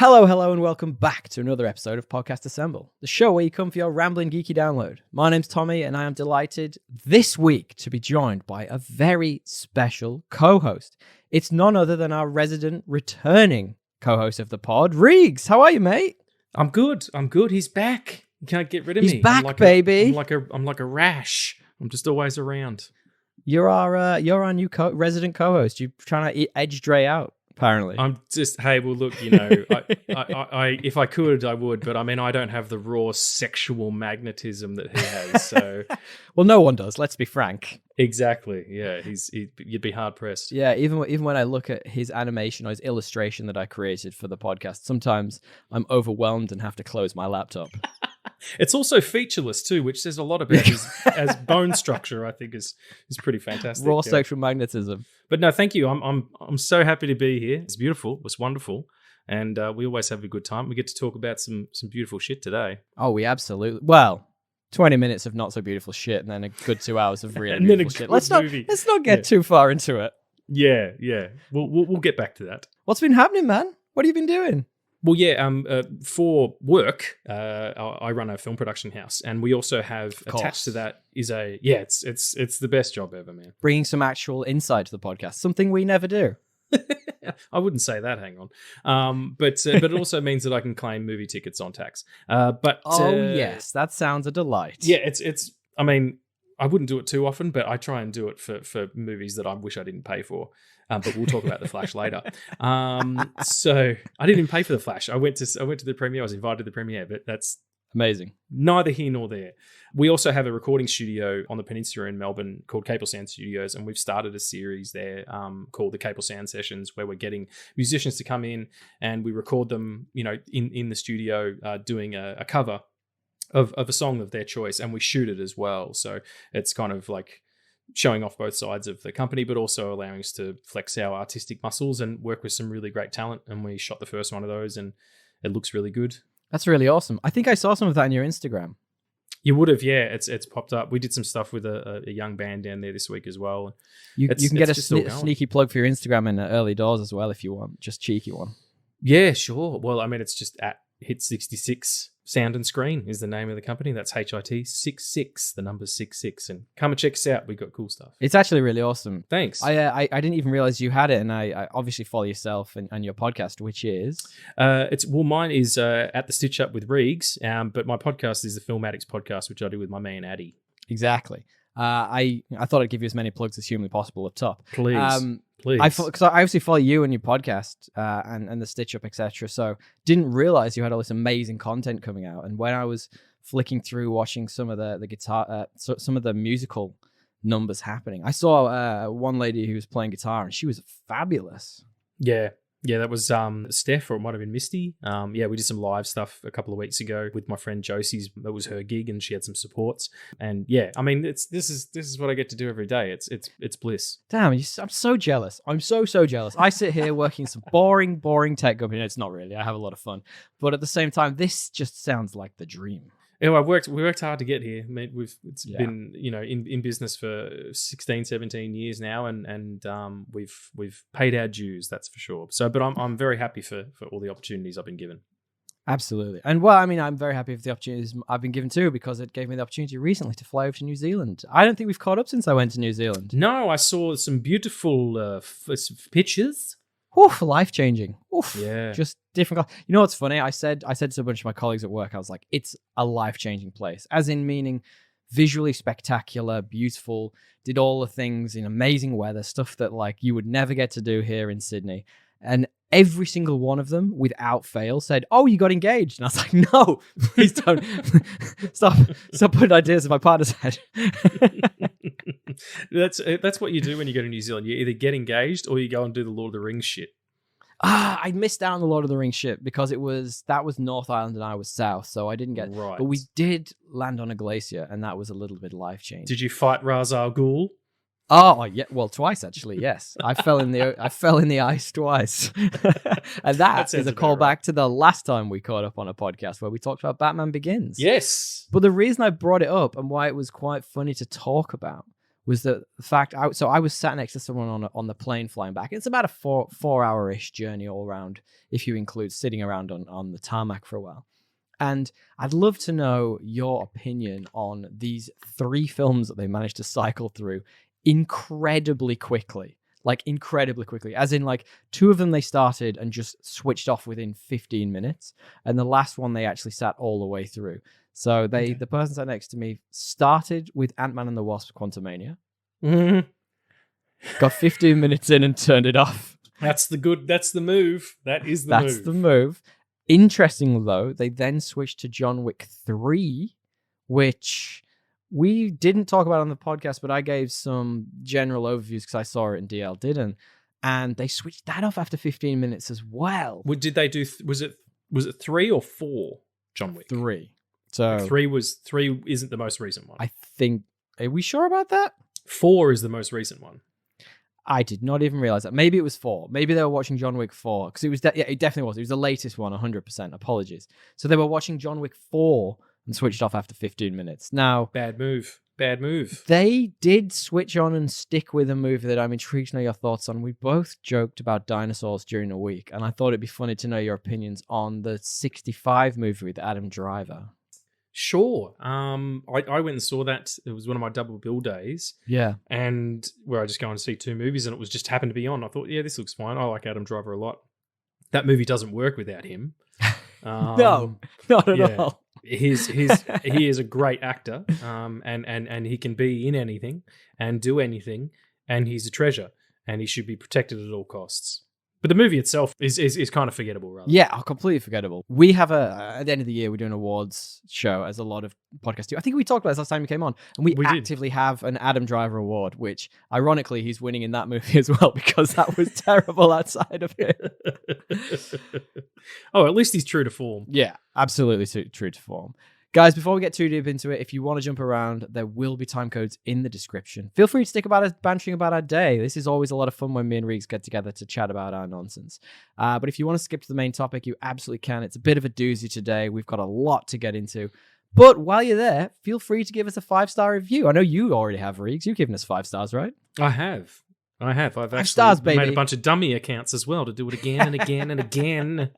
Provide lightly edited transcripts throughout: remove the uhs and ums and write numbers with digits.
Hello, and welcome back to another episode of Podcast Assemble, the show where you come for your rambling geeky download. My name's Tommy, and I am delighted this week to be joined by a very special co-host. It's none other than our resident returning co-host of the pod, Regs. How are you, mate? I'm good. He's back. You can't get rid of me. He's back, baby. I'm like a rash. I'm just always around. You're our new resident co-host. You're trying to edge Dre out, apparently. I'm just, hey, well, look, you know, I if I could, I would, but I mean, I don't have the raw sexual magnetism that he has. So, well, no one does. Let's be frank. Exactly. Yeah, you'd be hard pressed. Yeah, even when I look at his animation or his illustration that I created for the podcast, sometimes I'm overwhelmed and have to close my laptop. It's also featureless too, which says a lot about his as bone structure. I think is pretty fantastic. Raw sexual magnetism. But no, thank you. I'm so happy to be here. It's beautiful. It's wonderful, and we always have a good time. We get to talk about some beautiful shit today. Oh, we absolutely. Well, 20 minutes of not so beautiful shit, and then a good 2 hours of really beautiful shit. Let's not get too far into it. Yeah. We'll get back to that. What's been happening, man? What have you been doing? Well, yeah. For work, I run a film production house, and we also have attached to that is it's the best job ever, man. Bringing some actual insight to the podcast, something we never do. I wouldn't say that. Hang on, but it also means that I can claim movie tickets on tax. Yes, that sounds a delight. Yeah, it's. I mean, I wouldn't do it too often, but I try and do it for movies that I wish I didn't pay for. But we'll talk about the Flash later. So I didn't even pay for the Flash. I went to the premiere. I was invited to the premiere, but that's amazing. Neither here nor there. We also have a recording studio on the peninsula in Melbourne called Capel Sound Studios, and we've started a series there called the Capel Sound Sessions, where we're getting musicians to come in and we record them, you know, in the studio doing a cover of a song of their choice, and we shoot it as well. So it's kind of like showing off both sides of the company, but also allowing us to flex our artistic muscles and work with some really great talent. And we shot the first one of those, and it looks really good. That's really awesome. I think I saw some of that on your Instagram. You would have, yeah. It's popped up. We did some stuff with a young band down there this week as well. You can get a sneaky plug for your Instagram in the early doors as well if you want, just cheeky one. Yeah, sure. Well, I mean, it's just at Hit66 Sound and Screen is the name of the company. That's HIT 66, the number 66, and come and check us out. We got cool stuff. It's actually really awesome. Thanks. I didn't even realize you had it, and I obviously follow yourself and your podcast, which is mine is at the Stitch Up with Regs, but my podcast is the Film Addicts podcast, which I do with my man Addy. Exactly. I thought I'd give you as many plugs as humanly possible up top. Please. Please. Because I obviously follow you and your podcast and the Stitch Up, etc. So didn't realize you had all this amazing content coming out. And when I was flicking through, watching some of the guitar, some of the musical numbers happening, I saw one lady who was playing guitar, and she was fabulous. Yeah, that was Steph, or it might have been Misty. We did some live stuff a couple of weeks ago with my friend Josie's. That was her gig, and she had some supports. And yeah, I mean, this is what I get to do every day. It's bliss. Damn, I'm so jealous. I'm so jealous. I sit here working some boring tech company. No, it's not really. I have a lot of fun, but at the same time, this just sounds like the dream. Yeah, we worked hard to get here. It's been, you know, in business for 16, 17 years now, and we've paid our dues, that's for sure. So, but I'm very happy for all the opportunities I've been given. Absolutely. And well, I mean, I'm very happy for the opportunities I've been given too, because it gave me the opportunity recently to fly over to New Zealand. I don't think we've caught up since I went to New Zealand. No, I saw some beautiful pictures. Oof, life-changing. Oof. Yeah. Just different. You know what's funny? I said to a bunch of my colleagues at work, I was like, it's a life-changing place. As in meaning visually spectacular, beautiful, did all the things in amazing weather, stuff that like you would never get to do here in Sydney. And every single one of them, without fail, said, "Oh, you got engaged." And I was like, "No, please don't. Stop putting ideas in my partner's head." That's what you do when you go to New Zealand. You either get engaged or you go and do the Lord of the Rings shit. I missed out on the Lord of the Rings shit because that was North Island and I was South, so I didn't get. Right. But we did land on a glacier, and that was a little bit life-changing. Did you fight Ra's al Ghul? Oh yeah, well twice actually. Yes, I fell in the ice twice, and that is a callback to the last time we caught up on a podcast where we talked about Batman Begins. Yes, but the reason I brought it up and why it was quite funny to talk about was the fact. So I was sat next to someone on the plane flying back. It's about a 4-hour-ish journey all around, if you include sitting around on the tarmac for a while. And I'd love to know your opinion on these 3 films that they managed to cycle through incredibly quickly. Like incredibly quickly, as in like 2 of them they started and just switched off within 15 minutes, and the last one they actually sat all the way through. So the person sat next to me started with Ant-Man and the Wasp: Quantumania, got 15 minutes in and turned it off. That's the move. That's the move. Interestingly though, they then switched to John Wick 3, which we didn't talk about on the podcast, but I gave some general overviews because I saw it and DL didn't. And they switched that off after 15 minutes as well. Did they do? Was it 3 or 4? John Wick 3. So 3 isn't the most recent one. I think. Are we sure about that? 4 is the most recent one. I did not even realize that. Maybe it was 4. Maybe they were watching John Wick 4 because it was. It definitely was. It was the latest one, 100%. Apologies. So they were watching John Wick 4. And switched off after 15 minutes. Now, bad move. They did switch on and stick with a movie that I'm intrigued to know your thoughts on. We both joked about dinosaurs during the week, and I thought it'd be funny to know your opinions on the 65 movie with Adam Driver. Sure. I went and saw that. It was one of my double bill days. Yeah. And where I just go and see 2 movies, and it was just happened to be on. I thought, yeah, this looks fine. I like Adam Driver a lot. That movie doesn't work without him. No, not at all. He is a great actor, and he can be in anything and do anything, and he's a treasure, and he should be protected at all costs. But the movie itself is kind of forgettable, rather. Yeah, completely forgettable. We have at the end of the year, we're doing an awards show, as a lot of podcasts do. I think we talked about this last time you came on, and we actively have an Adam Driver award, which ironically he's winning in that movie as well because that was terrible outside of it. Oh, at least he's true to form. Yeah, absolutely true to form. Guys, before we get too deep into it, if you want to jump around, there will be time codes in the description. Feel free to stick about us bantering about our day. This is always a lot of fun when me and Regs get together to chat about our nonsense. But if you want to skip to the main topic, you absolutely can. It's a bit of a doozy today. We've got a lot to get into. But while you're there, feel free to give us a 5-star review. I know you already have, Regs. You've given us 5 stars, right? I have. I've actually 5 stars, baby. Made a bunch of dummy accounts as well to do it again and again and again.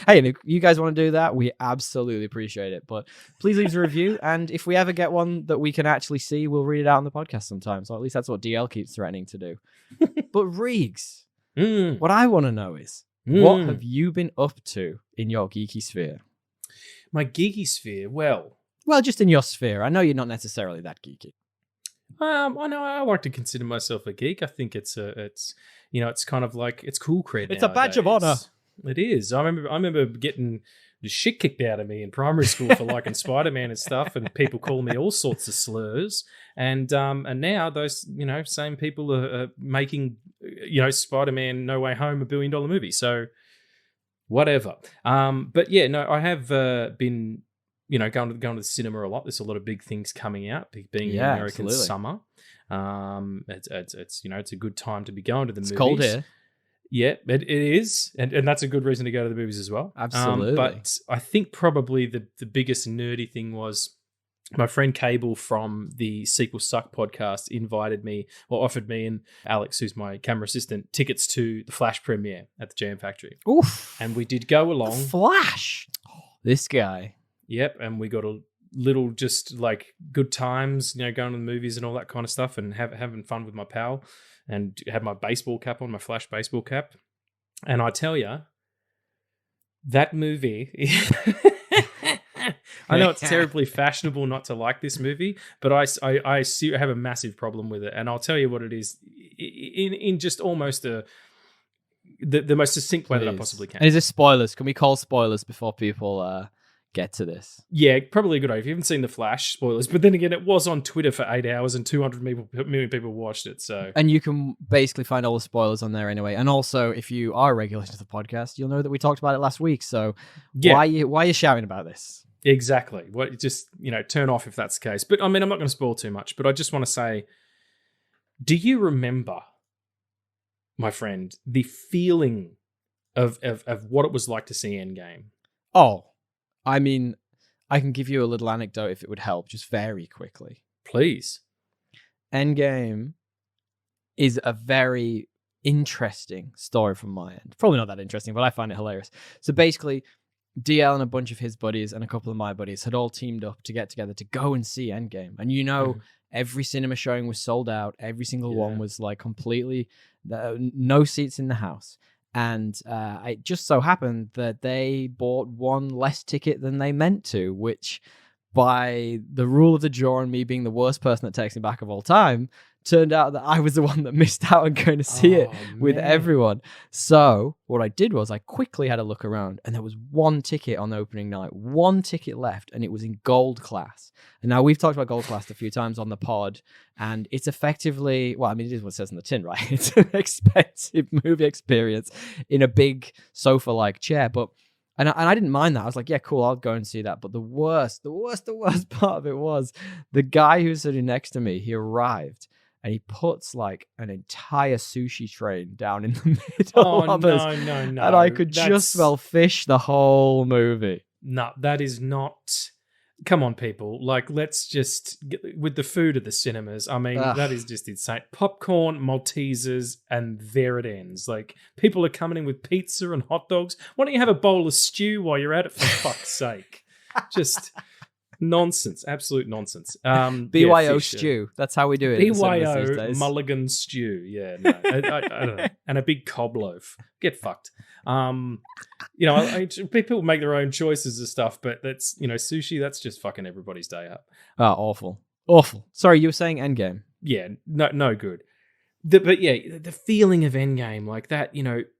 Hey, if you guys want to do that, we absolutely appreciate it. But please leave us a review, and if we ever get one that we can actually see, we'll read it out on the podcast sometime. So at least that's what DL keeps threatening to do. But Regs, what I want to know is, what have you been up to in your geeky sphere? My geeky sphere? Well, just in your sphere. I know you're not necessarily that geeky. I know I like to consider myself a geek. I think it's kind of like it's cool cred. It's a badge of honor. It is. I remember getting the shit kicked out of me in primary school for liking Spider-Man and stuff, and people call me all sorts of slurs. And now those same people are making Spider-Man No Way Home $1 billion movie. So whatever. But yeah, no, I have been. Going to the cinema a lot. There's a lot of big things coming out. Being in American summer, it's a good time to be going to the movies. It's cold here. Yeah, it is, and that's a good reason to go to the movies as well. Absolutely. But I think probably the biggest nerdy thing was my friend Cable from the Sequel Suck podcast offered me and Alex, who's my camera assistant, tickets to the Flash premiere at the Jam Factory. Oof! And we did go along. The Flash. This guy. Yep, and we got a little just like good times, going to the movies and all that kind of stuff, and having fun with my pal, and had my baseball cap on, my Flash baseball cap. And I tell you, that movie, I know it's terribly fashionable not to like this movie, but I have a massive problem with it, and I'll tell you what it is in just almost the most succinct way that I possibly can. And is this spoilers? Can we call spoilers before people get to this? Yeah, probably a good idea. If you haven't seen The Flash, spoilers. But then again, it was on Twitter for 8 hours and 200 million people watched it. So, and you can basically find all the spoilers on there anyway. And also, if you are a regular to the podcast, you'll know that we talked about it last week. So why are you shouting about this? Exactly. Just turn off if that's the case. But I mean, I'm not going to spoil too much. But I just want to say, do you remember, my friend, the feeling of what it was like to see Endgame? Oh. I mean, I can give you a little anecdote if it would help, just very quickly. Please. Endgame is a very interesting story from my end. Probably not that interesting, but I find it hilarious. So basically, DL and a bunch of his buddies and a couple of my buddies had all teamed up to get together to go and see Endgame. And every cinema showing was sold out. Every single one was like completely no seats in the house. And it just so happened that they bought one less ticket than they meant to, which by the rule of the draw and me being the worst person that takes me back of all time, turned out that I was the one that missed out on going to see it with everyone. So what I did was I quickly had a look around, and there was one ticket on the opening night, one ticket left, and it was in gold class. And now we've talked about gold class a few times on the pod, and it's effectively, well, I mean, it is what it says in the tin, right? It's an expensive movie experience in a big sofa-like chair, but and I didn't mind that. I was like, yeah, cool, I'll go and see that. But the worst part of it was the guy who was sitting next to me, he arrived, and he puts like an entire sushi train down in the middle of us. No. And I could just smell fish the whole movie. No, that is not... Come on, people. Like, let's just... With the food at the cinemas, I mean, that is just insane. Popcorn, Maltesers, and there it ends. Like, people are coming in with pizza and hot dogs. Why don't you have a bowl of stew while you're at it, for fuck's sake? Just... nonsense, absolute nonsense. BYO stew. That's how we do it. BYO mulligan stew. Yeah, no, I don't know. And a big cob loaf. Get fucked. People make their own choices of stuff, but that's sushi. That's just fucking everybody's day up. Oh, awful. Sorry, you were saying Endgame. Yeah, no good. The feeling of Endgame, like that,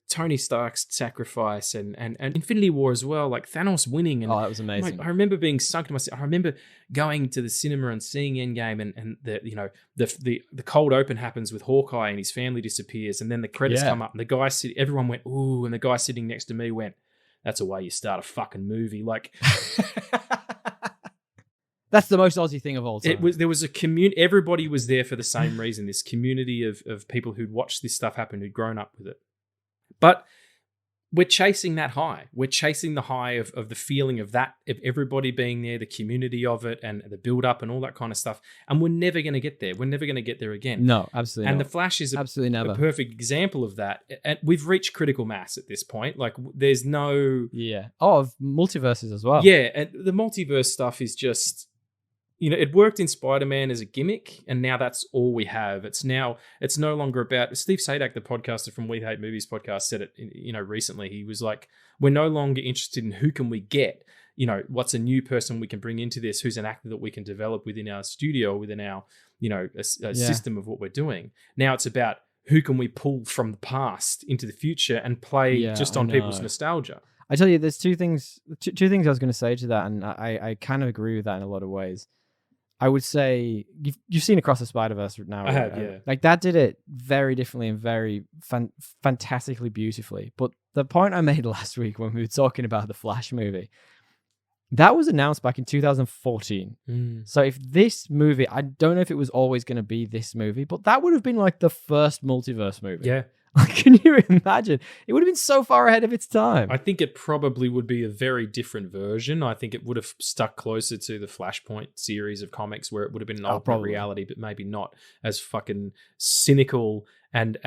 Tony Stark's sacrifice and Infinity War as well, like Thanos winning. And that was amazing. I remember being sunk to myself. I remember going to the cinema and seeing Endgame, and the cold open happens with Hawkeye and his family disappears, and then the credits come up, and everyone went ooh, and the guy sitting next to me went, "That's a way you start a fucking movie." Like. That's the most Aussie thing of all time. There was a community. Everybody was there for the same reason. This community of people who'd watched this stuff happen, who'd grown up with it. But we're chasing that high. We're chasing the high of the feeling of that, of everybody being there, the community of it, and the build up and all that kind of stuff. And we're never going to get there. We're never going to get there again. No, absolutely not. And The Flash is absolutely never a perfect example of that. And we've reached critical mass at this point. Like, there's no... Yeah. Oh, of multiverses as well. Yeah, and the multiverse stuff is just... it worked in Spider-Man as a gimmick, and now that's all we have. It's no longer about... Steve Sadak, the podcaster from We Hate Movies podcast, said it, recently. He was like, we're no longer interested in who can we get, what's a new person we can bring into this, who's an actor that we can develop within our studio, within our, system of what we're doing. Now it's about who can we pull from the past into the future and play just on people's nostalgia. I tell you, there's two things I was going to say to that, and I kind of agree with that in a lot of ways. I would say you've seen Across the Spider-Verse now. I have, yeah. Like, that did it very differently and very fantastically beautifully. But the point I made last week when we were talking about the Flash movie, that was announced back in 2014. So if this movie, I don't know if it was always going to be this movie, but that would have been like the first multiverse movie. Yeah. Can you imagine? It would have been so far ahead of its time. I think it probably would be a very different version. I think it would have stuck closer to the Flashpoint series of comics, where it would have been an alternate reality, but maybe not as fucking cynical and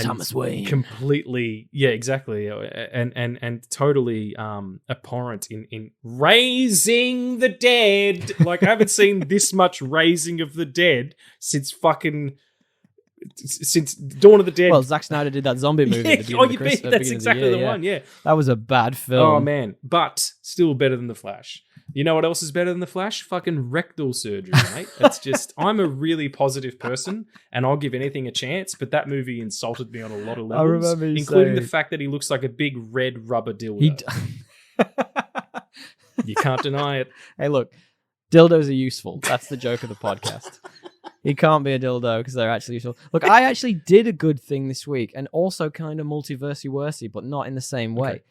Thomas Wayne. Completely, yeah, exactly, and totally abhorrent in raising the dead. Like, I haven't seen this much raising of the dead since Dawn of the Dead. Well, Zack Snyder did that zombie movie. That's exactly the one. Yeah, that was a bad film. Oh man, but still better than the Flash. You know what else is better than the Flash? Fucking rectal surgery, mate. It's just, I'm a really positive person, and I'll give anything a chance. But that movie insulted me on a lot of levels, I remember including the fact that he looks like a big red rubber dildo. You can't deny it. Hey, look, dildos are useful. That's the joke of the podcast. He can't be a dildo because they're actually useful. Look, I actually did a good thing this week, and also kind of multiversey-worsey, but not in the same way. Okay.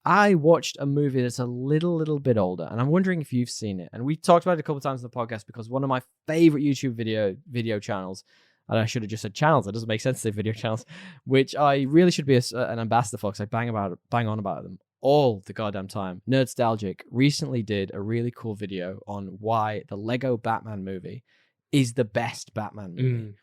I watched a movie that's a little bit older, and I'm wondering if you've seen it. And we talked about it a couple of times on the podcast because one of my favorite YouTube video channels, and I should have just said channels, it doesn't make sense to say video channels, which I really should be an ambassador for because I bang on about them all the goddamn time. Nerdstalgic recently did a really cool video on why the Lego Batman movie is the best Batman movie.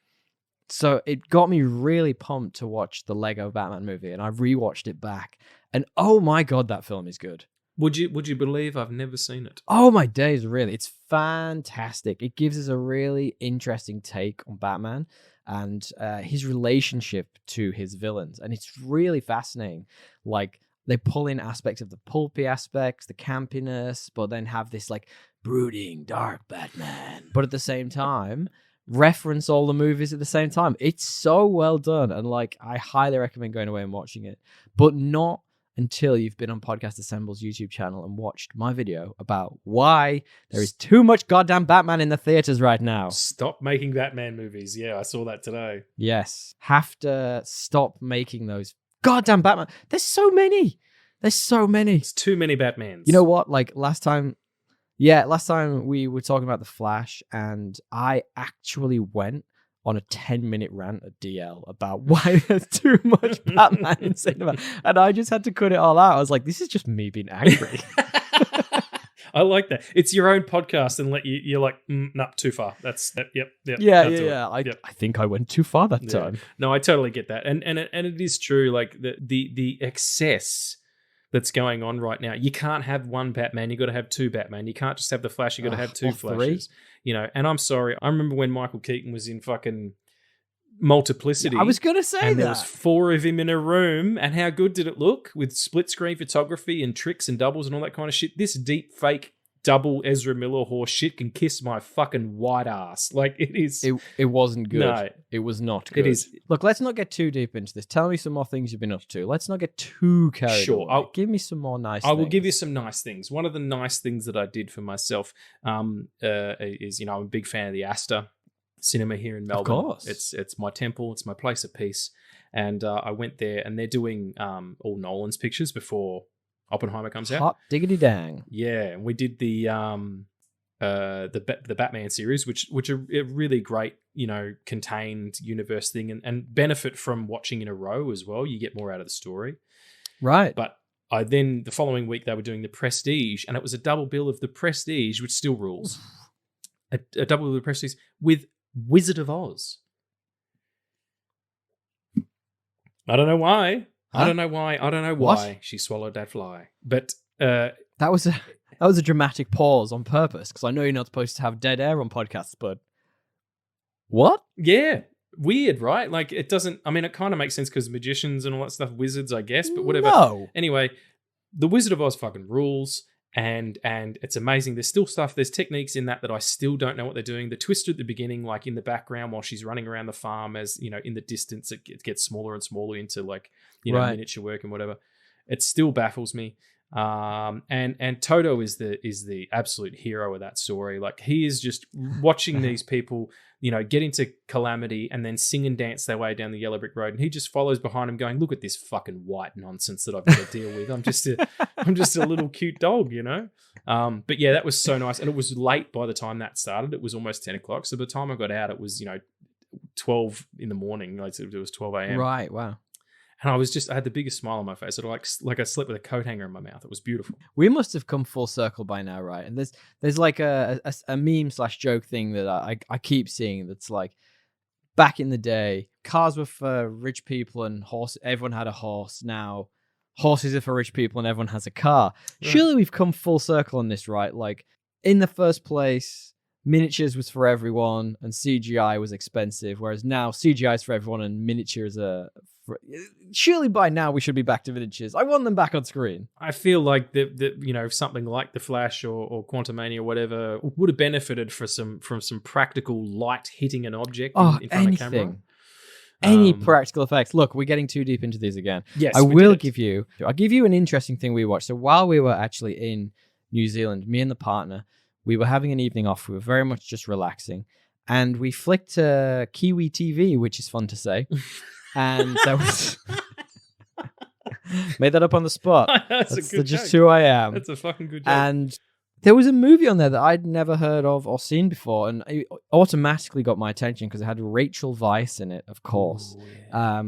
So it got me really pumped to watch the Lego Batman movie, and I rewatched it back. And oh my God, that film is good. Would you believe I've never seen it? Oh my days, really. It's fantastic. It gives us a really interesting take on Batman and his relationship to his villains. And it's really fascinating. Like, they pull in aspects of the pulpy aspects, the campiness, but then have this like brooding, dark Batman. But at the same time, reference all the movies at the same time. It's so well done. And like, I highly recommend going away and watching it, but not until you've been on Podcast Assemble's YouTube channel and watched my video about why there is too much goddamn Batman in the theaters right now. Stop making Batman movies. Yeah, I saw that today. Yes. Have to stop making those goddamn Batman. There's so many. It's too many Batmans. You know what? Like last time we were talking about the Flash, and I actually went on a 10-minute rant at DL about why there's too much Batman in cinema. And I just had to cut it all out. I was like, this is just me being angry. I like that. It's your own podcast, and you're like, no, too far. Yep. Yeah. I think I went too far that time. No, I totally get that. And it is true, like the excess that's going on right now. You can't have one Batman. You got to have two Batman. You can't just have the Flash. You got to have two Flashes. 3. You know, and I'm sorry. I remember when Michael Keaton was in fucking Multiplicity. I was going to say and there was 4 of him in a room, and how good did it look with split screen photography and tricks and doubles and all that kind of shit? This deep fake double Ezra Miller horse shit can kiss my fucking white ass. Like, it is. It wasn't good. No, it was not good. It is. Look, let's not get too deep into this. Tell me some more things you've been up to. Let's not get too carried away. Give me some more nice things. I will give you some nice things. One of the nice things that I did for myself is, I'm a big fan of the Astor Cinema here in Melbourne. Of course. It's my temple. It's my place of peace. And I went there, and they're doing all Nolan's pictures before Oppenheimer comes out. Hot diggity dang. Yeah, and we did the Batman series, which are a really great, contained universe thing, and benefit from watching in a row as well. You get more out of the story. Right. But the following week they were doing the Prestige, and it was a double bill of the Prestige, which still rules. A double bill of the Prestige with Wizard of Oz. I don't know why. Huh? I don't know why What? she swallowed that fly. But that was a dramatic pause on purpose, because I know you're not supposed to have dead air on podcasts, but what? Yeah. Weird, right? Like, it doesn't, it kind of makes sense because magicians and all that stuff, wizards, I guess, but whatever. No. Anyway, the Wizard of Oz fucking rules, and it's amazing. There's still stuff, there's techniques in that I still don't know what they're doing. The twist at the beginning, like in the background while she's running around the farm, as, in the distance, it gets smaller and smaller into like, right. miniature work and whatever. It still baffles me. And Toto is the absolute hero of that story. Like, he is just watching these people, get into calamity and then sing and dance their way down the yellow brick road, and he just follows behind him, going, "Look at this fucking white nonsense that I've got to deal with. I'm just a little cute dog, But yeah, that was so nice, and it was late by the time that started. It was almost 10 o'clock. So by the time I got out, it was 12 in the morning. Like, it was 12 a.m. Right. Wow. And I had the biggest smile on my face. It like I slept with a coat hanger in my mouth. It was beautiful. We must have come full circle by now, right? And there's like a meme / joke thing that I keep seeing that's like, back in the day, cars were for rich people and everyone had a horse. Now horses are for rich people and everyone has a car. Right. Surely we've come full circle on this, right? Like, in the first place, miniatures was for everyone and CGI was expensive, whereas now CGI is for everyone and miniatures are... Surely by now we should be back to miniatures. I want them back on screen. I feel like something like the Flash or Quantumania or whatever would have benefited from some practical light hitting an object in front of camera. Any practical effects. Look, we're getting too deep into these again. Yes, I'll give you an interesting thing we watched. So while we were actually in New Zealand, me and the partner, we were having an evening off. We were very much just relaxing, and we flicked Kiwi TV, which is fun to say. And that was made that up on the spot. That's a good just joke. who I am. That's a fucking good joke. And there was a movie on there that I'd never heard of or seen before, and it automatically got my attention because it had Rachel Weisz in it, of course. Ooh, yeah.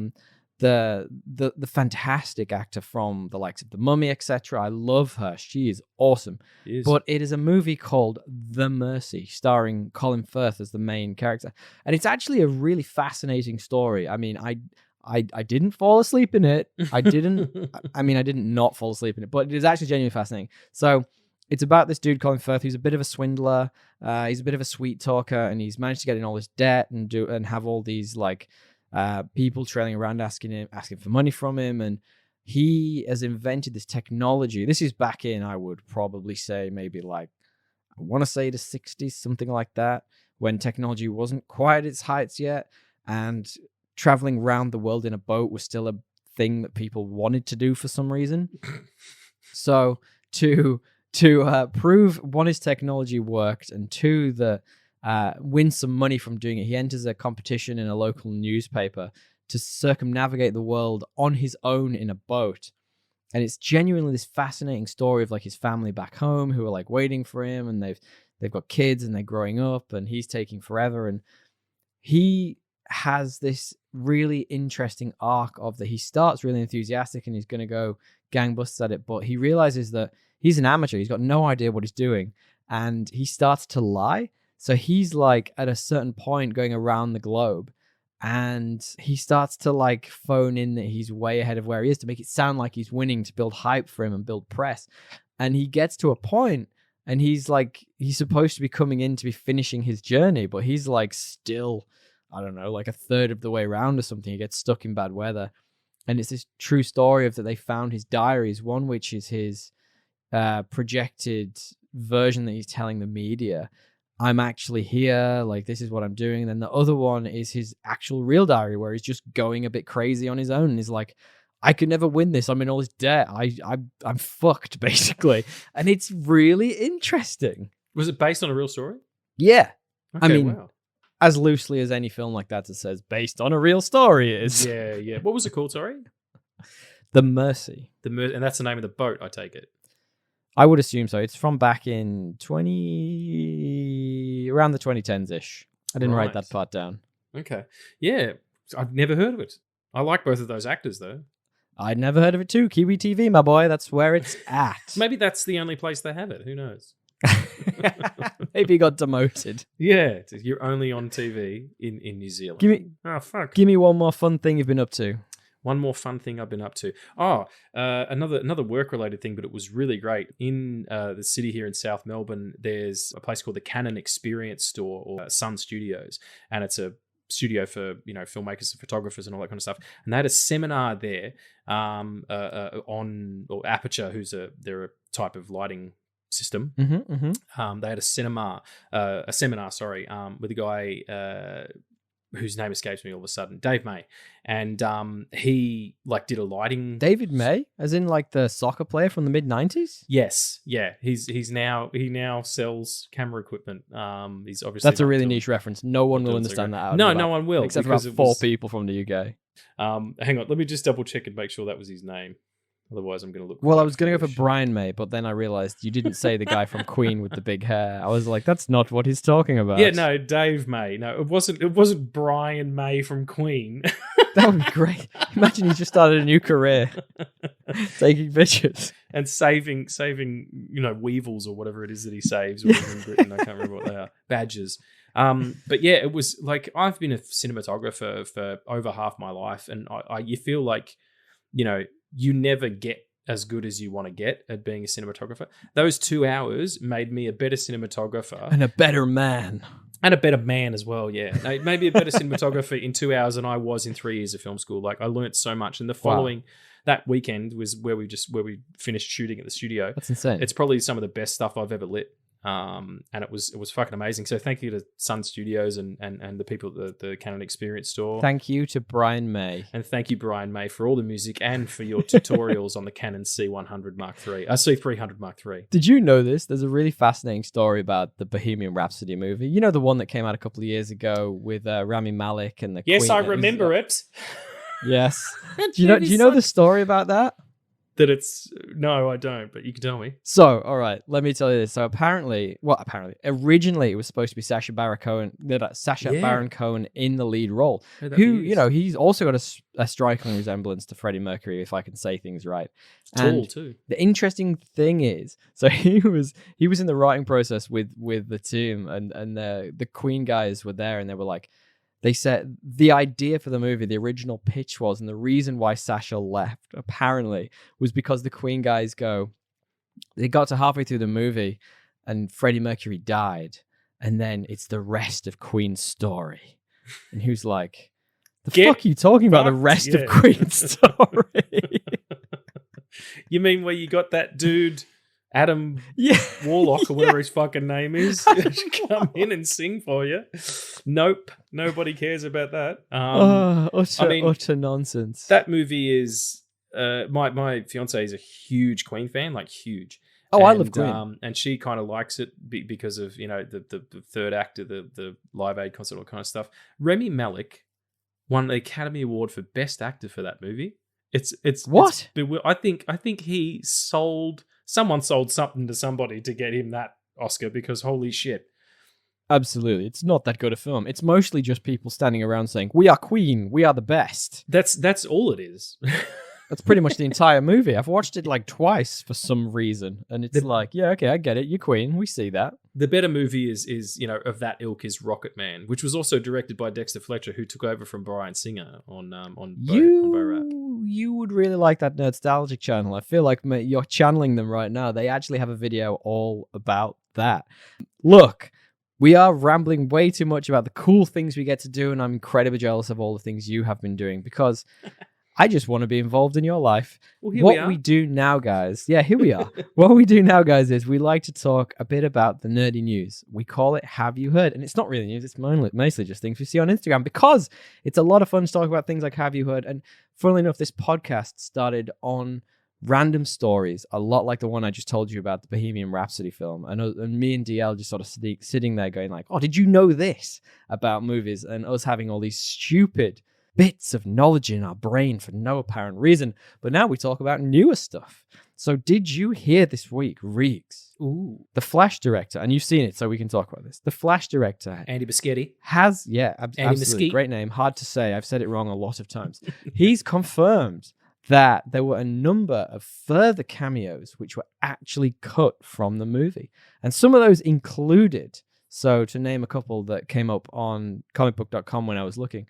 the fantastic actor from the likes of The Mummy, etc. I love her. She is awesome. But it is a movie called The Mercy, starring Colin Firth as the main character. And it's actually a really fascinating story. I mean, I didn't fall asleep in it. I didn't not fall asleep in it, but it is actually genuinely fascinating. So it's about this dude, Colin Firth, who's a bit of a swindler. He's a bit of a sweet talker, and he's managed to get in all this debt and have all these like people trailing around asking for money from him. And he has invented this technology. This is back in, I would probably say, maybe like, I want to say the 60s, something like that, when technology wasn't quite at its heights yet. And traveling around the world in a boat was still a thing that people wanted to do for some reason. So to prove, one, his technology worked, and two, that win some money from doing it, he enters a competition in a local newspaper to circumnavigate the world on his own in a boat. And it's genuinely this fascinating story of like his family back home who are like waiting for him, and they've got kids and they're growing up, and he's taking forever. And he has this really interesting arc of that. He starts really enthusiastic and he's going to go gangbusters at it, but he realizes that he's an amateur. He's got no idea what he's doing, and he starts to lie. So he's like at a certain point going around the globe, and he starts to like phone in that he's way ahead of where he is to make it sound like he's winning, to build hype for him and build press. And he gets to a point and he's supposed to be coming in to be finishing his journey, but he's like still, I don't know, like a third of the way around or something. He gets stuck in bad weather. And it's this true story of that they found his diaries, one which is his projected version that he's telling the media. I'm actually here, like this is what I'm doing. And then the other one is his actual real diary, where he's just going a bit crazy on his own. And he's like, I could never win this. I'm in all this debt. I'm fucked, basically. And it's really interesting. Was it based on a real story? Yeah. Okay, I mean, wow. As loosely as any film like that says based on a real story is. Yeah. What was it called, sorry? The Mercy. And that's the name of the boat, I take it. I would assume so. It's from back in around the 2010s-ish. I didn't write that part down. Okay. Yeah. I've never heard of it. I like both of those actors, though. I'd never heard of it too. Kiwi TV, my boy. That's where it's at. Maybe that's the only place they have it. Who knows? Maybe he got demoted. Yeah. You're only on TV in New Zealand. Give me one more fun thing you've been up to. One more fun thing I've been up to. Another work-related thing, but it was really great. In the city here in South Melbourne, there's a place called the Canon Experience Store, or Sun Studios, and it's a studio for filmmakers and photographers and all that kind of stuff. And they had a seminar there on Aperture, they're a type of lighting system. Mm-hmm. They had a seminar, with a guy whose name escapes me all of a sudden, Dave May, and he did a lighting. David May, as in like the soccer player from the mid-90s. Yes, yeah, he now sells camera equipment. He's obviously that's a really niche reference. No one will understand that. No one will, except for about 4 people from the UK. Hang on, let me just double check and make sure that was his name. Otherwise, I'm going to look. Well, I was going to go for Brian May, but then I realized you didn't say the guy from Queen with the big hair. I was like, that's not what he's talking about. Yeah, no, Dave May. No, it wasn't Brian May from Queen. That would be great. Imagine he just started a new career, taking pictures and saving weevils or whatever it is that he saves. In Britain, I can't remember what they are. Badgers. But yeah, it was like I've been a cinematographer for over half my life, and you feel like you never get as good as you want to get at being a cinematographer. Those 2 hours made me a better cinematographer. And a better man. And a better man as well, yeah. It made me a better cinematographer in 2 hours than I was in 3 years of film school. Like, I learned so much. And the following, that weekend was where we finished shooting at the studio. That's insane. It's probably some of the best stuff I've ever lit. And it was fucking amazing. So thank you to Sun Studios and the people at the Canon Experience Store. Thank you to Brian May. And thank you, Brian May, for all the music and for your tutorials on the Canon C300 Mark III. Did you know this? There's a really fascinating story about the Bohemian Rhapsody movie. You know, the one that came out a couple of years ago with Rami Malek and the Yes, Queen. I remember it. Yes. Do you know the story about that? that it's... No, I don't, but you can tell me. So, all right, let me tell you this. So originally it was supposed to be Sacha Baron Cohen in the lead role, who, he's also got a striking resemblance to Freddie Mercury, if I can say things right. Tall too. The interesting thing is, so he was in the writing process with the team, and the Queen guys were there, and they were like, they said the idea for the movie, the original pitch was, and the reason why Sacha left, apparently, was because the Queen guys they got to halfway through the movie and Freddie Mercury died. And then it's the rest of Queen's story. And he was like, the fuck are you talking about, the rest of Queen's story? You mean where you got that dude... Adam Warlock or whatever his fucking name is come in and sing for you. Nope, nobody cares about that. Utter nonsense. That movie is my fiance is a huge Queen fan, like huge. I love Queen, and she kind of likes it because of the third act of the Live Aid concert, all kind of stuff. Rami Malek won the Academy Award for Best Actor for that movie. It's what? I think he sold. Someone sold something to somebody to get him that Oscar, because holy shit. Absolutely. It's not that good a film. It's mostly just people standing around saying, we are Queen, we are the best. That's all it is. That's pretty much the entire movie. I've watched it like twice for some reason. And it's yeah, okay, I get it. You're Queen. We see that. The better movie is of that ilk is Rocket Man, which was also directed by Dexter Fletcher, who took over from Bryan Singer on Borat. You would really like that Nerdstalgic channel. I feel like you're channeling them right now. They actually have a video all about that. Look, we are rambling way too much about the cool things we get to do, and I'm incredibly jealous of all the things you have been doing, because I just want to be involved in your life. Well, what we do now, guys. Yeah, here we are. What we do now, guys, is we like to talk a bit about the nerdy news. We call it Have You Heard? And it's not really news. It's mostly just things we see on Instagram, because it's a lot of fun to talk about things like Have You Heard? And funnily enough, this podcast started on random stories, a lot like the one I just told you about, the Bohemian Rhapsody film. And me and DL just sort of sitting there going like, oh, did you know this about movies? And us having all these stupid bits of knowledge in our brain for no apparent reason. But now we talk about newer stuff. So did you hear this week, Regs? Ooh. The Flash director, and you've seen it, so we can talk about this. The Flash director, Andy Muschietti, has, absolutely, great name. Hard to say. I've said it wrong a lot of times. He's confirmed that there were a number of further cameos which were actually cut from the movie. And some of those included, so to name a couple that came up on comicbook.com when I was looking,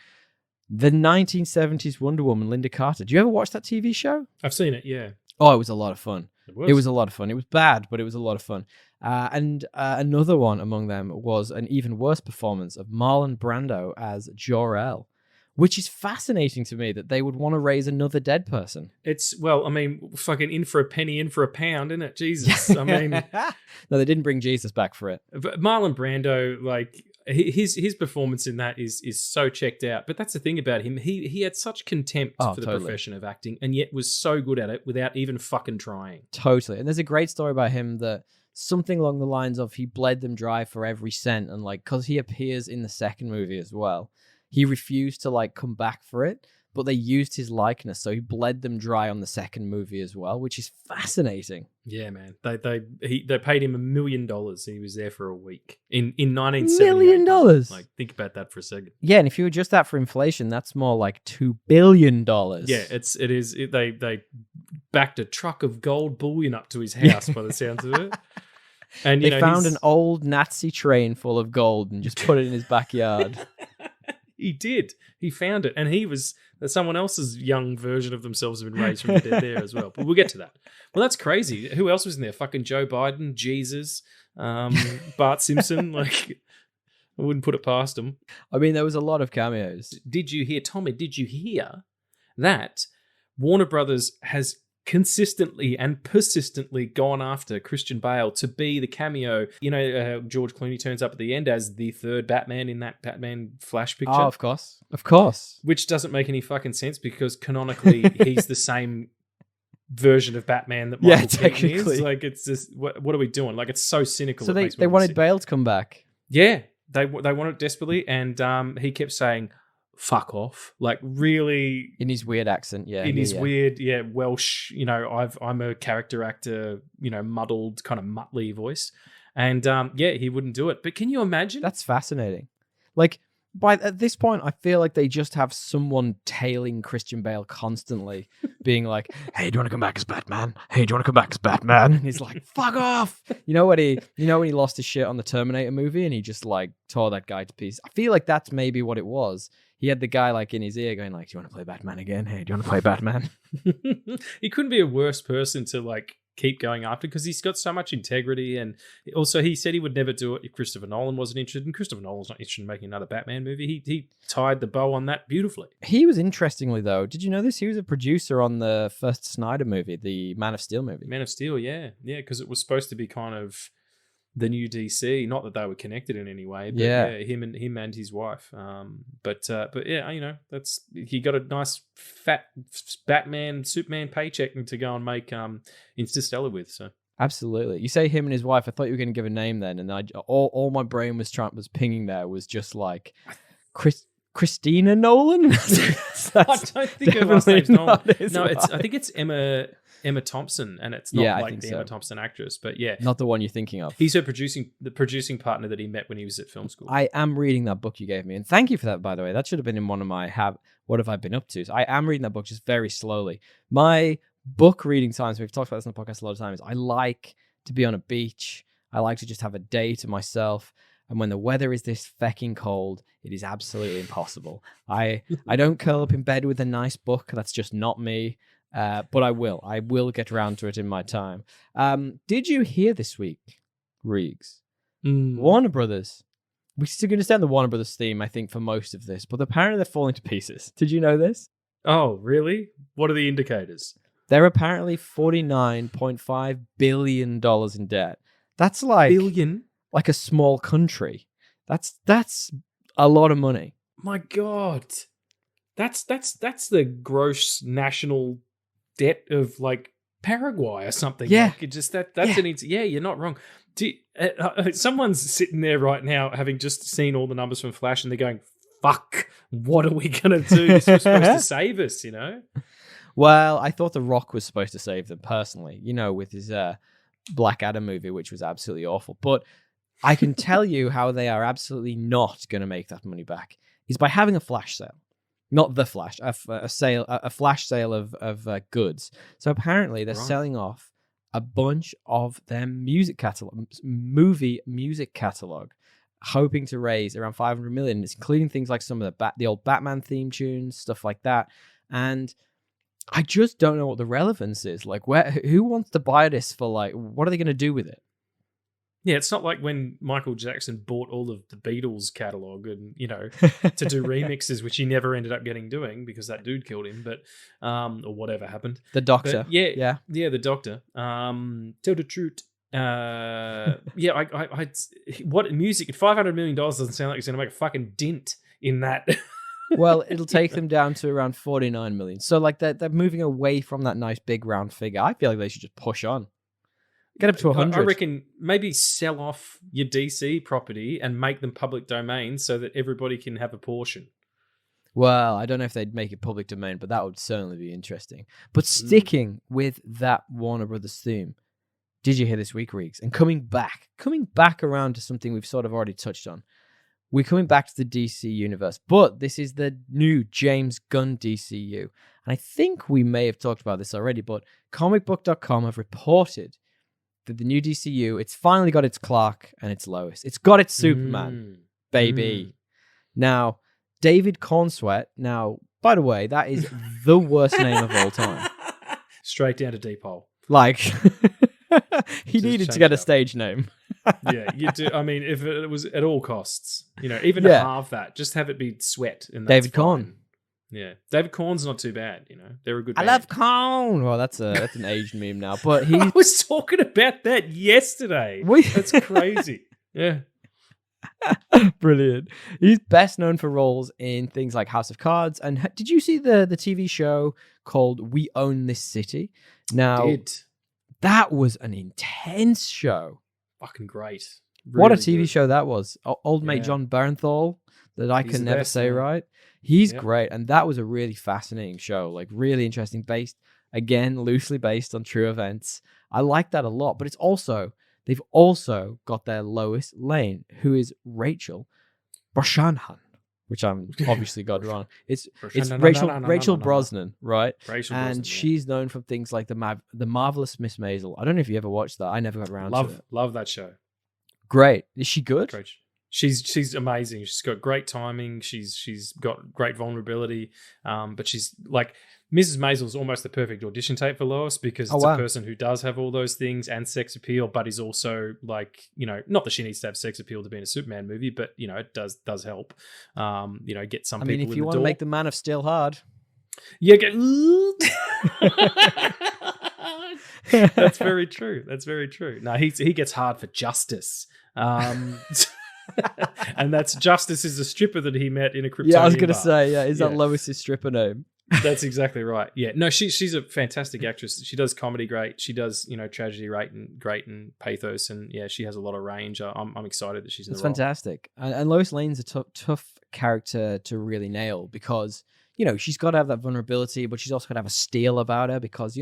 the 1970s Wonder Woman, Linda Carter. Do you ever watch that TV show? I've seen it, yeah. Oh, it was a lot of fun. It was a lot of fun. It was bad, but it was a lot of fun. And another one among them was an even worse performance of Marlon Brando as Jor-El, which is fascinating to me that they would want to raise another dead person. It's, well, I mean, fucking in for a penny, in for a pound, isn't it? Jesus. I mean... No, they didn't bring Jesus back for it. But Marlon Brando, like... His performance in that is so checked out. But that's the thing about him. He had such contempt for the profession of acting, and yet was so good at it without even fucking trying. Totally. And there's a great story about him that something along the lines of he bled them dry for every cent. And like, because he appears in the second movie as well, he refused to like come back for it, but they used his likeness. So he bled them dry on the second movie as well, which is fascinating. Yeah, man. They paid him $1 million. He was there for a week in 1978. $1 million. Like, think about that for a second. Yeah, and if you adjust that for inflation, that's more like $2 billion. Yeah, it is. They backed a truck of gold bullion up to his house by the sounds of it. And they found an old Nazi train full of gold and just put it in his backyard. He did. He found it, and he was someone else's young version of themselves have been raised from the dead there as well. But we'll get to that. Well, that's crazy. Who else was in there? Fucking Joe Biden, Jesus, Bart Simpson. Like, I wouldn't put it past him. I mean, there was a lot of cameos. Did you hear, Tommy? Did you hear that Warner Brothers has consistently and persistently gone after Christian Bale to be the cameo? You know, George Clooney turns up at the end as the third Batman in that Batman Flash picture. Oh, of course. Which doesn't make any fucking sense, because canonically he's the same version of Batman that Michael Keaton is. Like, it's just, what are we doing? Like, it's so cynical. So they wanted Bale to come back. Yeah, they wanted it desperately, and he kept saying, fuck off. Like really in his weird accent, yeah. in his yeah. weird, Welsh, I'm a character actor, muddled, kind of muttly voice. And he wouldn't do it. But can you imagine? That's fascinating. Like, at this point, I feel like they just have someone tailing Christian Bale constantly, being like, "Hey, do you want to come back as Batman? Hey, do you want to come back as Batman?" And he's like, "Fuck off!" You know when he lost his shit on the Terminator movie and he just like tore that guy to pieces. I feel like that's maybe what it was. He had the guy like in his ear going like, "Do you want to play Batman again? Hey, do you want to play Batman?" He couldn't be a worse person to like keep going after because he's got so much integrity, and also he said he would never do it if Christopher Nolan wasn't interested, and Christopher Nolan's not interested in making another Batman movie. He tied the bow on that beautifully. He was, interestingly though, did you know this? He was a producer on the first Snyder movie, the Man of Steel movie. Man of Steel, yeah, because it was supposed to be kind of the new DC. Not that they were connected in any way, but him and his wife. But that's he got a nice fat Batman Superman paycheck to go and make Interstellar with. So absolutely, you say him and his wife. I thought you were going to give a name then, and all my brain was pinging there was just like Christina Nolan. I don't think her last name's Nolan. No, I think it's Emma Thompson, and it's not like the Emma Thompson actress, but yeah, not the one you're thinking of. He's the producing partner that he met when he was at film school. I am reading that book you gave me, and thank you for that, by the way. That should have been in one of my what have I been up to? So I am reading that book just very slowly. My book reading times, we've talked about this on the podcast a lot of times. I like to be on a beach. I like to just have a day to myself. And when the weather is this fecking cold, it is absolutely impossible. I don't curl up in bed with a nice book. That's just not me. But I will get around to it in my time. Did you hear this week, Regs? Warner Brothers. We're still going to stay on the Warner Brothers theme, I think, for most of this, but apparently they're falling to pieces. Did you know this? Oh, really? What are the indicators? They're apparently $49.5 billion in debt. That's like like a small country. That's a lot of money. My God. That's the gross national debt of like Paraguay or something. Yeah. Like it just you're not wrong. Someone's sitting there right now having just seen all the numbers from Flash and they're going, fuck, what are we going to do? This was supposed to save us, Well, I thought The Rock was supposed to save them personally, with his Black Adam movie, which was absolutely awful. But I can tell you how they are absolutely not going to make that money back is by having a flash sale. Not the Flash, a flash sale of goods. So apparently they're selling off a bunch of their movie music catalog, hoping to raise around $500 million. It's including things like some of the old Batman theme tunes, stuff like that. And I just don't know what the relevance is. Like, who wants to buy this for? Like, what are they going to do with it? Yeah, it's not like when Michael Jackson bought all of the Beatles catalog and, to do remixes, which he never ended up doing because that dude killed him, but, or whatever happened. The Doctor. But yeah, the Doctor. Tell the truth. What music, $500 million doesn't sound like it's going to make a fucking dent in that. Well, it'll take them down to around 49 million. So like they're moving away from that nice big round figure. I feel like they should just push on. Get up to 100. I reckon maybe sell off your DC property and make them public domain so that everybody can have a portion. Well, I don't know if they'd make it public domain, but that would certainly be interesting. But sticking with that Warner Brothers theme, did you hear this week, Regs? And coming back around to something we've sort of already touched on. We're coming back to the DC universe, but this is the new James Gunn DCU. And I think we may have talked about this already, but comicbook.com have reported that the new DCU, it's finally got its Clark and its Lois. It's got its Superman, baby. Now, David Cornsweet. Now, by the way, that is the worst name of all time. Straight down to deep hole. Like, he needed to get a stage name. Yeah, you do. I mean, if it was at all costs, even half that, just have it be Sweat. And David Corn. Yeah, David Corn's not too bad. They're a good band. I love Corn. Well, that's an aged meme now. But he I was talking about that yesterday. That's crazy. Yeah. Brilliant. He's best known for roles in things like House of Cards. And did you see the TV show called We Own This City? Now, that was an intense show. Fucking great. Really what a TV show that was. Old mate John Bernthal, that I He's can the never best, say man. right. He's Yep. great, and that was a really fascinating show. Like really interesting, based again loosely based on true events. I like that a lot. But they've also got their Lois Lane, who is Rachel Brosnahan, which I'm obviously got wrong. It's Rachel Brosnan, right? Rachel And Brosnan, yeah. she's known from things like the Marvelous Miss Maisel. I don't know if you ever watched that. I never got around to it. Love that show. Great. Is she good? Great. She's amazing. She's got great timing. She's got great vulnerability. But she's like Mrs. Maisel is almost the perfect audition tape for Lois because it's a person who does have all those things and sex appeal, but is also like, not that she needs to have sex appeal to be in a Superman movie, but it does help. Get some people in the door. If you want to make the Man of Steel hard. Yeah, That's very true. That's very true. No, he gets hard for justice. And that's Justice is a stripper that he met in a Kryptonian I was going to bar. say, is that Lois's stripper name? That's exactly right. Yeah. No, she's a fantastic actress. She does comedy great. She does, tragedy great and pathos. And yeah, she has a lot of range. I'm excited that she's in the role. It's fantastic. And Lois Lane's a tough character to really nail because, she's got to have that vulnerability, but she's also got to have a steel about her because,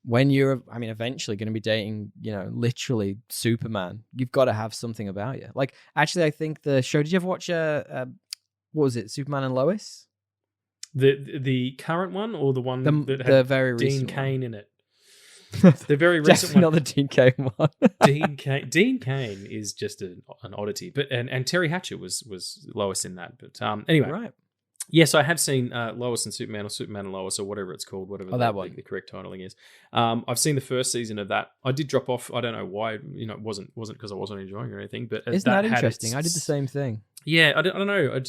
when you're, eventually going to be dating, literally Superman, you've got to have something about you. Like, actually, I think the show, did you ever watch, what was it, Superman and Lois? The current one or the one that had the very Dean recent Cain in it? The very recent one. Not the Dean Cain one. Dean Cain is just an oddity. But and Terry Hatcher was Lois in that. But anyway. Right. Yes, I have seen Lois and Superman or Superman and Lois or whatever it's called, whatever the correct titling is. I've seen the first season of that. I did drop off. I don't know why. It wasn't because I wasn't enjoying it or anything. But isn't that interesting? I did the same thing. Yeah, I don't know.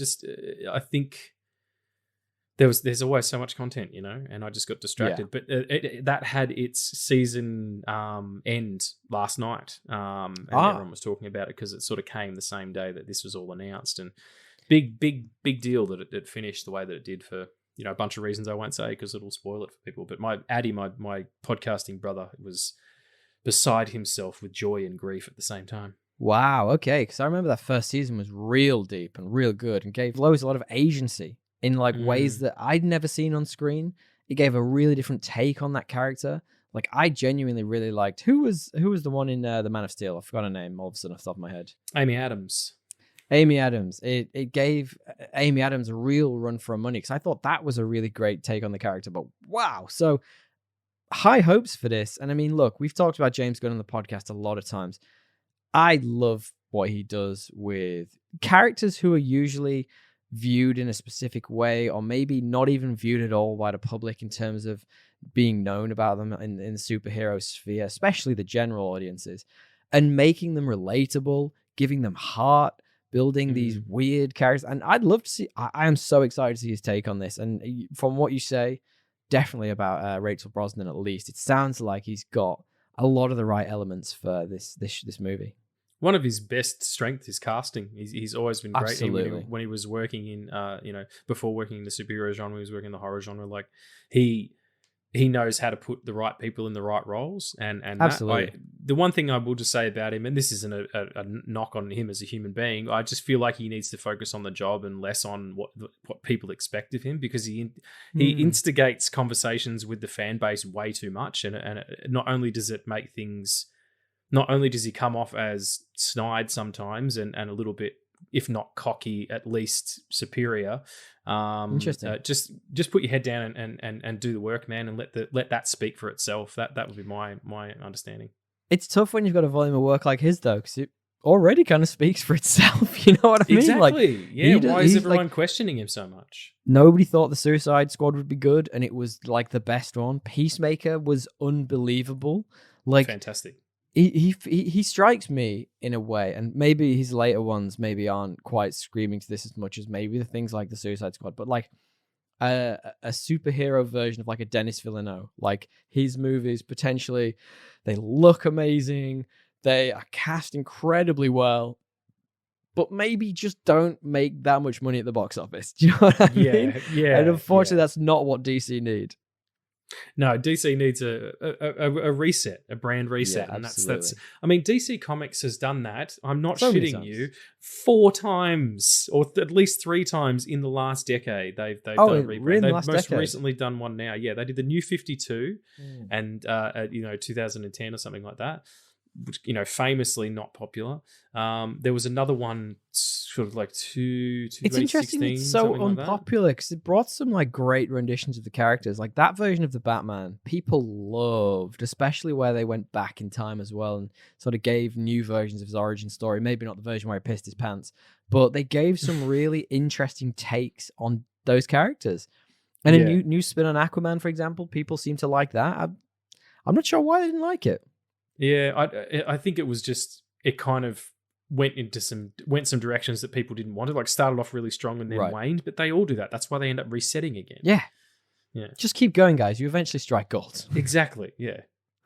I think there's always so much content, and I just got distracted. Yeah. But that had its season end last night, and everyone was talking about it because it sort of came the same day that this was all announced and. Big deal that it finished the way that it did for a bunch of reasons I won't say because it'll spoil it for people. But my podcasting brother was beside himself with joy and grief at the same time. Wow. Okay, because I remember that first season was real deep and real good and gave Lois a lot of agency in ways that I'd never seen on screen. It gave a really different take on that character. Like I genuinely really liked who was the one in the Man of Steel. I forgot her name all of a sudden off the top of my head. Amy Adams. It gave Amy Adams a real run for her money because I thought that was a really great take on the character. But wow, so high hopes for this. And look, we've talked about James Gunn on the podcast a lot of times. I love what he does with characters who are usually viewed in a specific way or maybe not even viewed at all by the public in terms of being known about them in the superhero sphere, especially the general audiences, and making them relatable, giving them heart, building these weird characters. And I'd love to see, I am so excited to see his take on this. And from what you say, definitely about Rachel Brosnan, at least, it sounds like he's got a lot of the right elements for this movie. One of his best strengths is casting. He's always been great. Absolutely. When he was working in, before working in the superhero genre, he was working in the horror genre. Like he knows how to put the right people in the right roles. And absolutely. The one thing I will just say about him, and this isn't a knock on him as a human being, I just feel like he needs to focus on the job and less on what people expect of him because he instigates conversations with the fan base way too much. And not only does he come off as snide sometimes and a little bit, if not cocky, at least superior. Interesting. Just put your head down and do the work, man, and let that speak for itself. That would be my understanding. It's tough when you've got a volume of work like his, though, because it already kind of speaks for itself. You know what I mean? Exactly. Why is everyone questioning him so much? Nobody thought the Suicide Squad would be good, and it was like the best one. Peacemaker was unbelievable. Fantastic. He strikes me in a way, and maybe his later ones maybe aren't quite screaming to this as much as maybe the things like the Suicide Squad, but like a superhero version of like a Denis Villeneuve. Like his movies potentially, they look amazing, they are cast incredibly well, but maybe just don't make that much money at the box office. Do you know what I mean? Yeah. And unfortunately, that's not what DC need. No, DC needs a reset, a brand reset, Yeah, and that's. absolutely. I mean, DC Comics has done that. I'm not So many shitting times. you. 4 times, or at least 3 times in the last decade, they've done a rebrand. in the They've last most decade? recently done one now. Yeah, they did the New 52, Mm. and 2010 or something like that. Which, famously not popular. There was another one, sort of like It's interesting. It's so something like that. unpopular because it brought some like great renditions of the characters. Like that version of the Batman, people loved, especially where they went back in time as well and sort of gave new versions of his origin story. Maybe not the version where he pissed his pants, but they gave some really interesting takes on those characters. And a new spin on Aquaman, for example, people seem to like that. I'm not sure why they didn't like it. Yeah, I think it was just, it kind of went some directions that people didn't want. It like started off really strong and then waned, but they all do that. That's why they end up resetting again. Yeah. Yeah. Just keep going, guys. You eventually strike gold. Exactly. Yeah.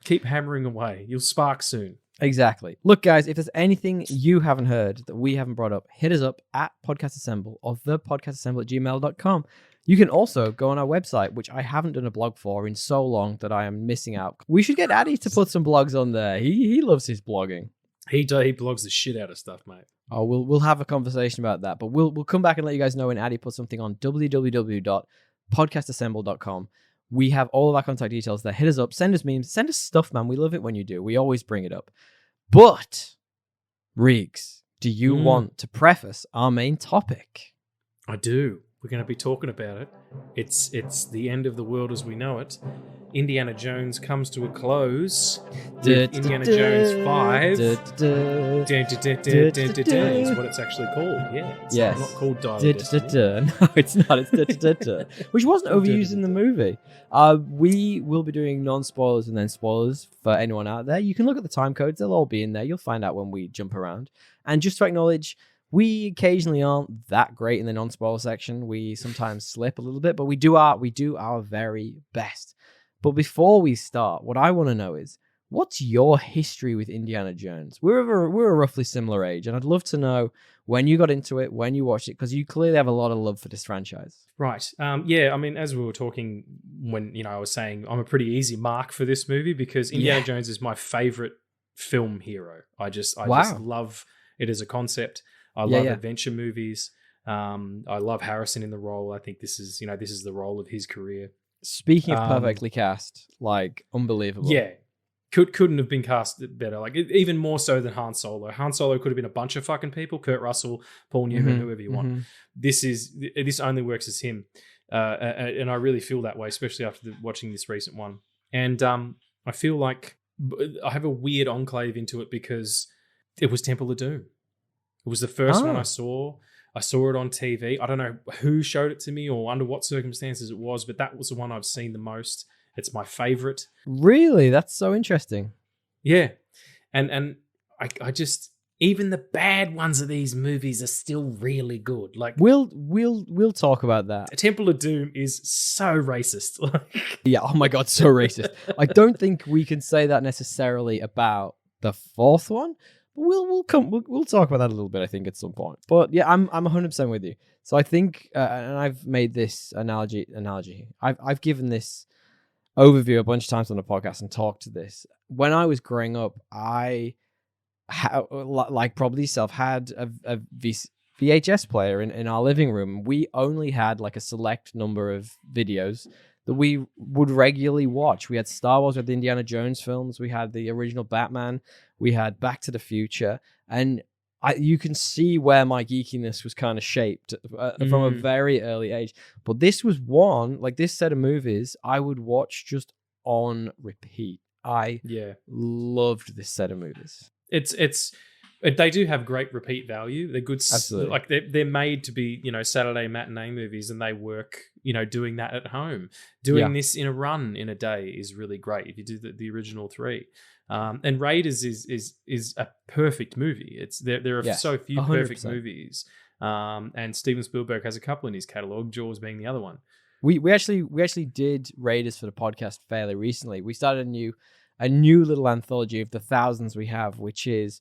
Keep hammering away. You'll spark soon. Exactly. Look, guys, if there's anything you haven't heard that we haven't brought up, hit us up at Podcast Assemble or thepodcastassemble@gmail.com. You can also go on our website, which I haven't done a blog for in so long that I am missing out. We should get Addy to put some blogs on there. He loves his blogging. He blogs the shit out of stuff, mate. Oh, we'll have a conversation about that, but we'll come back and let you guys know when Addy puts something on www.podcastassemble.com. We have all of our contact details there. Hit us up, send us memes, send us stuff, man. We love it when you do. We always bring it up. But, Regs, do you want to preface our main topic? I do. We're going to be talking about it. It's the end of the world as we know it. Indiana Jones comes to a close. Indiana Jones 5 is what it's actually called. Yeah, it's not called Dial of Destiny. No, it's not. It's which wasn't overused in the movie. We will be doing non-spoilers and then spoilers for anyone out there. You can look at the time codes. They'll all be in there. You'll find out when we jump around. And just to acknowledge, we occasionally aren't that great in the non-spoiler section. We sometimes slip a little bit, but we do our very best. But before we start, what I want to know is, what's your history with Indiana Jones? We're a roughly similar age, and I'd love to know when you got into it, when you watched it, because you clearly have a lot of love for this franchise. Right. Yeah, I mean, as we were talking, when I was saying I'm a pretty easy mark for this movie because Indiana Jones is my favorite film hero. I just love it as a concept. I love adventure movies. I love Harrison in the role. I think this is the role of his career. Speaking of perfectly cast, like unbelievable. Yeah. Couldn't have been cast better. Like even more so than Han Solo. Han Solo could have been a bunch of fucking people. Kurt Russell, Paul Newman, whoever you want. This only works as him. And I really feel that way, especially after watching this recent one. And I feel like I have a weird enclave into it because it was Temple of Doom. It was the first one I saw. I saw it on TV. I don't know who showed it to me or under what circumstances it was, but that was the one I've seen the most. It's my favorite. Really? That's so interesting. Yeah. And I just, even the bad ones of these movies are still really good. Like we'll talk about that. Temple of Doom is so racist. Yeah, oh my God, so racist. I don't think we can say that necessarily about the fourth one. We'll talk about that a little bit, I think, at some point. But yeah, I'm 100% with you. So I think, and I've made this analogy. I've given this overview a bunch of times on the podcast and talked to this. When I was growing up, I like probably yourself had a VHS player in our living room. We only had like a select number of videos that we would regularly watch. We had Star Wars, we had the Indiana Jones films, we had the original Batman, we had Back to the Future, and you can see where my geekiness was kind of shaped from a very early age. But this was one, like this set of movies, I would watch just on repeat. I loved this set of movies. They do have great repeat value. They're good. Absolutely. Like they're made to be, Saturday matinee movies, and they work, doing that at home. Doing this in a run in a day is really great if you do the original 3. And Raiders is a perfect movie. There are so few 100%. Perfect movies. And Steven Spielberg has a couple in his catalog, Jaws being the other one. We actually did Raiders for the podcast fairly recently. We started a new little anthology of the thousands we have, which is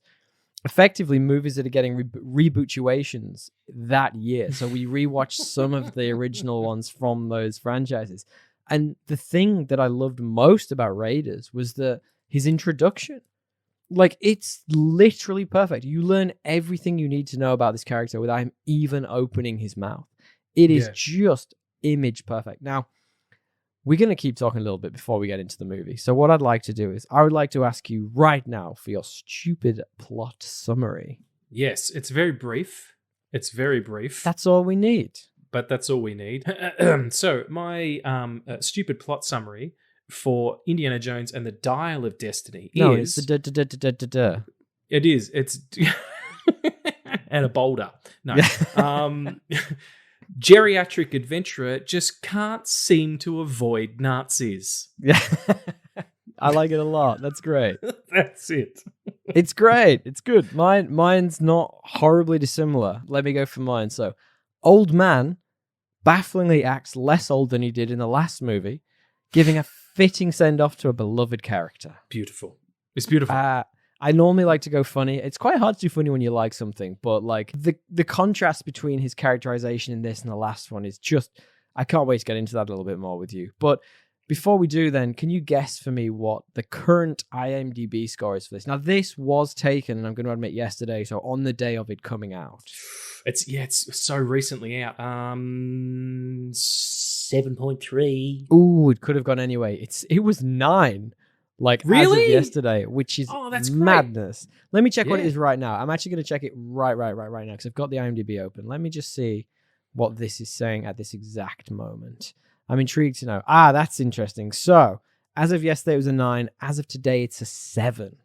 effectively movies that are getting rebootuations that year. So we rewatched some of the original ones from those franchises. And the thing that I loved most about Raiders was his introduction. Like, it's literally perfect. You learn everything you need to know about this character without him even opening his mouth. It is just image perfect. Now, we're going to keep talking a little bit before we get into the movie. So what I'd like to do is I would like to ask you right now for your stupid plot summary. Yes, it's very brief. It's very brief. That's all we need. But that's all we need. So my stupid plot summary for Indiana Jones and the Dial of Destiny is... it's the It is. It's... and a boulder. No. Geriatric adventurer just can't seem to avoid Nazis. Yeah. I like it a lot. That's great. That's it. It's great. It's good. Mine's not horribly dissimilar. Let me go for mine. So, old man bafflingly acts less old than he did in the last movie, giving a fitting send-off to a beloved character. Beautiful. It's beautiful. I normally like to go funny. It's quite hard to do funny when you like something, but like the contrast between his characterization in this and the last one is just... I can't wait to get into that a little bit more with you. But before we do then, can you guess for me what the current IMDb score is for this? Now, this was taken, and I'm going to admit yesterday, so on the day of it coming out. It's so recently out. 7.3. Ooh, it could have gone anyway. It was 9. Like, really? As of yesterday, which is that's madness. Great. Let me check what it is right now. I'm actually going to check it right now because I've got the IMDb open. Let me just see what this is saying at this exact moment. I'm intrigued to know. That's interesting. So, as of yesterday, it was a 9. As of today, it's a 7.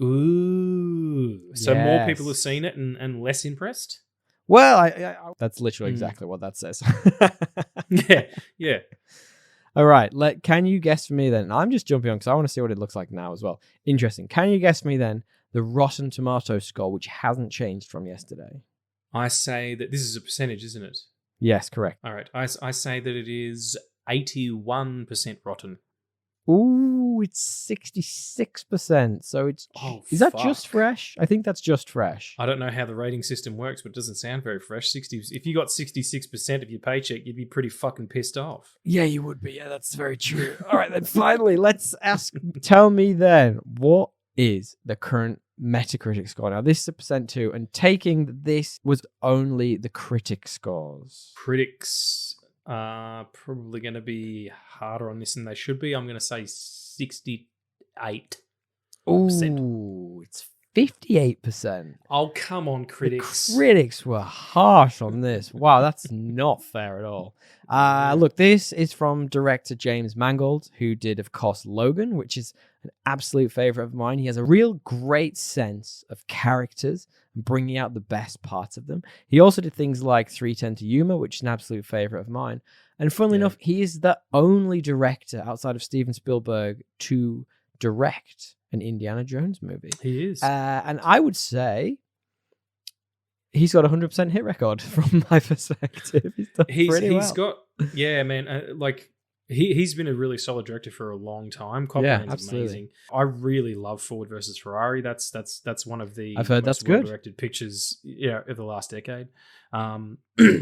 Ooh. So more people have seen it and less impressed? Well, I that's literally exactly what that says. Yeah. All right. Can you guess for me then? I'm just jumping on because I want to see what it looks like now as well. Interesting. Can you guess me then the Rotten Tomatoes score, which hasn't changed from yesterday? I say that this is a percentage, isn't it? Yes, correct. All right. I say that it is 81% rotten. Ooh, it's 66%. So it's... is that just fresh? I think that's just fresh. I don't know how the rating system works, but it doesn't sound very fresh. If you got 66% of your paycheck, you'd be pretty fucking pissed off. Yeah, you would be. Yeah, that's very true. All right, then finally, tell me then, what is the current Metacritic score? Now, this is a percent too, and taking this was only the critic scores. Critics are probably going to be harder on this than they should be. I'm going to say 68%. Ooh, it's 58%. Oh, come on, critics. The critics were harsh on this. Wow, that's not fair at all. Look, this is from director James Mangold, who did, of course, Logan, which is an absolute favorite of mine. He has a real great sense of characters and bringing out the best parts of them. He also did things like 3:10 to Yuma, which is an absolute favorite of mine. And funnily enough, he is the only director outside of Steven Spielberg to direct an Indiana Jones movie. He is. And I would say he's got a 100% hit record from my perspective. He's done pretty well. He's been a really solid director for a long time. Copland's amazing. I really love Ford versus Ferrari. That's one of the I've heard that's good directed pictures of the last decade.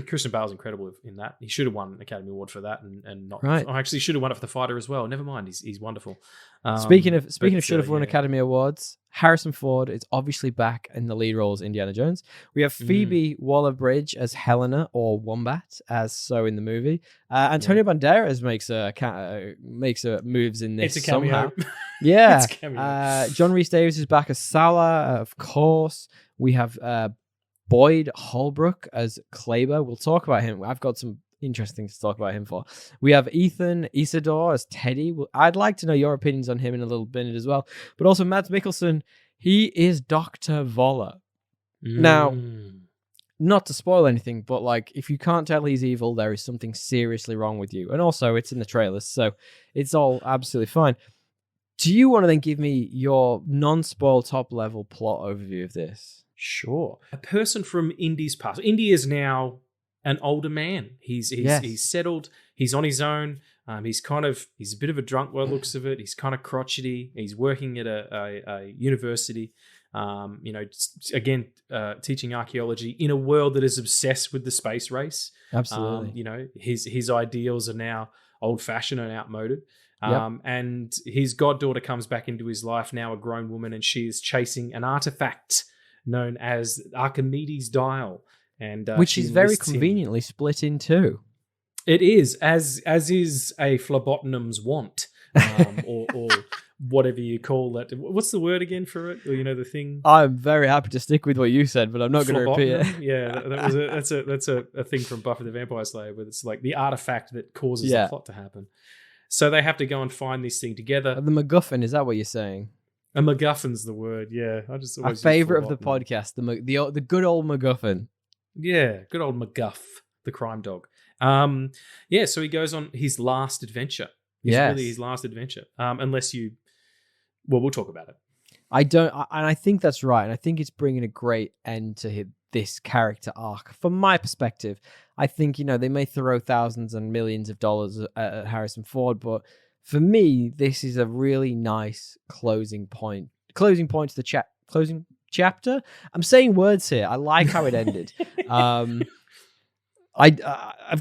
Christian Bale's incredible in that. He should have won an Academy Award for that and not right. Actually should have won it for The Fighter as well. Never mind, he's wonderful. Speaking of should have won Academy Awards, Harrison Ford is obviously back in the lead role as Indiana Jones. We have Phoebe Waller-Bridge as Helena, or Wombat, as so in the movie. Antonio Banderas makes moves in this. It's a cameo. Somehow. Yeah. It's a cameo. John Rhys Davies is back as Sala, of course. We have Boyd Holbrook as Kleber. We'll talk about him. I've got some interesting to talk about him for. We have Ethan Isidore as Teddy. I'd like to know your opinions on him in a little bit as well. But also Mads Mikkelsen, he is Dr. Voller. Now, not to spoil anything, but like if you can't tell he's evil, there is something seriously wrong with you. And also it's in the trailers, so it's all absolutely fine. Do you want to then give me your non-spoil top-level plot overview of this? Sure. A person from Indy's past. Indy is now an older man. He's settled. He's on his own. He's a bit of a drunk by the looks of it. He's kind of crotchety. He's working at a university. Teaching archaeology in a world that is obsessed with the space race. Absolutely. His ideals are now old-fashioned and outmoded. Yep. And his goddaughter comes back into his life, now a grown woman, and she is chasing an artifact known as Archimedes' dial. And which she is very enlists him. conveniently split in two. It is, as is a phlebotomum's want, or whatever you call that. What's the word again for it? Or, the thing. I'm very happy to stick with what you said, but I'm not going to repeat it. Yeah, that's a thing from Buffy the Vampire Slayer, where it's like the artifact that causes the plot to happen. So they have to go and find this thing together. The MacGuffin, is that what you're saying? A MacGuffin's the word. Yeah, I just Our always favorite of the podcast, the good old MacGuffin. Yeah, good old MacGuff, the crime dog. So he goes on his last adventure. It's really his last adventure. Unless you, we'll talk about it. I think that's right. And I think it's bringing a great end to this character arc. From my perspective, I think, they may throw thousands and millions of dollars at Harrison Ford, but for me, this is a really nice closing point to the closing chapter. I'm saying words here. I like how it ended. I've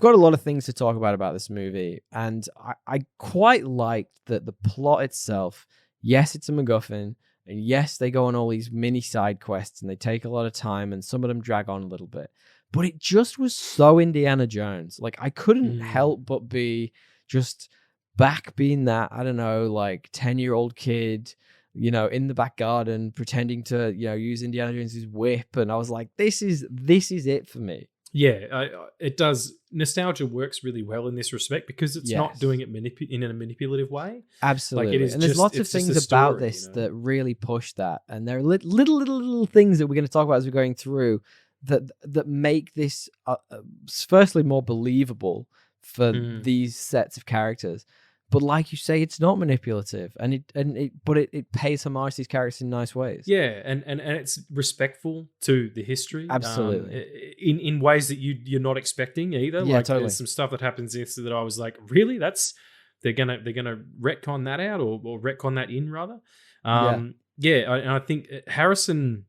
got a lot of things to talk about this movie, and I quite liked that the plot itself. Yes, it's a MacGuffin, and yes, they go on all these mini side quests, and they take a lot of time, and some of them drag on a little bit. But it just was so Indiana Jones. Like, I couldn't help but be just back being that, I don't know, like 10-year-old kid, in the back garden pretending to, use Indiana Jones's whip. And I was like, this is it for me. Yeah, it does. Nostalgia works really well in this respect because it's not doing it in a manipulative way. Absolutely. Like, it is and there's lots of things about this that really push that. And there are little things that we're going to talk about as we're going through that make this firstly more believable for these sets of characters. But like you say, it's not manipulative, and it pays homage to these characters in nice ways. Yeah, and it's respectful to the history, absolutely, in ways that you're not expecting either. Yeah, like totally. There's some stuff that happens in this that I was like, really? They're gonna retcon that out or retcon that in rather. And I think Harrison.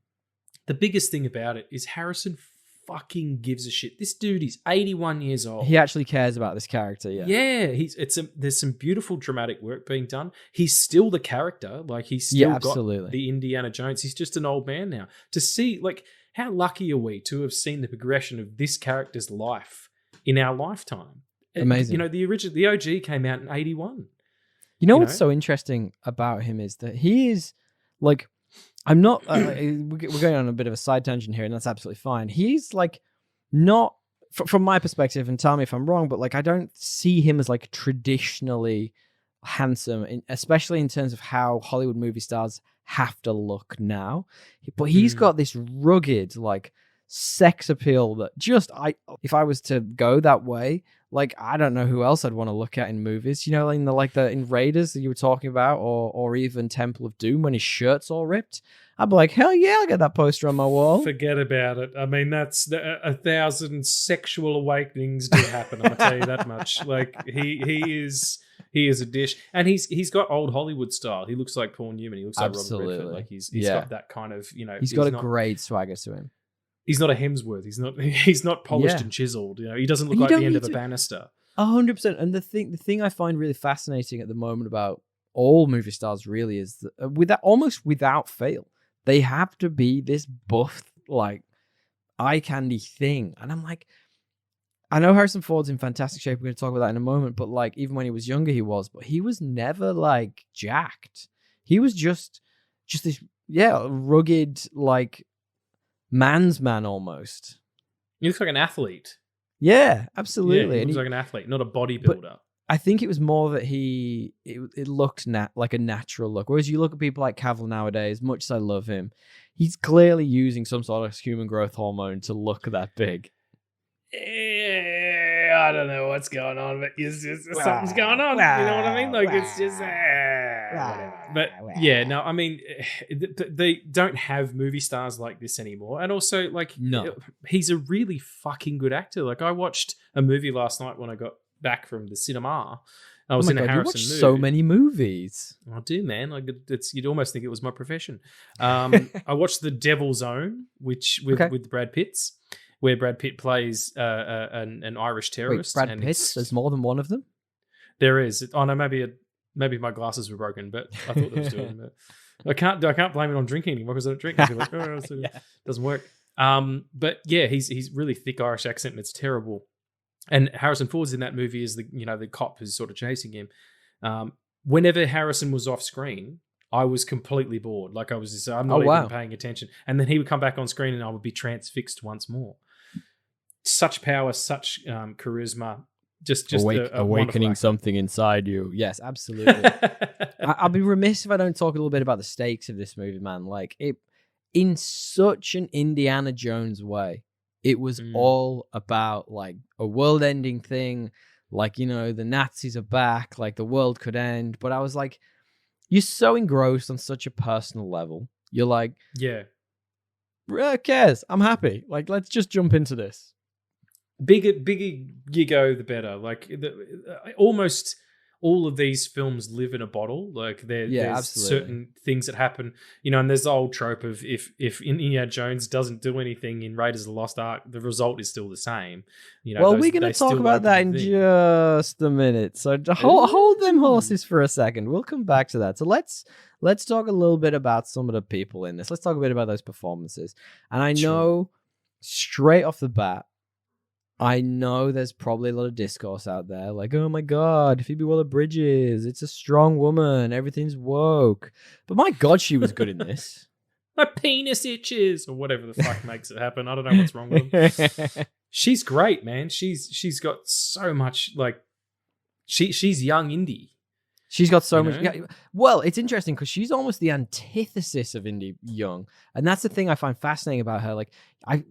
The biggest thing about it is Harrison fucking gives a shit. This dude is 81 years old. He actually cares about this character, there's some beautiful dramatic work being done. He's still the character, like he's still got the Indiana Jones. He's just an old man now. To see, like, how lucky are we to have seen the progression of this character's life in our lifetime? Amazing. The OG came out in 81. What's so interesting about him is that he is like, I'm not. We're going on a bit of a side tangent here, and that's absolutely fine. He's like not, from my perspective, and tell me if I'm wrong, but like I don't see him as like traditionally handsome, especially in terms of how Hollywood movie stars have to look now. But he's got this rugged like sex appeal that if I was to go that way, like I don't know who else I'd want to look at in movies. In Raiders that you were talking about, or even Temple of Doom when his shirt's all ripped. I'd be like, hell yeah, I'll get that poster on my wall. Forget about it. I mean, that's 1,000 sexual awakenings do happen. I'll tell you that much. Like he is a dish, and he's got old Hollywood style. He looks like Paul Newman. He looks like Robert Redford. Like he's got that kind of He's got a great swagger to him. He's not a Hemsworth. He's not polished and chiseled. He doesn't look like the end of a banister. 100%. And the thing I find really fascinating at the moment about all movie stars really is that almost without fail, they have to be this buff, like eye candy thing. And I'm like, I know Harrison Ford's in fantastic shape. We're going to talk about that in a moment. But like, even when he was younger, but he was never like jacked. He was just this, rugged, like, man's man almost. He looks like an athlete. Yeah, absolutely. He looks like an athlete, not a bodybuilder. I think it was more that it looked like a natural look. Whereas you look at people like Cavill nowadays, much as I love him, he's clearly using some sort of human growth hormone to look that big. I don't know what's going on, but something's going on. You know what I mean? Like, it's just whatever. But yeah, no, I mean, they don't have movie stars like this anymore. And also, like, he's a really fucking good actor. Like, I watched a movie last night when I got back from the cinema. I was in a Harrison movie. So many movies. I do, man. Like, you'd almost think it was my profession. I watched The Devil's Own, with Brad Pitt's, where Brad Pitt plays an Irish terrorist. Wait, Brad Pitt? There's more than one of them? There is. Oh no, maybe my glasses were broken, but I thought that was doing. But I can't blame it on drinking anymore because I don't drink. I feel like, so Yeah. it doesn't work. But yeah, he's really thick Irish accent and it's terrible. And Harrison Ford's in that movie as the cop who's sort of chasing him. Whenever Harrison was off screen, I was completely bored. Like I'm not even paying attention. And then he would come back on screen and I would be transfixed once more. Such power, such charisma. Just awakening something inside you. Yes, absolutely. I'll be remiss if I don't talk a little bit about the stakes of this movie, man. Like it, in such an Indiana Jones way, it was all about like a world-ending thing. Like, the Nazis are back. Like the world could end. But I was like, you're so engrossed on such a personal level. You're like, yeah, who cares? I'm happy. Like, let's just jump into this. Bigger you go, the better. Like almost all of these films live in a bottle. Like there's absolutely. certain things that happen, and there's the old trope of if Indiana Jones doesn't do anything in Raiders of the Lost Ark, the result is still the same. Well, we're going to talk about that in just a minute. So hold them horses for a second. We'll come back to that. So let's talk a little bit about some of the people in this. Let's talk a bit about those performances. And I know straight off the bat, I know there's probably a lot of discourse out there like, oh my God, Phoebe Waller-Bridges, it's a strong woman, everything's woke. But my God, she was good in this. My penis itches, or whatever the fuck makes it happen. I don't know what's wrong with them. She's great, man. She's got so much, like, she's young Indy. She's got so much. Yeah, well, it's interesting because she's almost the antithesis of Indy Young, and that's the thing I find fascinating about her. Like,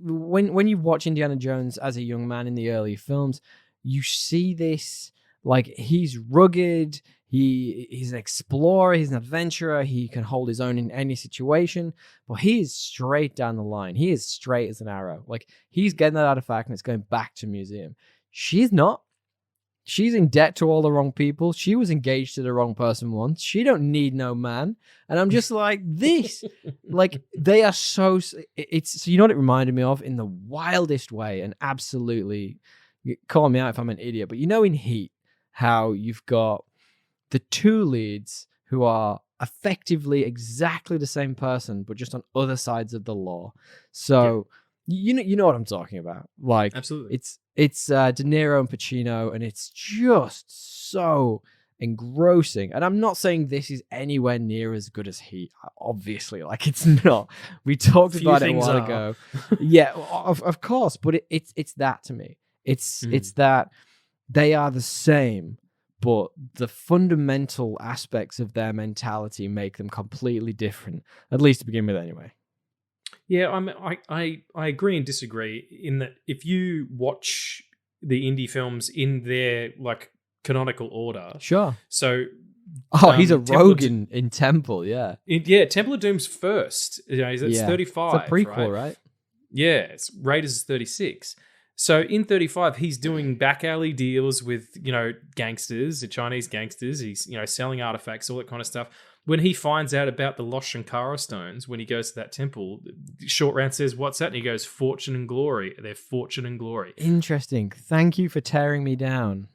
when you watch Indiana Jones as a young man in the early films, you see this like he's rugged. He's an explorer. He's an adventurer. He can hold his own in any situation. But he is straight down the line. He is straight as an arrow. Like he's getting that artifact and it's going back to museum. She's not. She's in debt to all the wrong people. She was engaged to the wrong person once. She don't need no man. And I'm just like, this. Like, they are so... So you know what it reminded me of? In the wildest way, and absolutely... Call me out if I'm an idiot, but in Heat, how you've got the two leads who are effectively exactly the same person, but just on other sides of the law. So... Yeah. You know what I'm talking about. Like, absolutely. It's De Niro and Pacino, and it's just so engrossing. And I'm not saying this is anywhere near as good as Heat. Obviously, like it's not. We talked about it a while ago. Yeah, of course. But it's that to me. It's that they are the same, but the fundamental aspects of their mentality make them completely different. At least to begin with, anyway. Yeah, I agree and disagree in that if you watch the indie films in their like canonical order, sure. So, he's a rogue in Temple, yeah. Temple of Doom's first. It's 35. It's a prequel, right? Yeah, Raiders is 36. So in 35, he's doing back alley deals with gangsters, the Chinese gangsters. He's selling artifacts, all that kind of stuff. When he finds out about the Lost Shankara stones, when he goes to that temple, Short Round says, "What's that?" And he goes, "Fortune and glory." They're fortune and glory. Interesting. Thank you for tearing me down.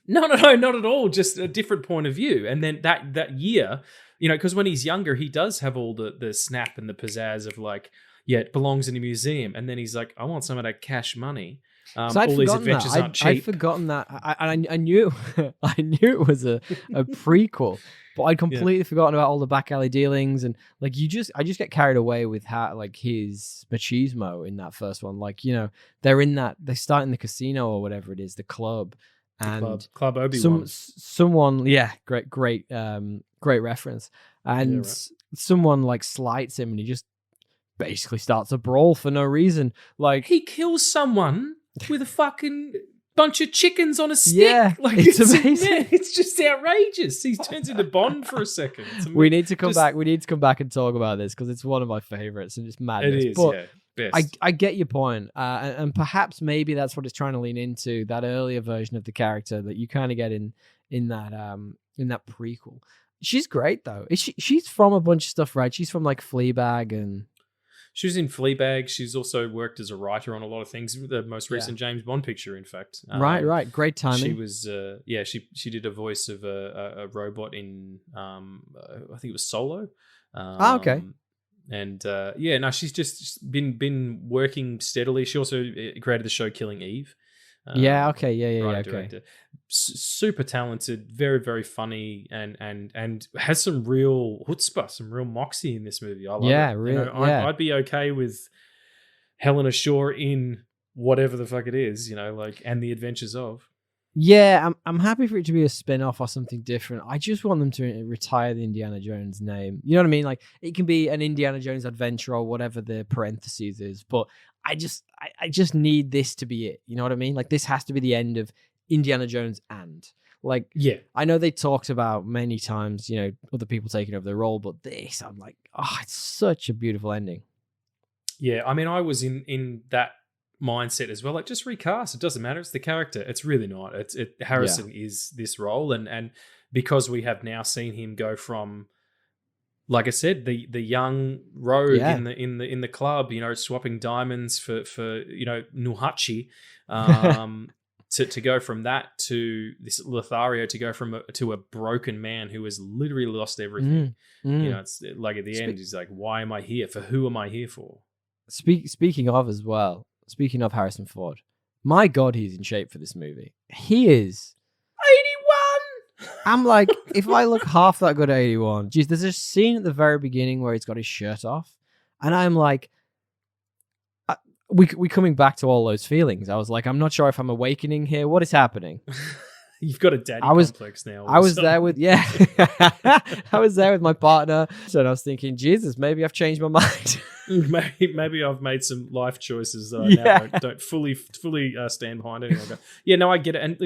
No, not at all. Just a different point of view. And then that year, because when he's younger, he does have all the snap and the pizzazz of like, yeah, it belongs in a museum. And then he's like, I want some of that cash money. So all these adventures aren't cheap. I'd forgotten that. I knew I knew it was a prequel, but I'd completely forgotten about all the back alley dealings and like I just get carried away with how like his machismo in that first one. Like they start in the casino or whatever it is, the club, and Club Obi-Wan. Someone, great reference, and someone like slights him and he just basically starts a brawl for no reason. Like he kills someone with a fucking bunch of chickens on a stick. Yeah, like it's amazing. It's just outrageous. He turns into Bond for a second. We need to come back. We need to come back and talk about this because it's one of my favorites and it's madness. It is, but best. I get your point, and perhaps maybe that's what it's trying to lean into, that earlier version of the character that you kind of get in that prequel. She's great though. She's from a bunch of stuff, right? She's from like Fleabag and. She was in Fleabag. She's also worked as a writer on a lot of things. The most recent James Bond picture, in fact. Right. Great timing. She was, she did a voice of a robot in, I think it was Solo. Okay. And she's just been working steadily. She also created the show Killing Eve. Okay. Director. Super talented, very, very funny, and has some real chutzpah, some real moxie in this movie. I love it. Really. I'd be okay with Helena Shaw in whatever the fuck it is, and the adventures of. Yeah, I'm happy for it to be a spin-off or something different. I just want them to retire the Indiana Jones name. You know what I mean? Like, it can be an Indiana Jones adventure or whatever the parentheses is, but I just need this to be it. You know what I mean? Like, this has to be the end of Indiana Jones and. Like, yeah, I know they talked about many times, other people taking over the role, but this, I'm like, it's such a beautiful ending. Yeah, I mean, I was in that mindset as well. Like, just recast. It doesn't matter. It's the character. It's really not. Harrison is this role, and because we have now seen him go from, like I said, the young rogue in the club, swapping diamonds for Nuhachi, to go from that to this Lothario, to go to a broken man who has literally lost everything. It's like at the end, he's like, "Why am I here? For who am I here for?" Speaking of Harrison Ford, my God, he's in shape for this movie. He is 81. I'm like, if I look half that good at 81, geez, there's a scene at the very beginning where he's got his shirt off, and I'm like, we coming back to all those feelings. I was like, I'm not sure if I'm awakening here. What is happening? You've got a daddy complex now. I was there with I was there with my partner, and I was thinking, Jesus, maybe I've changed my mind. Maybe I've made some life choices that I now don't fully stand behind anymore. I get it. And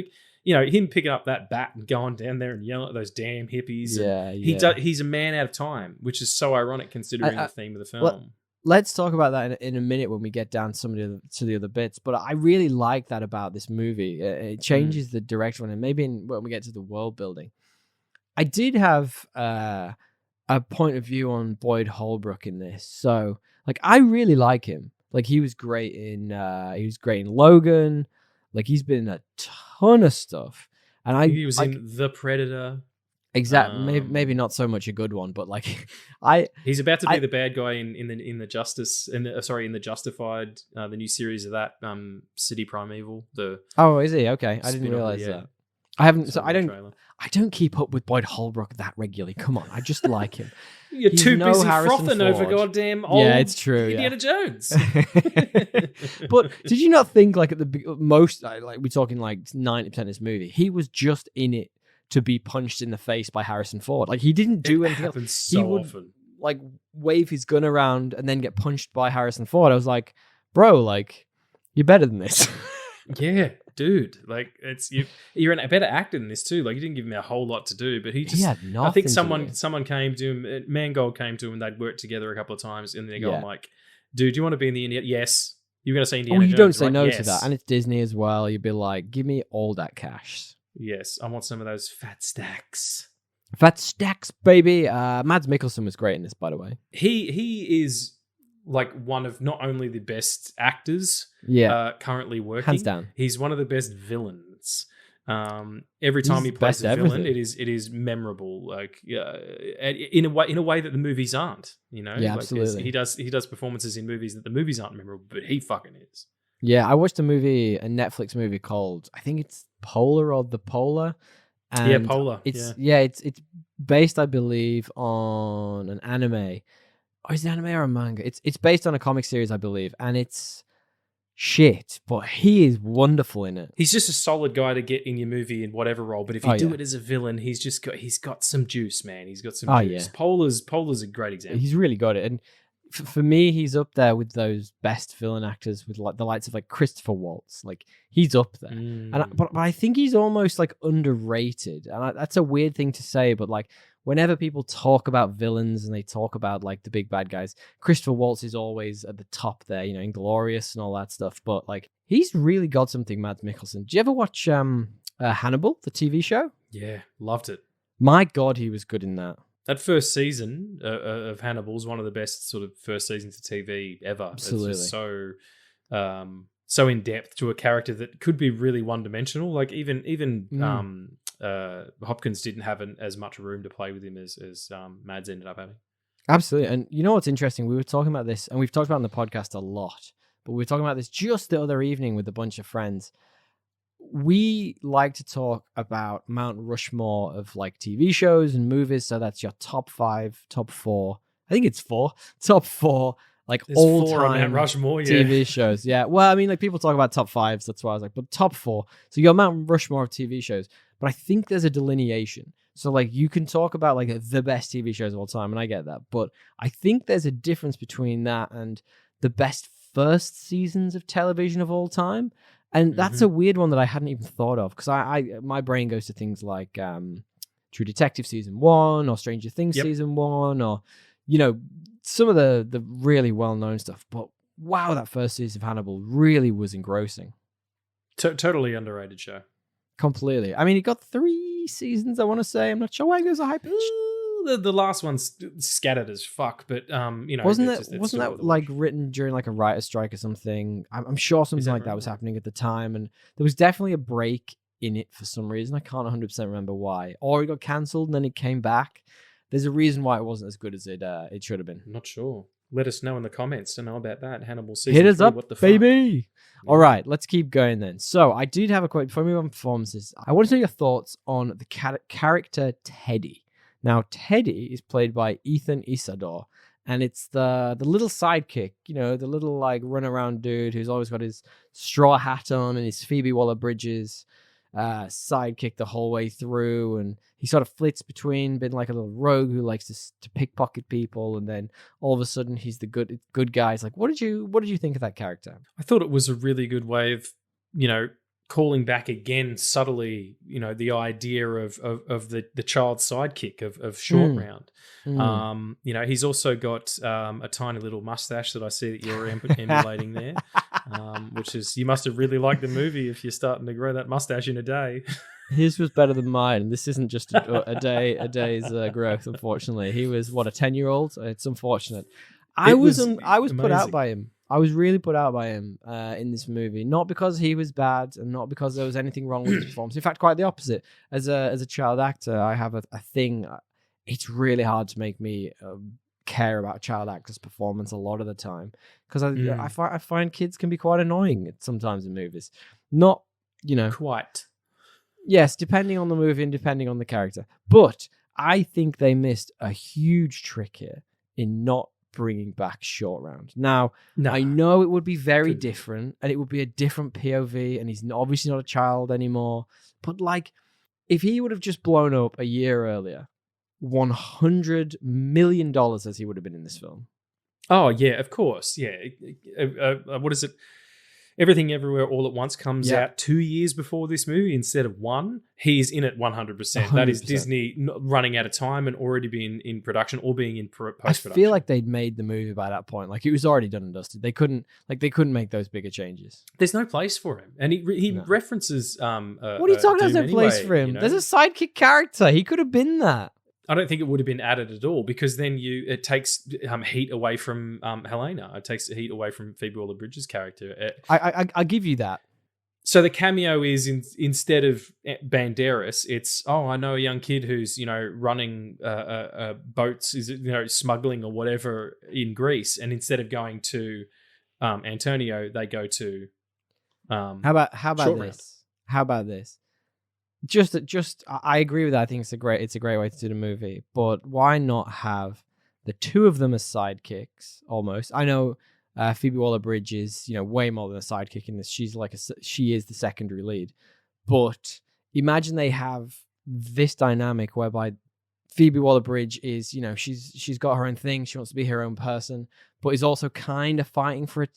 him picking up that bat and going down there and yelling at those damn hippies. He's a man out of time, which is so ironic considering the theme of the film. Let's talk about that in a minute when we get down to the other bits. But I really like that about this movie. It changes the direction, and maybe when we get to the world building. I did have a point of view on Boyd Holbrook in this. So, like, I really like him. Like, he was great in Logan. Like, he's been in a ton of stuff. And he was in The Predator. Exactly. Maybe not so much a good one, but like, he's about to be the bad guy in the Justified, the new series of that City Primeval. Is he? Okay, I didn't realize that. I haven't. So I don't keep up with Boyd Holbrook that regularly. Come on, I just like him. You're too busy frothing over goddamn old. Yeah, it's true. Indiana Jones. But did you not think, like, at the most, like, we're talking like 90% of this movie, he was just in it to be punched in the face by Harrison Ford? Like, he didn't do anything else. So he would often, like, wave his gun around and then get punched by Harrison Ford. I was like, bro, like, you're better than this. Yeah, dude. Like, you're a better actor than this too. Like, you didn't give him a whole lot to do, but he had nothing. I think someone came to him. Mangold came to him, and they'd worked together a couple of times, and they're going like, "Dude, do you want to be in the Indiana?" Yes. You're going to say Indiana Jones. You don't say no yes. to that, and it's Disney as well. You'd be like, give me all that cash. Yes, I want some of those fat stacks. Fat stacks, baby. Mads Mikkelsen was great in this, by the way. He is like one of not only the best actors currently working. Hands down. He's one of the best villains. Every time he plays a villain, it is memorable. Like, in a way that the movies aren't. Absolutely. He does performances in movies that the movies aren't memorable, but he fucking is. Yeah, I watched a Netflix movie called, I think it's Polar or The Polar. And Polar. It's based, I believe, on an anime. Or is it anime or a manga? It's based on a comic series, I believe, and it's shit, but he is wonderful in it. He's just a solid guy to get in your movie in whatever role, but if you do it as a villain, he's got some juice, man. He's got some juice. Yeah. Polar's a great example. He's really got it, and for me, he's up there with those best villain actors, with like the likes of like Christopher Waltz. Like, he's up there, but I think he's almost like underrated, and that's a weird thing to say, but like, whenever people talk about villains and they talk about like the big bad guys, Christopher Waltz is always at the top there, Inglourious and all that stuff. But like, he's really got something, Mads Mikkelsen. Did you ever watch Hannibal, the TV show? Yeah, loved it. My God, he was good in that. That first season of Hannibal is one of the best sort of first seasons of TV ever. Absolutely. It's just so in depth to a character that could be really one dimensional. Like even Hopkins didn't have as much room to play with him as Mads ended up having. Absolutely. And you know what's interesting? We were talking about this, and we've talked about it on the podcast a lot, but we were talking about this just the other evening with a bunch of friends. We like to talk about Mount Rushmore of like TV shows and movies. So that's your top 5, top 4. I think it's 4. Top 4, like all time Rushmore, TV shows. Yeah. Well, I mean, like people talk about top 5s. That's why I was like, but top 4. So your Mount Rushmore of TV shows. But I think there's a delineation. So like you can talk about like the best TV shows of all time, and I get that. But I think there's a difference between that and the best first seasons of television of all time. And that's a weird one that I hadn't even thought of, because my brain goes to things like True Detective season 1 or Stranger Things season 1, or some of the really well-known stuff. But wow, that first season of Hannibal really was engrossing. Totally underrated show. Completely. I mean, it got 3 seasons, I want to say. I'm not sure why it goes a high pitch. The last one's scattered as fuck, but wasn't that like written during like a writer's strike or something? I'm sure something like that was happening at the time, and there was definitely a break in it for some reason. I can't 100% remember why. Or it got cancelled and then it came back. There's a reason why it wasn't as good as it should have been. I'm not sure. Let us know in the comments to know about that. Hannibal season Hit us 3, up, what the baby. Fuck? All right, let's keep going then. So I did have a quote before we move on to performances. I want to know your thoughts on the character Teddy. Now, Teddy is played by Ethan Isidore, and it's the little sidekick, the little like run around dude who's always got his straw hat on and his Phoebe Waller-Bridges sidekick the whole way through, and he sort of flits between being like a little rogue who likes to pickpocket people, and then all of a sudden he's the good guy. It's like, what did you think of that character? I thought it was a really good way of calling back again subtly, the idea of the child sidekick of Short Round. He's also got a tiny little mustache that I see that you're emulating there, which is, you must have really liked the movie if you're starting to grow that mustache in a day. His was better than mine. This isn't just a day's growth, unfortunately. He was, what, a 10-year-old? It's unfortunate. I was put out by him. I was really put out by him in this movie, not because he was bad and not because there was anything wrong with his performance. In fact, quite the opposite. As a child actor, I have a thing. It's really hard to make me care about a child actor's performance a lot of the time, because I find kids can be quite annoying sometimes in movies. Not, quite. Yes, depending on the movie and depending on the character. But I think they missed a huge trick here in not bringing back Short Round. Now, I know it would be very different, and it would be a different POV, and he's obviously not a child anymore. But like, if he would have just blown up a year earlier, $100 million as he would have been in this film. Oh yeah, of course. Yeah. What is it? Everything Everywhere All at Once comes out 2 years before this movie instead of 1. He's in it 100%. That is Disney running out of time and already being in production or being in post-production. I feel like they'd made the movie by that point. Like, it was already done and dusted. They couldn't make those bigger changes. There's no place for him. And he references... what are you talking about? There's no place for him. There's a sidekick character. He could have been that. I don't think it would have been added at all, because then it takes heat away from Helena. It takes heat away from Phoebe Waller-Bridges' character. I give you that. So the cameo is instead of Banderas, it's, I know a young kid who's running boats, is smuggling or whatever in Greece, and instead of going to Antonio, they go to how about this? How about this? Just I agree with that. I think it's a great way to do the movie, but why not have the two of them as sidekicks almost? I know Phoebe Waller-Bridge is, way more than a sidekick in this. She is the secondary lead, but imagine they have this dynamic whereby Phoebe Waller-Bridge is, she's got her own thing. She wants to be her own person, but is also kind of fighting for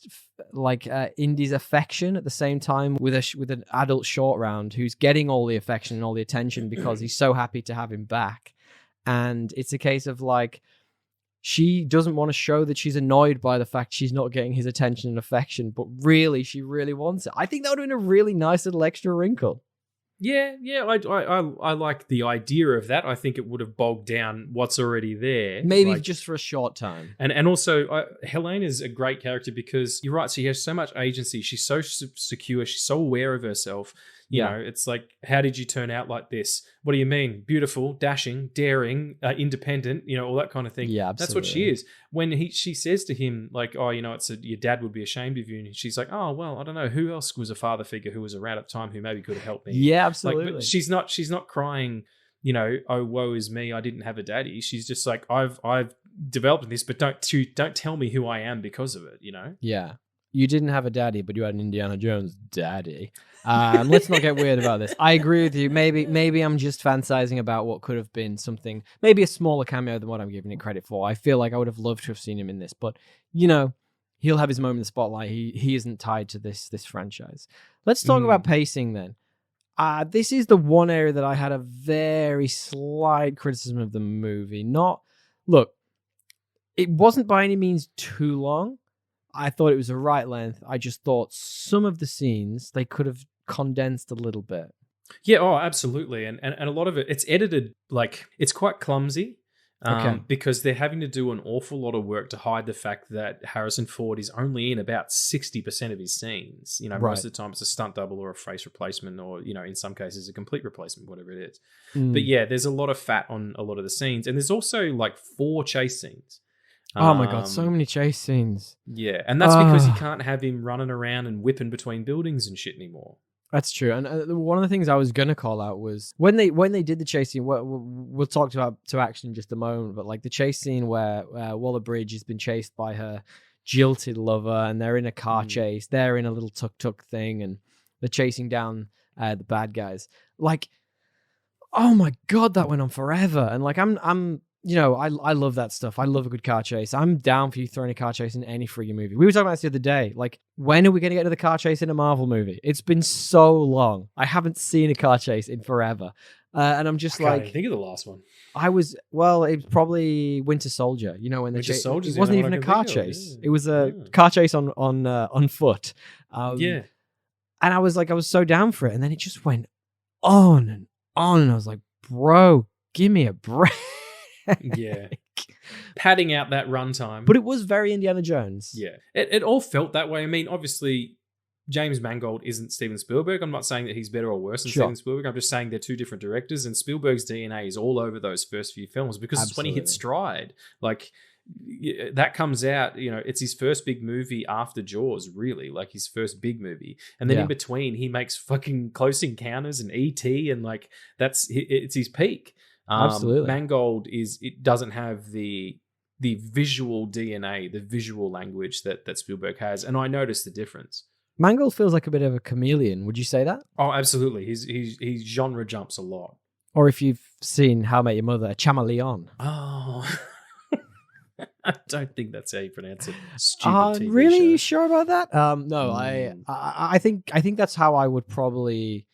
Indy's affection at the same time with an adult Short Round who's getting all the affection and all the attention because he's so happy to have him back. And it's a case of like, she doesn't want to show that she's annoyed by the fact she's not getting his attention and affection, but really, she really wants it. I think that would have been a really nice little extra wrinkle. Yeah. I like the idea of that. I think it would have bogged down what's already there. Maybe Like, just for a short time. and also, Helene is a great character because you're right. She has so much agency. She's so secure. She's so aware of herself. You know, it's like, how did you turn out like this? What do you mean? Beautiful, dashing, daring, independent, you know, all that kind of thing. Yeah, That's what she is. When she says to him, like, oh, you know, your dad would be ashamed of you. And she's like, oh, well, I don't know. Who else was a father figure who was around at the time who maybe could have helped me? Yeah, absolutely. Like, but she's not crying, you know, oh, woe is me, I didn't have a daddy. She's just like, I've developed this, but don't tell me who I am because of it, you know? Yeah. You didn't have a daddy, but you had an Indiana Jones daddy. Let's not get weird about this. I agree with you. Maybe I'm just fantasizing about what could have been something, maybe a smaller cameo than what I'm giving it credit for. I feel like I would have loved to have seen him in this, but you know, he'll have his moment in the spotlight. He isn't tied to this franchise. Let's talk about pacing then. This is the one area that I had a very slight criticism of the movie. Look, it wasn't by any means too long. I thought it was the right length. I just thought some of the scenes they could have condensed a little bit. Yeah, oh, absolutely. And a lot of it, it's edited, like, it's quite clumsy because they're having to do an awful lot of work to hide the fact that Harrison Ford is only in about 60% of his scenes. You know, most of the time it's a stunt double or a face replacement or, you know, in some cases a complete replacement, whatever it is. But yeah, there's a lot of fat on a lot of the scenes. And there's also like 4 chase scenes. Oh my God, so many chase scenes. Yeah, and that's because you can't have him running around and whipping between buildings and shit anymore. That's true. And one of the things I was going to call out was when they did the chase scene, we'll talk about to action in just a moment, but like the chase scene where Waller-Bridge has been chased by her jilted lover and they're in a car chase, they're in a little tuk-tuk thing and they're chasing down the bad guys. Like, oh my God, that went on forever. And like, I'm you know, I love that stuff. I love a good car chase. I'm down for you throwing a car chase in any friggin' movie. We were talking about this the other day. Like, when are we going to get to the car chase in a Marvel movie? It's been so long. I haven't seen a car chase in forever. And I'm just I can't even think of the last one. it was probably Winter Soldier. You know, when the chase, it wasn't even a car chase. It was a car chase on foot. Yeah. And I was so down for it. And then it just went on and on. And I was like, bro, give me a break. Yeah. Padding out that runtime. But it was very Indiana Jones. Yeah. It all felt that way. I mean, obviously, James Mangold isn't Steven Spielberg. I'm not saying that he's better or worse than Steven Spielberg. I'm just saying they're 2 different directors, and Spielberg's DNA is all over those first few films because it's when he hit stride. Like, that comes out, you know, it's his first big movie after Jaws, really, like his first big movie. And then in between, he makes fucking Close Encounters and E.T. and like, it's his peak. Absolutely. Mangold doesn't have the visual DNA, the visual language that Spielberg has, and I noticed the difference. Mangold feels like a bit of a chameleon. Would you say that? Oh, absolutely. He genre jumps a lot. Or if you've seen How I Met Your Mother, a chameleon. Oh, I don't think that's how you pronounce it. Stupid TV really? show. You sure about that? No, I think that's how I would probably.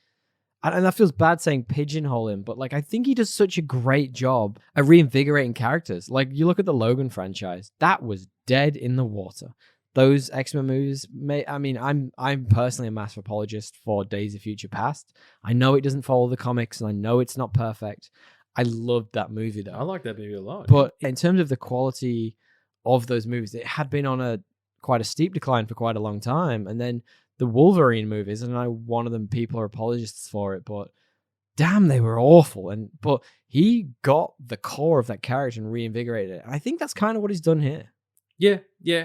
And that feels bad saying pigeonhole him, but like I think he does such a great job at reinvigorating characters. Like you look at the Logan franchise, that was dead in the water. Those X-Men movies, I'm personally a massive apologist for Days of Future Past. I know it doesn't follow the comics, and I know it's not perfect. I loved that movie though. I like that movie a lot. But in terms of the quality of those movies, it had been on quite a steep decline for quite a long time, and then the Wolverine movies, and I know one of them people are apologists for it, but damn, they were awful. But he got the core of that character and reinvigorated it. And I think that's kind of what he's done here. Yeah,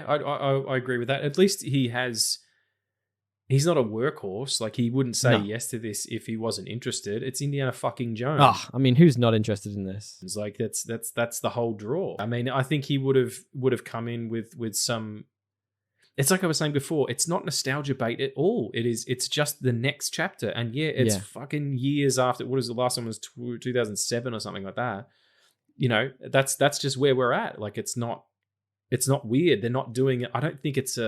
I agree with that. At least he's not a workhorse. Like he wouldn't say yes to this if he wasn't interested. It's Indiana fucking Jones. I mean, who's not interested in this? It's like that's the whole draw. I mean, I think he would have come in with some. It's like I was saying before, it's not nostalgia bait at all. It's just the next chapter. And it's fucking years after. What is the last one was 2007 or something like that. You know, that's just where we're at. Like it's not weird. They're not doing it. I don't think it's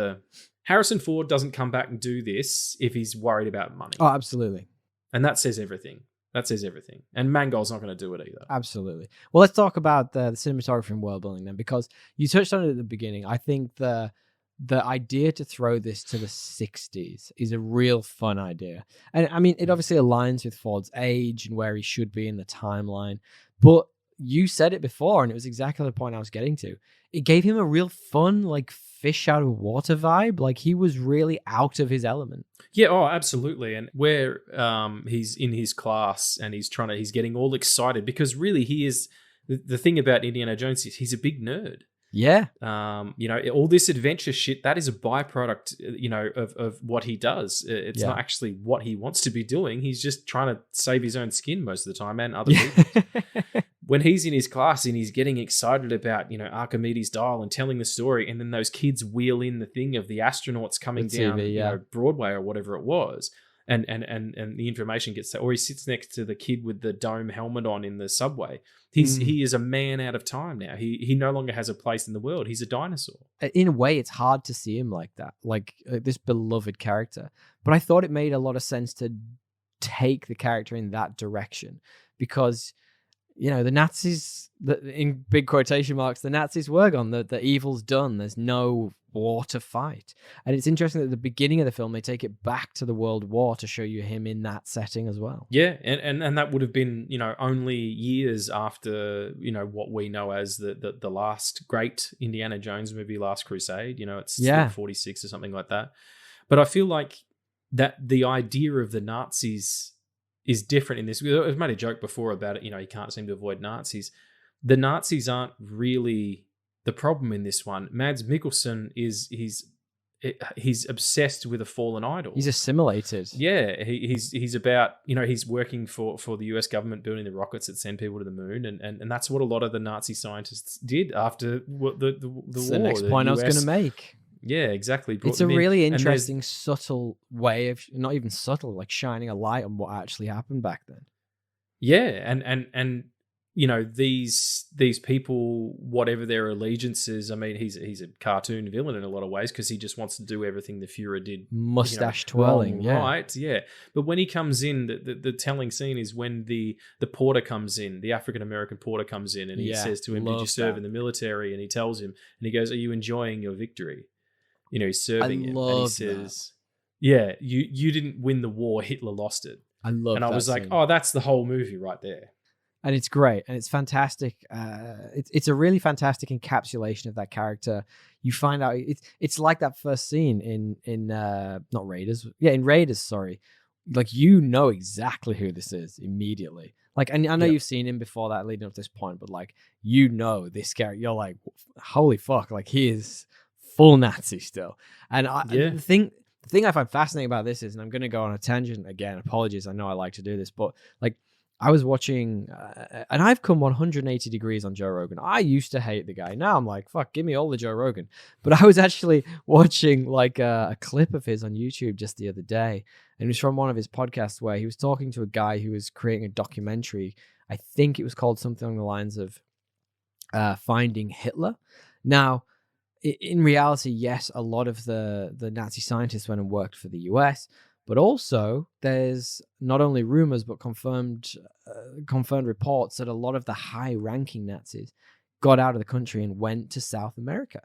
Harrison Ford doesn't come back and do this if he's worried about money. Oh, absolutely. And that says everything. And Mangold's not going to do it either. Absolutely. Well, let's talk about the cinematography and world building then, because you touched on it at the beginning. I think the the idea to throw this to the 60s is a real fun idea. And I mean, it obviously aligns with Ford's age and where he should be in the timeline. But you said it before, and it was exactly the point I was getting to. It gave him a real fun, like fish out of water vibe. Like he was really out of his element. Yeah, oh, absolutely. And where he's in his class and he's getting all excited because really he is the thing about Indiana Jones is he's a big nerd. Yeah. All this adventure shit, that is a byproduct, of what he does. It's not actually what he wants to be doing. He's just trying to save his own skin most of the time and other people. When he's in his class and he's getting excited about, Archimedes' dial and telling the story, and then those kids wheel in the thing of the astronauts coming down, Broadway or whatever it was. And the information gets, or he sits next to the kid with the dome helmet on in the subway. He is a man out of time now. He no longer has a place in the world. He's a dinosaur. In a way, it's hard to see him like that, like this beloved character. But I thought it made a lot of sense to take the character in that direction because, the Nazis, in big quotation marks, the Nazis were gone. The evil's done. There's no war to fight. And it's interesting that at the beginning of the film, they take it back to the World War to show you him in that setting as well. Yeah, and that would have been, only years after, what we know as the last great Indiana Jones movie, Last Crusade. It's 46 or something like that. But I feel like that the idea of the Nazis is different in this. I've made a joke before about it. You can't seem to avoid Nazis. The Nazis aren't really the problem in this one. Mads Mikkelsen he's obsessed with a fallen idol. He's assimilated. Yeah, he's about, he's working for the US government building the rockets that send people to the moon, and that's what a lot of the Nazi scientists did after the war. The next point I was going to make. Yeah, exactly. It's a really interesting, subtle way of, not even subtle, like shining a light on what actually happened back then. Yeah, and these people, whatever their allegiances, I mean, he's a cartoon villain in a lot of ways because he just wants to do everything the Führer did. Mustache twirling, right? Yeah. But when he comes in, the telling scene is when the porter comes in, the African-American porter comes in, and he says to him, "Did you serve in the military?" And he tells him, and he goes, "Are you enjoying your victory?" He's serving him, and he says, "Yeah, you didn't win the war. Hitler lost it." I love that. And I was like, "Oh, that's the whole movie right there." And it's great, and it's fantastic. It's a really fantastic encapsulation of that character. You find out it's like that first scene in not Raiders, in Raiders. Sorry, like exactly who this is immediately. Like, and I know you've seen him before that, leading up to this point, but like this character, you're like, holy fuck, like he is full Nazi still. And the thing I find fascinating about this is, and I'm going to go on a tangent again. Apologies, I know I like to do this, but like. I was watching, and I've come 180 degrees on Joe Rogan. I used to hate the guy. Now I'm like, fuck, give me all the Joe Rogan. But I was actually watching like a clip of his on YouTube just the other day. And it was from one of his podcasts where he was talking to a guy who was creating a documentary. I think it was called something along the lines of Finding Hitler. Now, in reality, yes, a lot of the Nazi scientists went and worked for the US. But also, there's not only rumors, but confirmed reports that a lot of the high-ranking Nazis got out of the country and went to South America.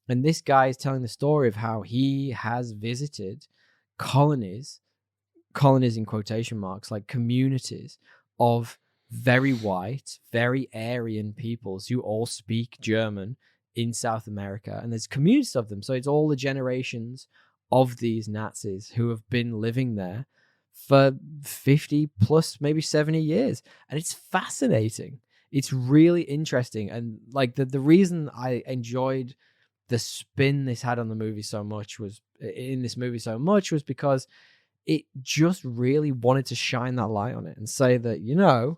And this guy is telling the story of how he has visited colonies in quotation marks, like communities of very white, very Aryan peoples who all speak German in South America. And there's communities of them. So it's all the generations of these Nazis who have been living there for 50 plus, maybe 70 years. And it's fascinating. It's really interesting. And like the reason I enjoyed the spin this had on the movie so much was because it just really wanted to shine that light on it and say that,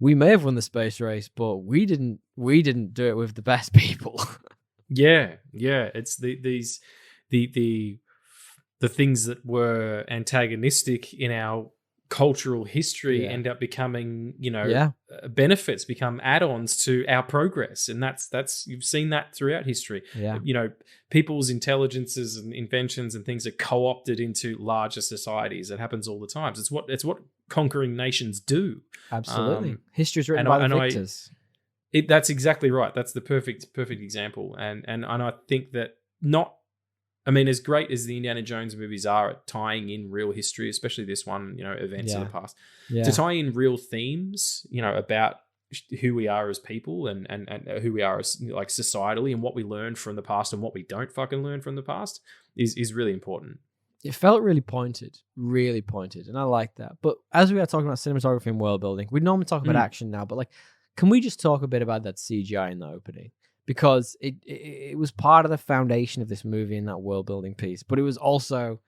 we may have won the space race, but we didn't do it with the best people. Yeah. It's the things that were antagonistic in our cultural history end up becoming, benefits, become add-ons to our progress. And that's you've seen that throughout history. Yeah. People's intelligences and inventions and things are co-opted into larger societies. It happens all the time. It's what conquering nations do. Absolutely. History's written by the victors. That's exactly right. That's the perfect example. And I think that not I mean, as great as the Indiana Jones movies are at tying in real history, especially this one, events of the past, to tie in real themes, about who we are as people and who we are as like societally and what we learn from the past and what we don't fucking learn from the past is really important. It felt really pointed, and I like that. But as we are talking about cinematography and world building, we normally talk about action now, but like, can we just talk a bit about that CGI in the opening? Because it was part of the foundation of this movie in that world building piece, but it was also,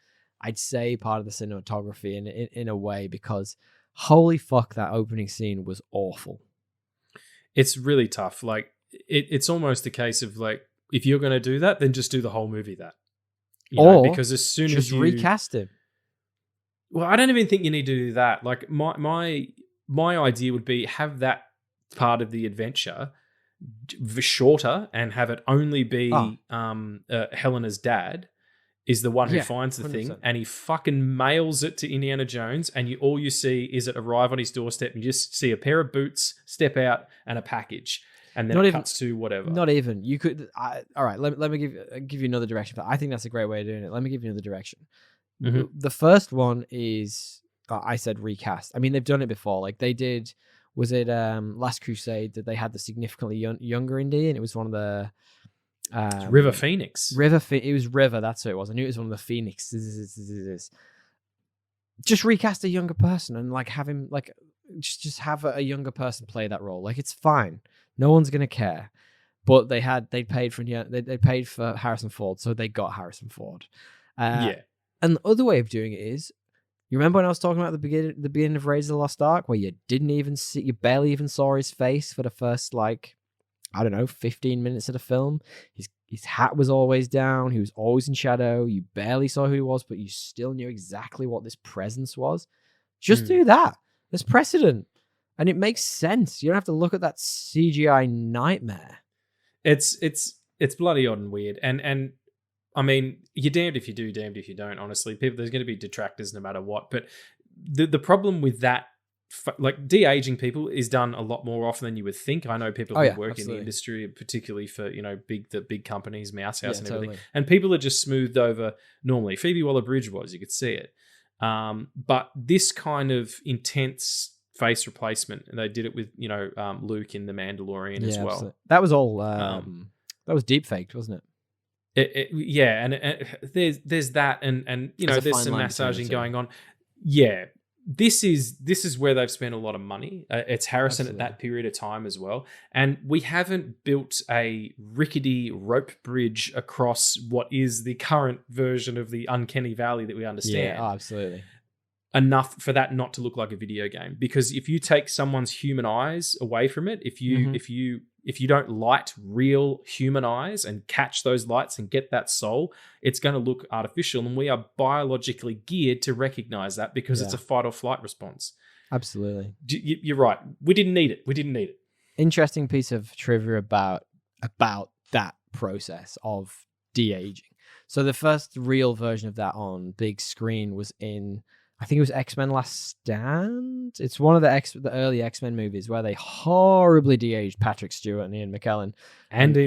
I'd say, part of the cinematography in a way, because holy fuck, that opening scene was awful. It's really tough. Like it's almost a case of like, if you're going to do that, then just do the whole movie that. Because as soon as you recast him. Well, I don't even think you need to do that. Like my idea would be have that part of the adventure shorter and have it only be Helena's dad is the one who finds the 100%. Thing, and he fucking mails it to Indiana Jones, and all you see is it arrive on his doorstep, and you just see a pair of boots step out and a package. And then it cuts to whatever. Not even. You could... all right, let me give you another direction. I think that's a great way of doing it. Let me give you another direction. Mm-hmm. The first one is... I said recast. I mean, they've done it before. Like, they did... Was it Last Crusade that they had the significantly younger Indy? And it was one of the... River Phoenix. It was River, that's who it was. I knew it was one of the Phoenix. Just recast a younger person and, like, have him... like just have a younger person play that role. Like, it's fine. No one's gonna care, but they paid for Harrison Ford, so they got Harrison Ford. And the other way of doing it is, you remember when I was talking about the beginning of Raiders of the Lost Ark, where you barely even saw his face for the first 15 minutes of the film. His hat was always down. He was always in shadow. You barely saw who he was, but you still knew exactly what this presence was. Just do that. There's precedent. And it makes sense. You don't have to look at that CGI nightmare. It's bloody odd and weird. And I mean, you're damned if you do, damned if you don't, honestly. There's going to be detractors no matter what. But the problem with that, like de-aging people, is done a lot more often than you would think. I know people who work in the industry, particularly for, the big companies, Mouse House and everything. Totally. And people are just smoothed over normally. Phoebe Waller-Bridge was, you could see it. But this kind of intense face replacement, and they did it with Luke in The Mandalorian as well. Absolutely. That was all that was deep faked, wasn't it? There's that, and there's some massaging going on. Yeah, this is where they've spent a lot of money. It's Harrison at that period of time as well, and we haven't built a rickety rope bridge across what is the current version of the uncanny valley that we understand. Yeah, absolutely. Enough for that not to look like a video game, because if you take someone's human eyes away from it, if you don't light real human eyes and catch those lights and get that soul, it's going to look artificial, and we are biologically geared to recognize that because it's a fight or flight response. Absolutely. You're right. We didn't need it. Interesting piece of trivia about that process of de-aging. So the first real version of that on big screen was in, I think it was X-Men Last Stand. It's one of the early X-Men movies where they horribly de-aged Patrick Stewart and Ian McKellen.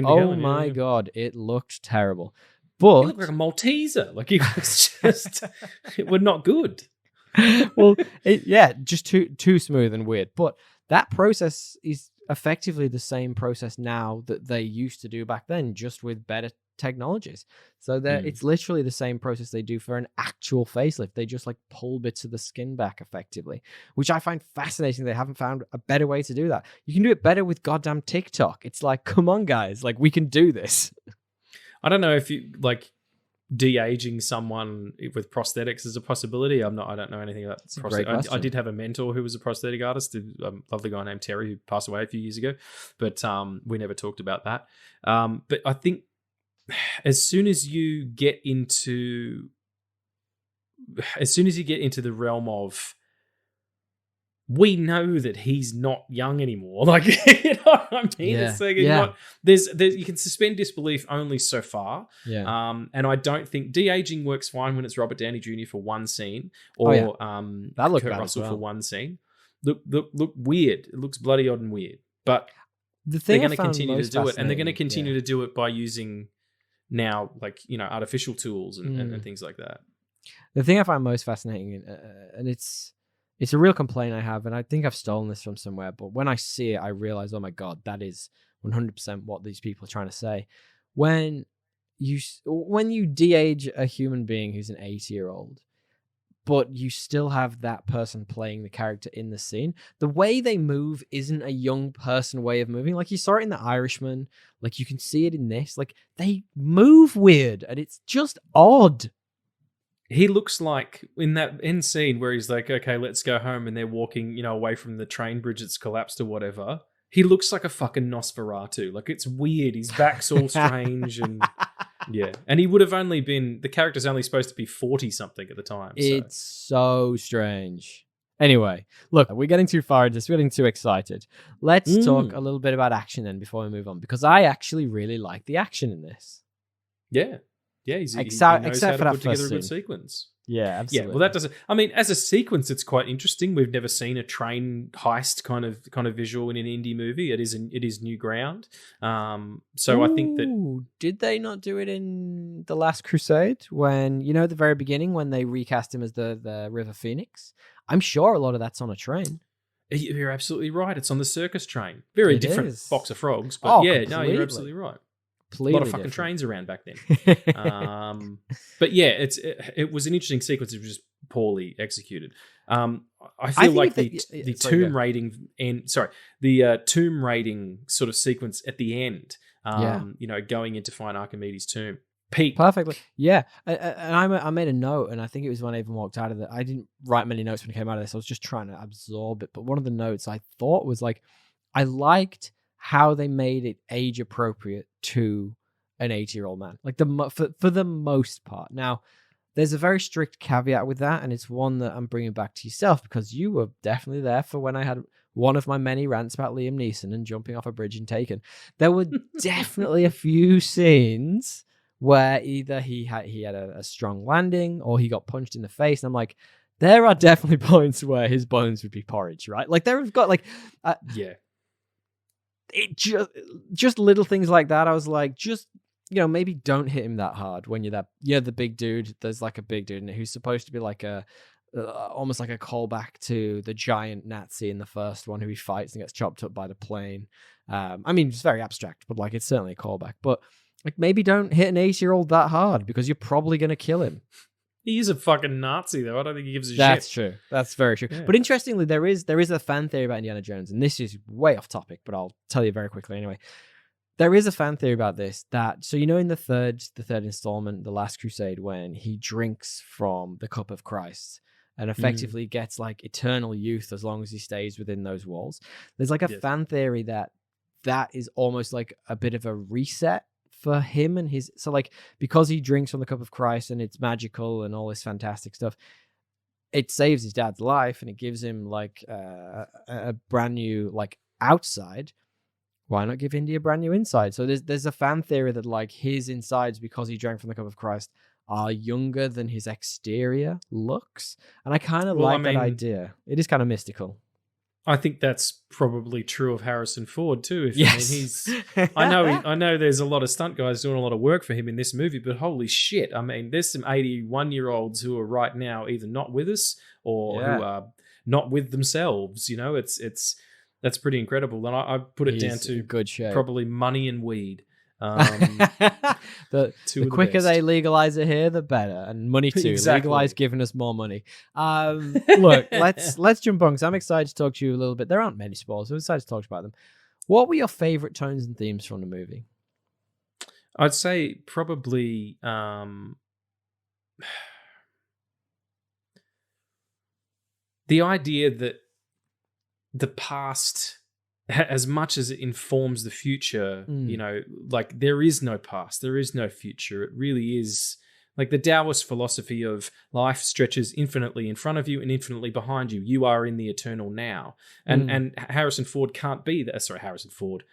Oh my God, it looked terrible. But he looked like a Malteser. Like, he was just, we're not good. Well, just too smooth and weird. But that process is effectively the same process now that they used to do back then, just with better technologies. So it's literally the same process they do for an actual facelift. They just like pull bits of the skin back effectively, which I find fascinating. They haven't found a better way to do that. You can do it better with goddamn TikTok. It's like, come on, guys, like, we can do this. I don't know if you like de-aging someone with prosthetics is a possibility. I don't know anything about prosthetics. I did have a mentor who was a prosthetic artist, a lovely guy named Terry, who passed away a few years ago, but we never talked about that. But I think as soon as you get into the realm of, we know that he's not young anymore. Like, you know what I mean? Yeah. It's like, there's you can suspend disbelief only so far. Yeah. And I don't think de-aging works fine when it's Robert Downey Jr. for one scene, or that looked Kurt bad Russell as well. for one scene. Look weird. It looks bloody odd and weird. But they're going to continue to do it, and they're going to continue to do it by using now like, you know, artificial tools and things like that. The thing I find most fascinating, and it's a real complaint I have, and I think I've stolen this from somewhere, but when I see it, I realize, oh my God, that is 100% what these people are trying to say. When you de-age a human being who's an 80-year-old, but you still have that person playing the character in the scene, the way they move isn't a young person way of moving. Like, you saw it in The Irishman, like you can see it in this. Like, they move weird, and it's just odd. He looks like in that end scene where he's like, okay, let's go home, and they're walking, you know, away from the train bridge that's collapsed or whatever. He looks like a fucking Nosferatu. Like, it's weird. His back's all strange, and yeah. And he would have only been, the character's only supposed to be 40 something at the time. So. It's so strange. Anyway, look, we're getting too far into this. We're getting too excited. Let's talk a little bit about action then before we move on, because I actually really like the action in this. Yeah. Yeah, he knows except how for to that put together first a good scene. sequence. Yeah, absolutely. Yeah, well, that doesn't. I mean, as a sequence, it's quite interesting. We've never seen a train heist kind of visual in an indie movie. It is new ground. So I think that did they not do it in The Last Crusade when, you know, at the very beginning when they recast him as the River Phoenix? I'm sure a lot of that's on a train. You're absolutely right. It's on the circus train. Very different box of frogs, but no, you're absolutely right. A lot of fucking trains around back then. But yeah, it was an interesting sequence. It was just poorly executed. I feel like the tomb raiding the tomb raiding sort of sequence at the end, you know, going in to find Archimedes' tomb. Peak. Perfectly. Yeah. And I made a note, and I think it was when I even walked out of it. I didn't write many notes when I came out of this. I was just trying to absorb it. But one of the notes I thought was like, I liked how they made it age appropriate to an 80-year-old man, like for the most part. Now, there's a very strict caveat with that, and it's one that I'm bringing back to yourself because you were definitely there for when I had one of my many rants about Liam Neeson and jumping off a bridge in Taken. There were definitely a few scenes where either he had a strong landing or he got punched in the face, and I'm like, there are definitely points where his bones would be porridge, right? Like, there have got like it just little things like that. I was like, just, you know, maybe don't hit him that hard when you're the big dude. There's like a big dude in it who's supposed to be like almost like a callback to the giant Nazi in the first one who he fights and gets chopped up by the plane. I mean, it's very abstract, but like, it's certainly a callback. But like, maybe don't hit an 80-year-old that hard because you're probably going to kill him. He is a fucking Nazi, though. I don't think he gives a shit. That's true. That's very true. Yeah. But interestingly, there is a fan theory about Indiana Jones, and this is way off topic, but I'll tell you very quickly anyway. There is a fan theory about this so, you know, in the third installment, The Last Crusade, when he drinks from the cup of Christ and effectively gets like eternal youth as long as he stays within those walls. There's like a fan theory that is almost like a bit of a reset for him and his, so like, because he drinks from the cup of Christ and it's magical and all this fantastic stuff, it saves his dad's life and it gives him like a brand new like outside. Why not give Indy a brand new inside? So there's a fan theory that like his insides, because he drank from the cup of Christ, are younger than his exterior looks, and I kind of that idea. It is kind of mystical. I think that's probably true of Harrison Ford too. I know there's a lot of stunt guys doing a lot of work for him in this movie, but holy shit. I mean, there's some 81-year-olds who are right now either not with us or who are not with themselves. You know, that's pretty incredible. And I put it down to good shape. Probably money and weed. The quicker they legalize it here, the better, and money too. Exactly. Legalize giving us more money. Look, let's jump on because I'm excited to talk to you a little bit. There aren't many spoilers, so I'm excited to talk about them. What were your favorite tones and themes from the movie? I'd say probably the idea that the past, as much as it informs the future, you know, like there is no past, there is no future. It really is like the Taoist philosophy of life stretches infinitely in front of you and infinitely behind you. You are in the eternal now. And Harrison Ford can't be that. Sorry, Harrison Ford.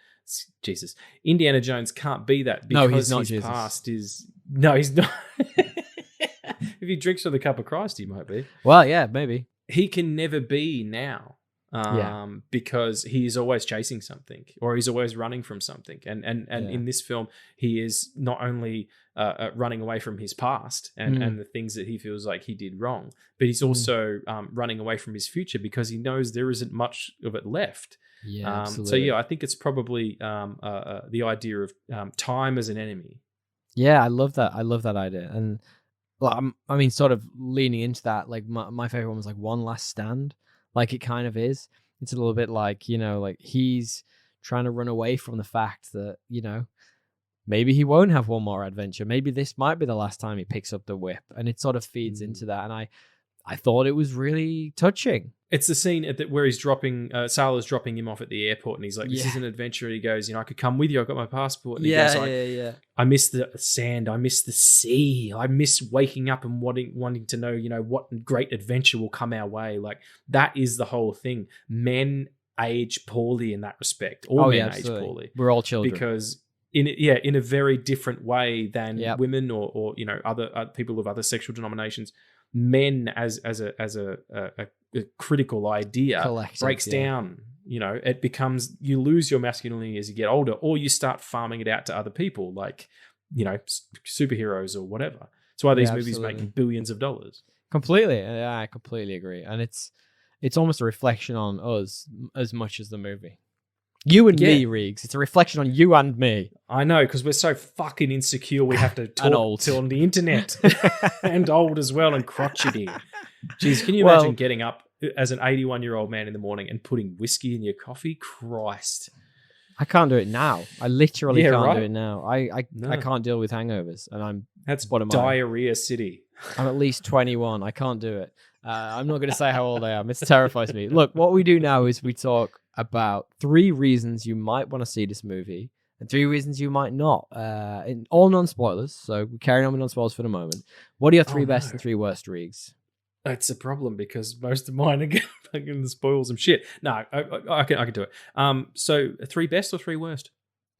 Jesus. Indiana Jones can't be that because he's not his Jesus. past is... No, he's not. If he drinks from the cup of Christ, he might be. Well, yeah, maybe. He can never be now. because he is always chasing something, or he's always running from something. And in this film, he is not only running away from his past and the things that he feels like he did wrong, but he's also running away from his future because he knows there isn't much of it left. Yeah, so yeah, I think it's probably the idea of time as an enemy. Yeah, I love that. I love that idea. And well, I mean, sort of leaning into that, like my favorite one was like One Last Stand. Like it kind of is. It's a little bit like, you know, like he's trying to run away from the fact that, you know, maybe he won't have one more adventure. Maybe this might be the last time he picks up the whip. And it sort of feeds into that. And I thought it was really touching. It's the scene where he's dropping, Sala's dropping him off at the airport, and he's like, "This is an adventure." He goes, "You know, I could come with you. I've got my passport." And he goes, I miss the sand. I miss the sea. I miss waking up and wanting to know, you know, what great adventure will come our way. Like that is the whole thing. Men age poorly in that respect. All men age poorly. We're all children. Because in a very different way than women or you know, other people of other sexual denominations. Men as a critical idea breaks down. You know, it becomes, you lose your masculinity as you get older, or you start farming it out to other people, like, you know, superheroes or whatever. That's why these movies make billions of dollars. Completely, yeah, I completely agree, and it's almost a reflection on us as much as the movie. You and me, Regs. It's a reflection on you and me. I know, because we're so fucking insecure. We have to talk to on the internet, and old as well, and crotchety. Jeez, can you imagine getting up as an 81-year-old man in the morning and putting whiskey in your coffee? Christ, I can't do it now. I literally can't do it now. I can't deal with hangovers, and that's what diarrhea city. I'm at least 21. I can't do it. I'm not going to say how old I am. It terrifies me. Look, what we do now is we talk about 3 reasons you might want to see this movie and 3 reasons you might not. In all non-spoilers, so we're carrying on with non-spoilers for the moment. What are your 3 best and 3 worst, Regs? That's a problem because most of mine are going to spoil some shit. No, I can do it. So 3 best or 3 worst?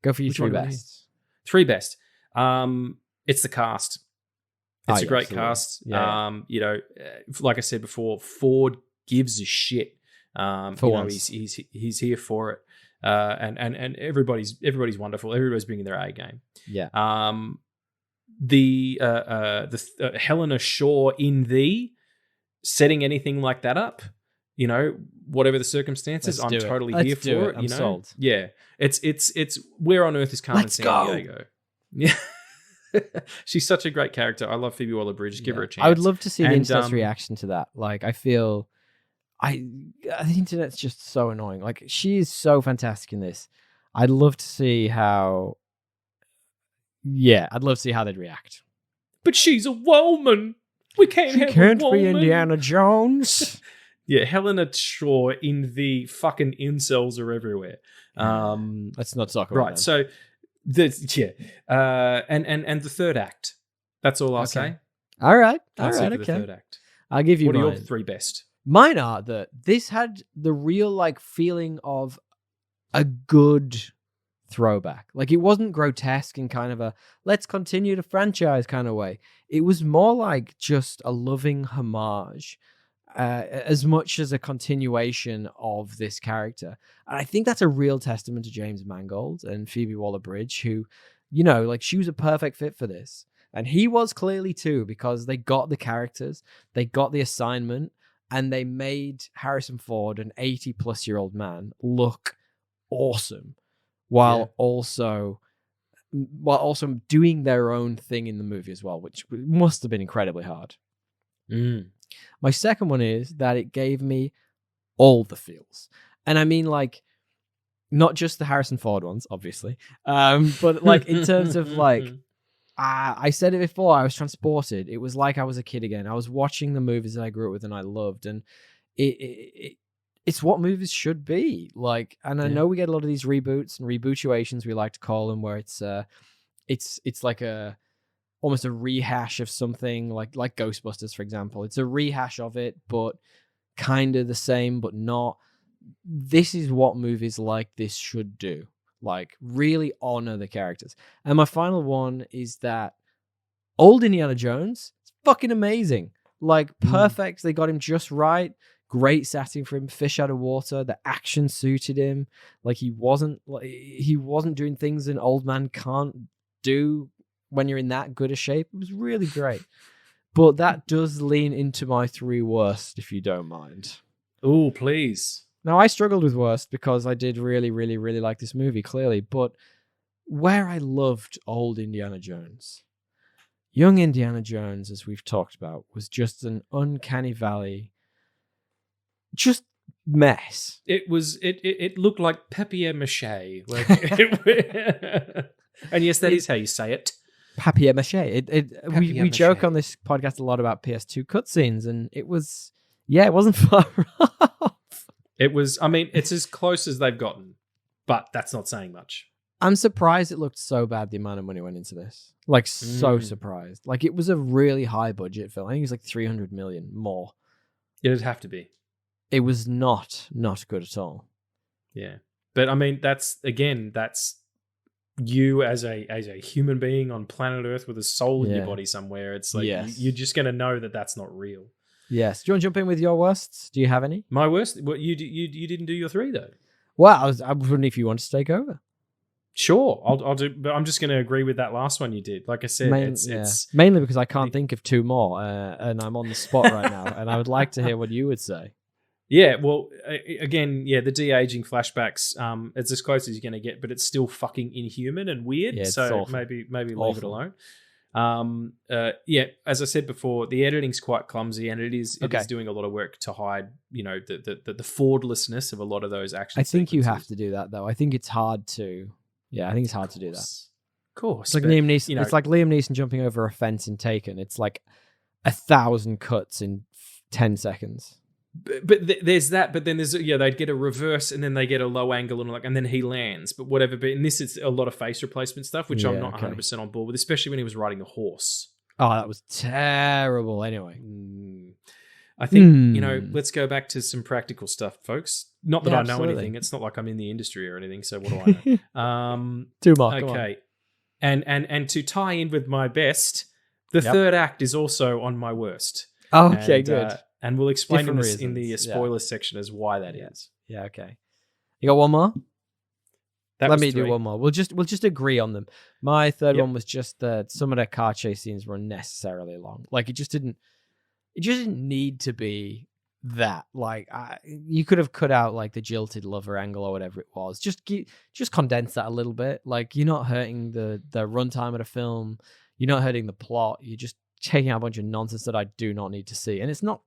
Go for your 3 best. 3 best. It's the cast. It's a great cast. Yeah. You know, like I said before, Ford gives a shit. He's here for it. And everybody's wonderful. Everybody's bringing their A game. Yeah. The Helena Shaw in setting anything like that up, you know, whatever the circumstances, I'm totally here for it. I'm sold. Yeah. It's where on earth is Carmen Sandiego? Yeah. She's such a great character. I love Phoebe Waller-Bridge. Give her a chance. I would love to see the internet's reaction to that. Like, I feel the internet's just so annoying. Like, she is so fantastic in this. I'd love to see how. Yeah, I'd love to see how they'd react. But she's a woman. We can't have a woman. Be Indiana Jones. Yeah, Helena Shaw in the fucking incels are everywhere. Let's not talk about that. So. And the third act. That's all I'll say. All right. Okay. The third act. I'll give you What mine. are your 3 best? Mine are that this had the real like feeling of a good throwback. Like it wasn't grotesque in kind of a let's continue the franchise kind of way. It was more like just a loving homage. As much as a continuation of this character. And I think that's a real testament to James Mangold and Phoebe Waller-Bridge, who, you know, like she was a perfect fit for this. And he was clearly too, because they got the characters, they got the assignment, and they made Harrison Ford, an 80-plus-year-old man, look awesome while also doing their own thing in the movie as well, which must have been incredibly hard. My second one is that it gave me all the feels. And I mean, like, not just the Harrison Ford ones, obviously, but like in terms of like, I said it before, I was transported. It was like I was a kid again. I was watching the movies that I grew up with and I loved. And it's what movies should be. Like, and I know we get a lot of these reboots and rebootuations, we like to call them, where it's like almost a rehash of something like Ghostbusters, for example. It's a rehash of it, but kind of the same, but not. This is what movies like this should do. Like, really honor the characters. And my final one is that old Indiana Jones is fucking amazing. Like, perfect. They got him just right. Great setting for him, fish out of water. The action suited him. Like he wasn't doing things an old man can't do when you're in that good a shape. It was really great. But that does lean into my 3 worst, if you don't mind. Oh, please. Now, I struggled with worst because I did really, really, really like this movie, clearly. But where I loved old Indiana Jones, young Indiana Jones, as we've talked about, was just an uncanny valley, just mess. It was. It looked like papier-mâché. Like, and yes, that is how you say it. Papier-mâché. We joke on this podcast a lot about PS2 cutscenes, and it wasn't far off. It was. I mean, it's as close as they've gotten, but that's not saying much. I'm surprised it looked so bad. The amount of money went into this, like so surprised. Like it was a really high budget film. I think it was like 300 million more. It'd have to be. It was not good at all. Yeah, but I mean, that's you as a human being on planet Earth with a soul in your body somewhere. It's like you're just going to know that that's not real. Yes. Do you want to jump in with your worsts? Do you have any? My worst? Well, you didn't do your 3 though. Well, I was wondering if you wanted to take over. Sure, I'll do. But I'm just going to agree with that last one you did. Like I said, it's mainly because I can't think of 2 more, and I'm on the spot right now, and I would like to hear what you would say. Yeah, well, again, the de-aging flashbacks, it's as close as you're going to get, but it's still fucking inhuman and weird. Yeah, so awful. maybe leave it alone. As I said before, the editing's quite clumsy, and it is doing a lot of work to hide, the Fordlessness of a lot of those action. I think you have to do that though. I think it's hard to. Yeah, I think it's hard to do that. Of course, it's like Liam Neeson. It's like Liam Neeson jumping over a fence in Taken. It's like 1,000 cuts in 10 seconds. But there's that. But then there's they'd get a reverse and then they get a low angle and then he lands. But whatever. But in this, it's a lot of face replacement stuff, which I'm not 100% on board with, especially when he was riding the horse. Oh, that was terrible. Anyway, I think let's go back to some practical stuff, folks. Not that I know absolutely. anything. It's not like I'm in the industry or anything. So what do I know? 2 more. Okay, and to tie in with my best, the third act is also on my worst. Oh, okay, good. And we'll explain in the spoilers section as why that is. Yeah, okay. You got one more? Let me 3. do one more. We'll just agree on them. My third one was just that some of the car chase scenes were unnecessarily long. Like it just didn't need to be that. Like you could have cut out like the jilted lover angle or whatever it was. Just condense that a little bit. Like you're not hurting the runtime of the film. You're not hurting the plot. You're just taking out a bunch of nonsense that I do not need to see. And it's not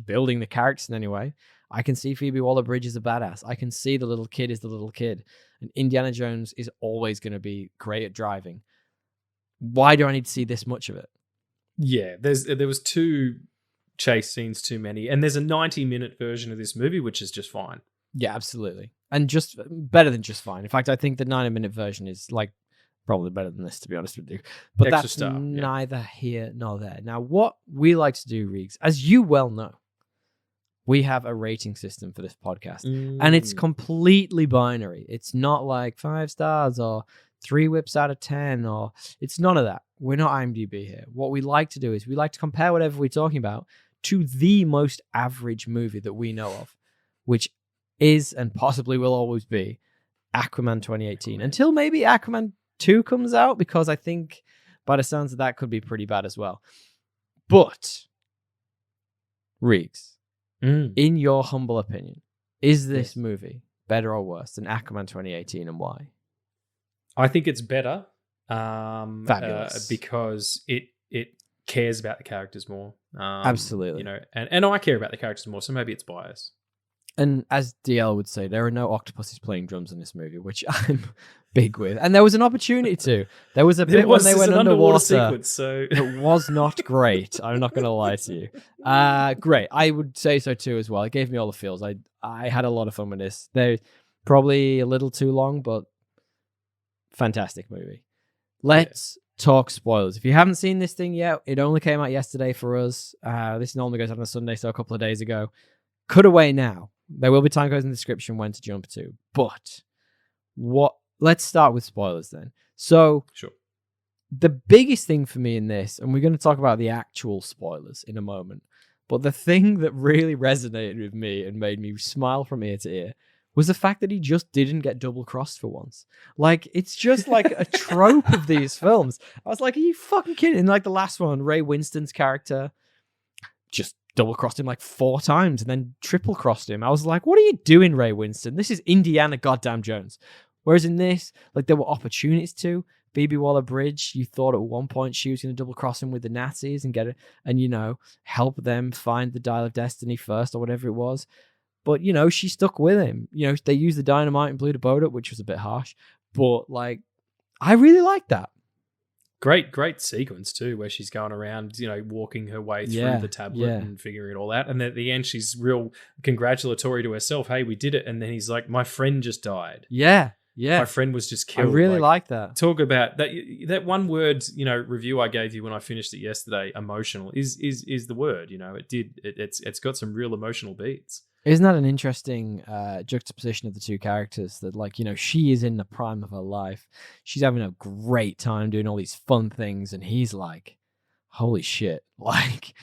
building the characters in any way. I can see Phoebe Waller-Bridge is a badass. I can see the little kid is the little kid. And Indiana Jones is always going to be great at driving. Why do I need to see this much of it? Yeah, there was 2 chase scenes too many, and there's a 90-minute version of this movie, which is just fine. Yeah, absolutely. And just better than just fine. In fact, I think the 90-minute version is like probably better than this, to be honest with you. But extra that's neither here nor there. Now, what we like to do, Regs, as you well know, we have a rating system for this podcast, and it's completely binary. It's not like 5 stars or 3 whips out of 10, or it's none of that. We're not IMDb here. What we like to do is we like to compare whatever we're talking about to the most average movie that we know of, which is and possibly will always be Aquaman 2018. Until maybe Aquaman 2 comes out, because I think by the sounds of that could be pretty bad as well. But Regs, in your humble opinion, is this movie better or worse than Aquaman 2018, and why? I think it's better Fabulous. Because it cares about the characters more. Absolutely. And I care about the characters more, so maybe it's bias. And as DL would say, there are no octopuses playing drums in this movie, which I'm big with. And there was an opportunity to. There was a bit when they went underwater sequence, so it was not great. I'm not going to lie to you. Great. I would say so too as well. It gave me all the feels. I had a lot of fun with this. They're probably a little too long, but fantastic movie. Let's talk spoilers. If you haven't seen this thing yet, it only came out yesterday for us. This normally goes out on a Sunday, so a couple of days ago. Cut away now. There will be time codes in the description when to jump to. But let's start with spoilers then. So sure. The biggest thing for me in this, and we're going to talk about the actual spoilers in a moment, But the thing that really resonated with me and made me smile from ear to ear was the fact that he just didn't get double crossed for once. Like, it's just like a trope of these films. I was like, are you fucking kidding? Like the last one, Ray Winston's character just double crossed him like 4 times and then triple crossed him. I was like, what are you doing, Ray Winston? This is Indiana goddamn Jones. Whereas in this, like, there were opportunities to. Phoebe Waller-Bridge, you thought at one point she was going to double cross him with the Nazis and get it, and, you know, help them find the Dial of Destiny first or whatever it was. But, you know, she stuck with him. You know, they used the dynamite and blew the boat up, which was a bit harsh. But, like, I really like that. Great sequence too, where she's going around, you know, walking her way through the tablet and figuring it all out. And at the end, she's real congratulatory to herself. Hey, we did it. And then he's like, my friend just died. Yeah. My friend was just killed. I really like that. Talk about that one word, you know, review I gave you when I finished it yesterday. Emotional is the word. You know, it's got some real emotional beats. Isn't that an interesting juxtaposition of the two characters? That, like, you know, she is in the prime of her life. She's having a great time doing all these fun things, and he's like, holy shit, like,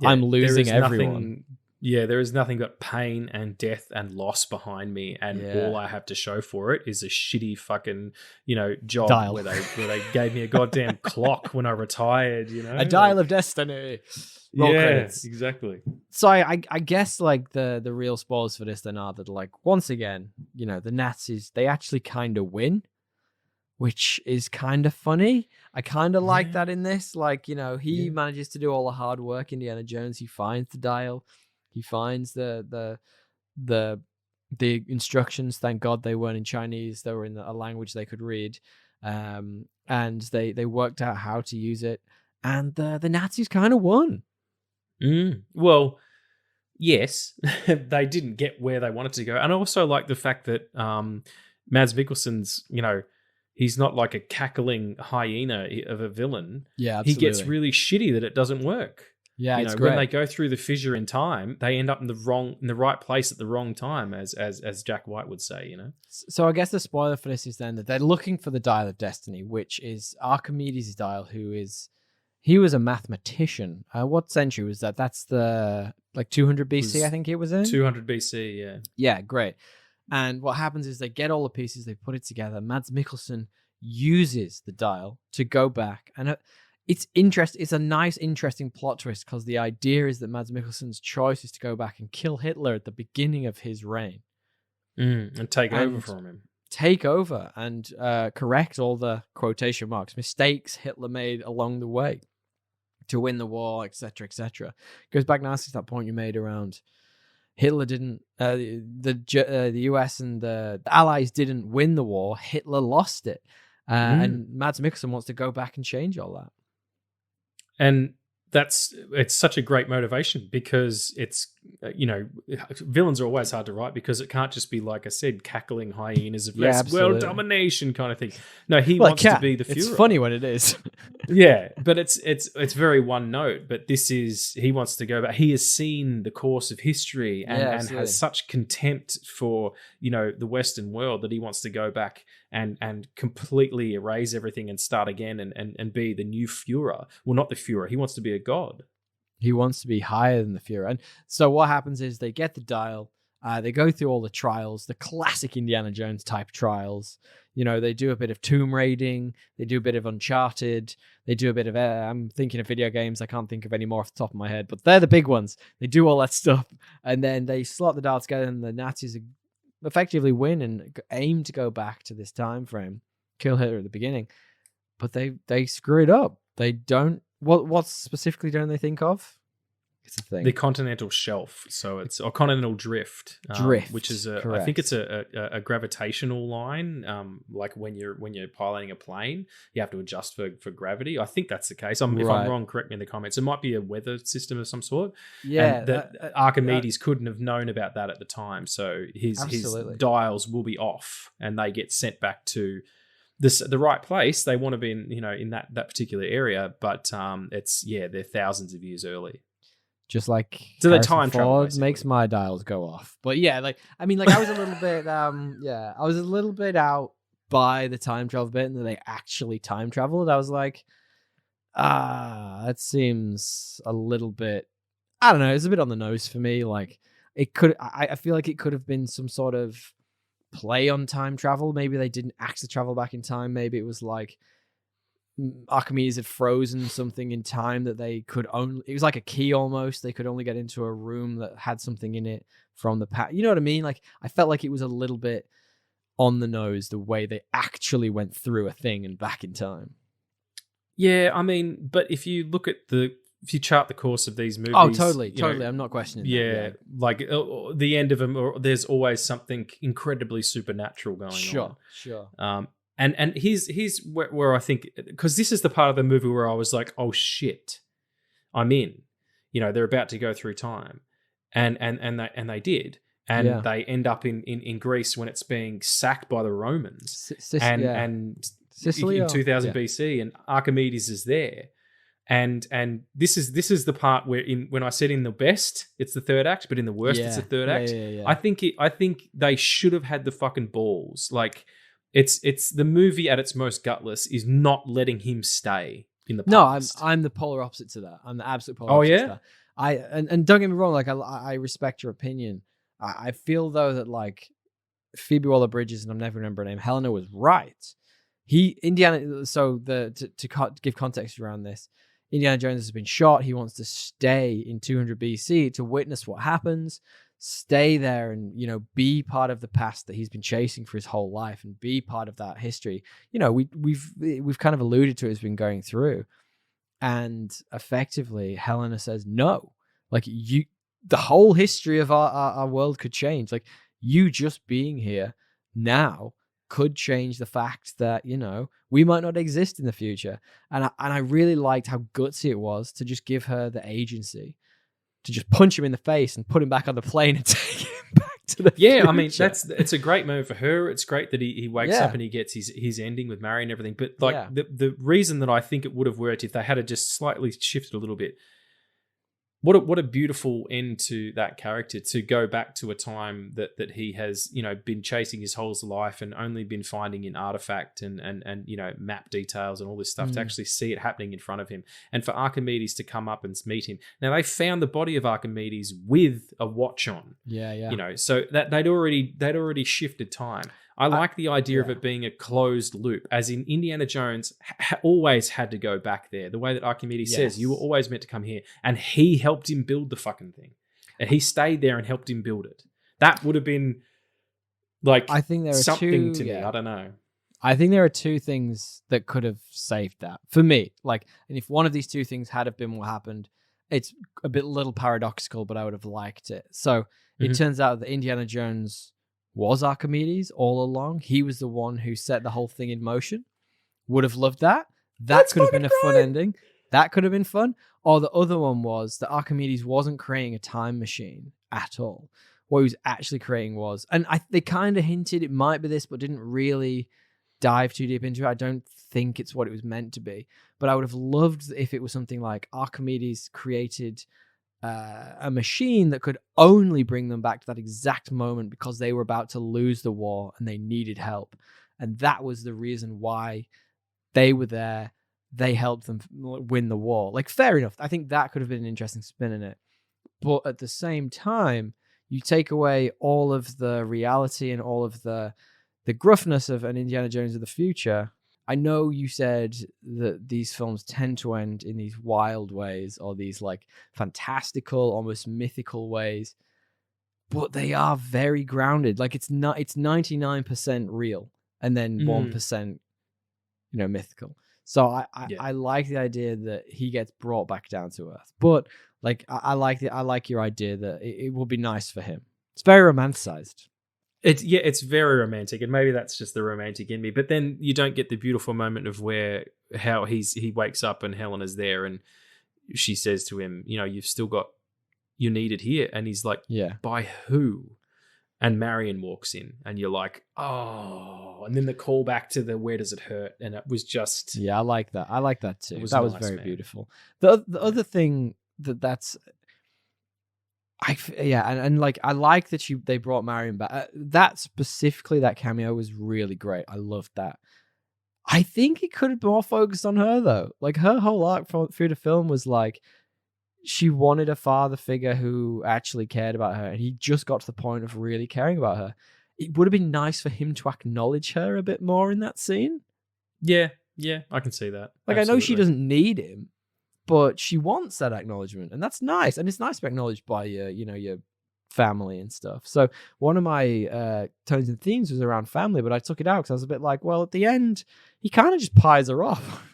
I'm losing everyone. There is nothing but pain and death and loss behind me, and all I have to show for it is a shitty fucking, you know, job dial. where they gave me a goddamn clock when I retired, you know, a dial of destiny. Roll credits. Exactly. So I guess, like, the real spoilers for this then are that, like, once again, you know, the Nazis, they actually kind of win, which is kind of funny. I kind of like that in this. Like, you know, he manages to do all the hard work. Indiana Jones, he finds the dial. He finds the instructions. Thank God they weren't in Chinese. They were in a language they could read. And they worked out how to use it. And the Nazis kind of won. Well, yes, they didn't get where they wanted to go. And I also like the fact that Mads Mikkelsen's, you know, he's not like a cackling hyena of a villain. Yeah, absolutely. He gets really shitty that it doesn't work. Yeah, you it's know, great. When they go through the fissure in time, they end up in the right place at the wrong time, as Jack White would say, you know. So I guess the spoiler for this is then that they're looking for the Dial of Destiny, which is Archimedes' dial, he was a mathematician. What century was that? That's the, like, 200 BC, I think it was in? 200 BC, yeah. Yeah, great. And what happens is they get all the pieces, they put it together. Mads Mikkelsen uses the dial to go back. And it's interesting. It's a nice, interesting plot twist, because the idea is that Mads Mikkelsen's choice is to go back and kill Hitler at the beginning of his reign. And take over from him. Take over and correct all the quotation marks mistakes Hitler made along the way to win the war, etc., etc. Goes back nicely to that point you made around Hitler didn't, the US and the Allies didn't win the war. Hitler lost it. And Mads Mikkelsen wants to go back and change all that. And it's such a great motivation, because it's, you know, villains are always hard to write, because it can't just be, like I said, cackling hyenas of world domination kind of thing. No, he wants to be the Führer. It's funny when it is. Yeah, but it's very one note. But this is, he wants to go back. He has seen the course of history and has such contempt for, you know, the Western world, that he wants to go back and completely erase everything and start again and be the new Führer. Well, not the Führer. He wants to be a god. He wants to be higher than the Führer. And so what happens is they get the dial. They go through all the trials, the classic Indiana Jones type trials. You know, they do a bit of tomb raiding. They do a bit of Uncharted. They do a bit of, I'm thinking of video games. I can't think of any more off the top of my head, but they're the big ones. They do all that stuff. And then they slot the dial together, and the Nazis effectively win and aim to go back to this time frame, kill Hitler at the beginning. But they screw it up. They don't. What specifically don't they think of? It's a thing. The continental shelf. So it's a continental drift. Which is I think it's a gravitational line. Like when you're piloting a plane, you have to adjust for gravity. I think that's the case. If I'm wrong, correct me in the comments. It might be a weather system of some sort. Yeah. And that Archimedes couldn't have known about that at the time. So his dials will be off, and they get sent back to the right place. They want to be in that particular area, but they're thousands of years early. Just like so the time travel makes my dials go off. But yeah, I was a little bit I was a little bit out by the time travel bit, and then they actually time traveled. I was like, that seems a little bit I don't know. It's a bit on the nose for me. Like it could. I feel like it could have been some sort of play on time travel. Maybe they didn't actually travel back in time. Maybe it was like Archimedes had frozen something in time that they could only. It was like a key almost. They could only get into a room that had something in it from the past. You know what I mean? Like I felt like it was a little bit on the nose the way they actually went through a thing and back in time. Yeah, I mean, but if you look at if you chart the course of these movies, totally. I'm not questioning. Yeah, like the end of them, there's always something incredibly supernatural going on. Sure. And here's where I think, because this is the part of the movie where I was like, oh shit, I'm in. They're about to go through time, and they did, and they end up in Greece when it's being sacked by the Romans, and Sicily in 2000 BC, and Archimedes is there. And this is the part where when I said in the best, it's the third act, but in the worst, it's the third act. Yeah. I think they should have had the fucking balls. Like it's the movie at its most gutless is not letting him stay in the past. No, I'm the polar opposite to that. I'm the absolute polar opposite to that. And don't get me wrong, like I respect your opinion. I feel though that like Phoebe Waller-Bridges, and I'm never remember her name, Helena was right. Indiana. So to give context around this. Indiana Jones has been shot. He wants to stay in 200 BC to witness what happens, stay there and, be part of the past that he's been chasing for his whole life and be part of that history. We've kind of alluded to it as been going through. And effectively, Helena says, no, like the whole history of our world could change. Like you just being here now could change the fact that, we might not exist in the future. And I really liked how gutsy it was to just give her the agency to just punch him in the face and put him back on the plane and take him back to the future. I mean, it's a great moment for her. It's great that he wakes up and he gets his ending with Mary and everything. But the reason that I think it would have worked if they had just slightly shifted a little bit. What a beautiful end to that character, to go back to a time that he has, been chasing his whole life and only been finding in artifact and map details and all this stuff to actually see it happening in front of him. And for Archimedes to come up and meet him. Now they found the body of Archimedes with a watch on. Yeah. So that they'd already shifted time. I like the idea of it being a closed loop, as in Indiana Jones always had to go back there. The way that Archimedes says, you were always meant to come here. And he helped him build the fucking thing. And he stayed there and helped him build it. That would have been like I think there are something to me. I don't know. I think there are two things that could have saved that for me. Like, and if one of these two things had have been what happened, it's a little paradoxical, but I would have liked it. So it turns out that Indiana Jones was Archimedes all along. He was the one who set the whole thing in motion. Would have loved that. That could have been a fun ending. That could have been fun. Or the other one was that Archimedes wasn't creating a time machine at all. What he was actually creating was, and they kind of hinted it might be this, but didn't really dive too deep into it. I don't think it's what it was meant to be. But I would have loved if it was something like Archimedes created a machine that could only bring them back to that exact moment because they were about to lose the war and they needed help. And that was the reason why they were there. They helped them win the war. Like, fair enough. I think that could have been an interesting spin in it. But at the same time, you take away all of the reality and all of the gruffness of an Indiana Jones of the future. I know you said that these films tend to end in these wild ways or these like fantastical, almost mythical ways, but they are very grounded. Like it's 99% real and then 1%, mythical. So I like the idea that he gets brought back down to earth, but like I like your idea that it will be nice for him. It's very romanticized. It's very romantic, and maybe that's just the romantic in me. But then you don't get the beautiful moment of how he wakes up and Helena's there, and she says to him, you've still got you needed here, and he's like, by who? And Marion walks in, and you're like, oh, and then the call back to the where does it hurt, and it was just I like that. I like that too. That was nice, very man. beautiful. The other thing that's. And like I like that they brought Marion back. That specifically, that cameo was really great. I loved that. I think it could have been more focused on her though. Like her whole arc through the film was like she wanted a father figure who actually cared about her, and he just got to the point of really caring about her. It would have been nice for him to acknowledge her a bit more in that scene. Yeah, I can see that. Like, I know she doesn't need him, but she wants that acknowledgement, and that's nice. And it's nice to be acknowledged by your family and stuff. So one of my tones and themes was around family, but I took it out because I was a bit like, well, at the end, he kind of just pies her off.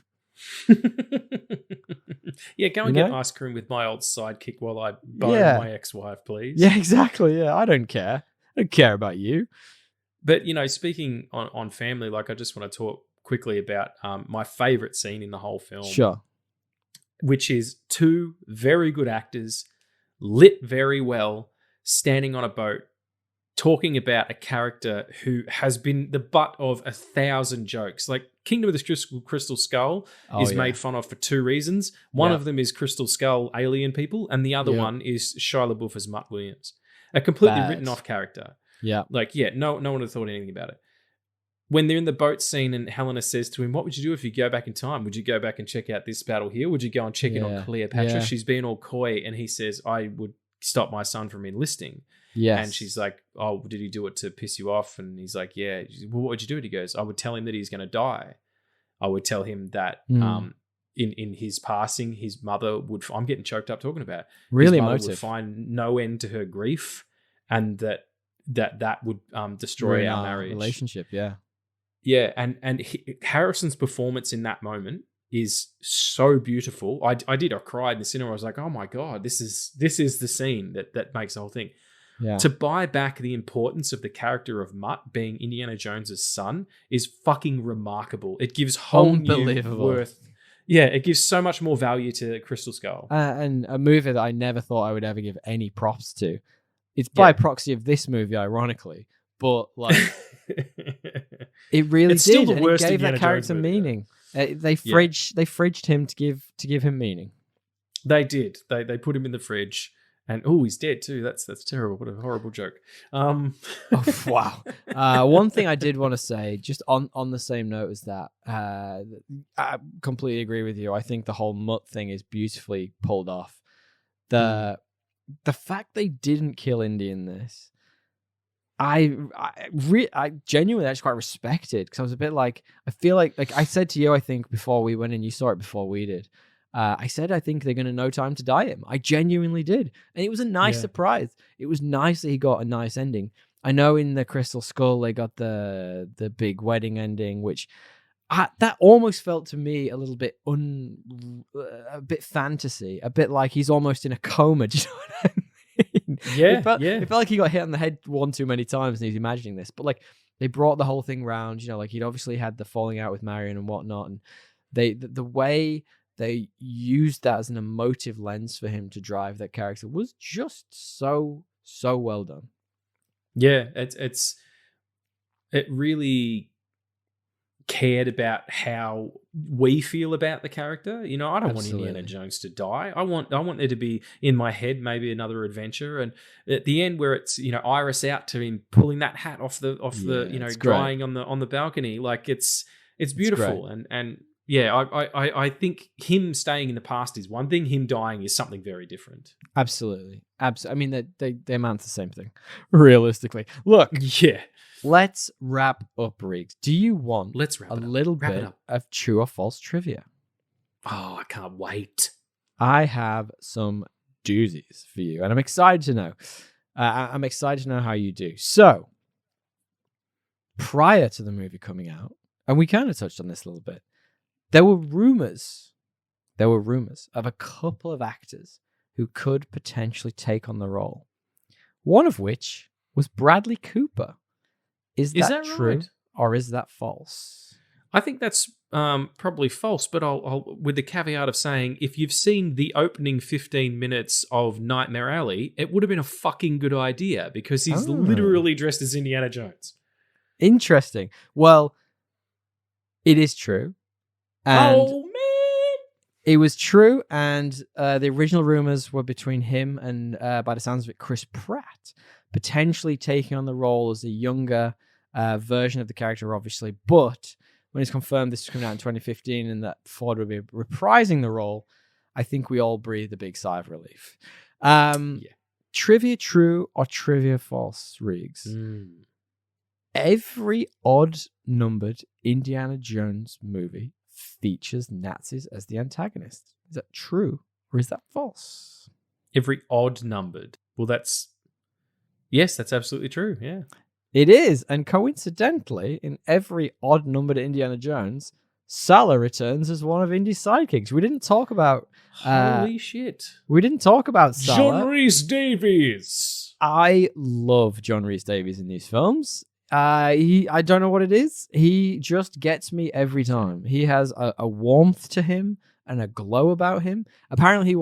Yeah, go and get ice cream with my old sidekick while I bone my ex-wife, please. Yeah, exactly. Yeah, I don't care. I don't care about you. But, speaking on family, like, I just want to talk quickly about my favorite scene in the whole film. Sure. Which is two very good actors, lit very well, standing on a boat, talking about a character who has been the butt of 1,000 jokes. Like, Kingdom of the Crystal Skull is made fun of for two reasons. One of them is Crystal Skull alien people, and the other one is Shia LaBeouf as Mutt Williams. A completely written off character. Yeah. Like, no one would have thought anything about it. When they're in the boat scene and Helena says to him, what would you do if you go back in time? Would you go back and check out this battle here? Would you go and check in on Cleopatra? Yeah. She's being all coy, and he says, I would stop my son from enlisting. Yes. And she's like, oh, did he do it to piss you off? And he's like, yeah. Well, what would you do? And he goes, I would tell him that he's going to die. I would tell him that in his passing, his mother would, I'm getting choked up talking about it. Really his mother emotive. Would find no end to her grief, and that would destroy our marriage. Relationship, yeah. Yeah, and Harrison's performance in that moment is so beautiful. I cried in the cinema. I was like, oh my God, this is the scene that makes the whole thing. Yeah. To buy back the importance of the character of Mutt being Indiana Jones's son is fucking remarkable. It gives whole new worth. Yeah, it gives so much more value to Crystal Skull. And a movie that I never thought I would ever give any props to. It's by proxy of this movie, ironically. But, like, it really did. Still the and worst it gave Indiana that character Jones movie, meaning. They fridged him to give him meaning. They did. They put him in the fridge. And he's dead too. That's terrible. What a horrible joke. Oh, wow. One thing I did want to say, just on the same note, is that I completely agree with you. I think the whole Mutt thing is beautifully pulled off. The fact they didn't kill Indy in this, I genuinely actually quite respected, because I was a bit like, I feel like I said to you, I think before we went in, you saw it before we did. I said, I think they're going to No Time to Die him. I genuinely did. And it was a nice surprise. It was nice that he got a nice ending. I know in the Crystal Skull, they got the big wedding ending, which that almost felt to me a little bit a bit fantasy, a bit like he's almost in a coma. Do you know what I mean? Yeah, it felt like he got hit on the head one too many times and he's imagining this. But, like, they brought the whole thing round, like, he'd obviously had the falling out with Marion and whatnot. And the way they used that as an emotive lens for him to drive that character was just so well done. Yeah, it really cared about how we feel about the character. I don't want Indiana Jones to die. I want there to be in my head maybe another adventure, and at the end where it's Iris out to him pulling that hat off the drying on the balcony, like it's beautiful and. Yeah, I think him staying in the past is one thing. Him dying is something very different. Absolutely. I mean, they amount to the same thing, realistically. Look, let's wrap up, Regs. Do you want a little bit of true or false trivia? Oh, I can't wait. I have some doozies for you, and I'm excited to know. I'm excited to know how you do. So, prior to the movie coming out, and we kind of touched on this a little bit, there were rumors of a couple of actors who could potentially take on the role. One of which was Bradley Cooper. Is that true, right? Or is that false? I think that's probably false, but I'll with the caveat of saying, if you've seen the opening 15 minutes of Nightmare Alley, it would have been a fucking good idea, because he's literally dressed as Indiana Jones. Interesting. Well, it is true. And man! It was true, and the original rumors were between him and, by the sounds of it, Chris Pratt, potentially taking on the role as a younger version of the character, obviously. But when it's confirmed this is coming out in 2015 and that Ford would be reprising the role, I think we all breathed a big sigh of relief. Yeah. Trivia true or trivia false, Regs? Every odd-numbered Indiana Jones movie features Nazis as the antagonist. Is that true or is that false? Every odd numbered. Well, yes, that's absolutely true. Yeah. It is. And coincidentally, in every odd-numbered Indiana Jones, Salah returns as one of Indy's sidekicks. We didn't talk about... Holy shit. We didn't talk about Salah. John Rhys-Davies. I love John Rhys-Davies in these films. I don't know what it is. He just gets me every time. He has a warmth to him and a glow about him. Apparently,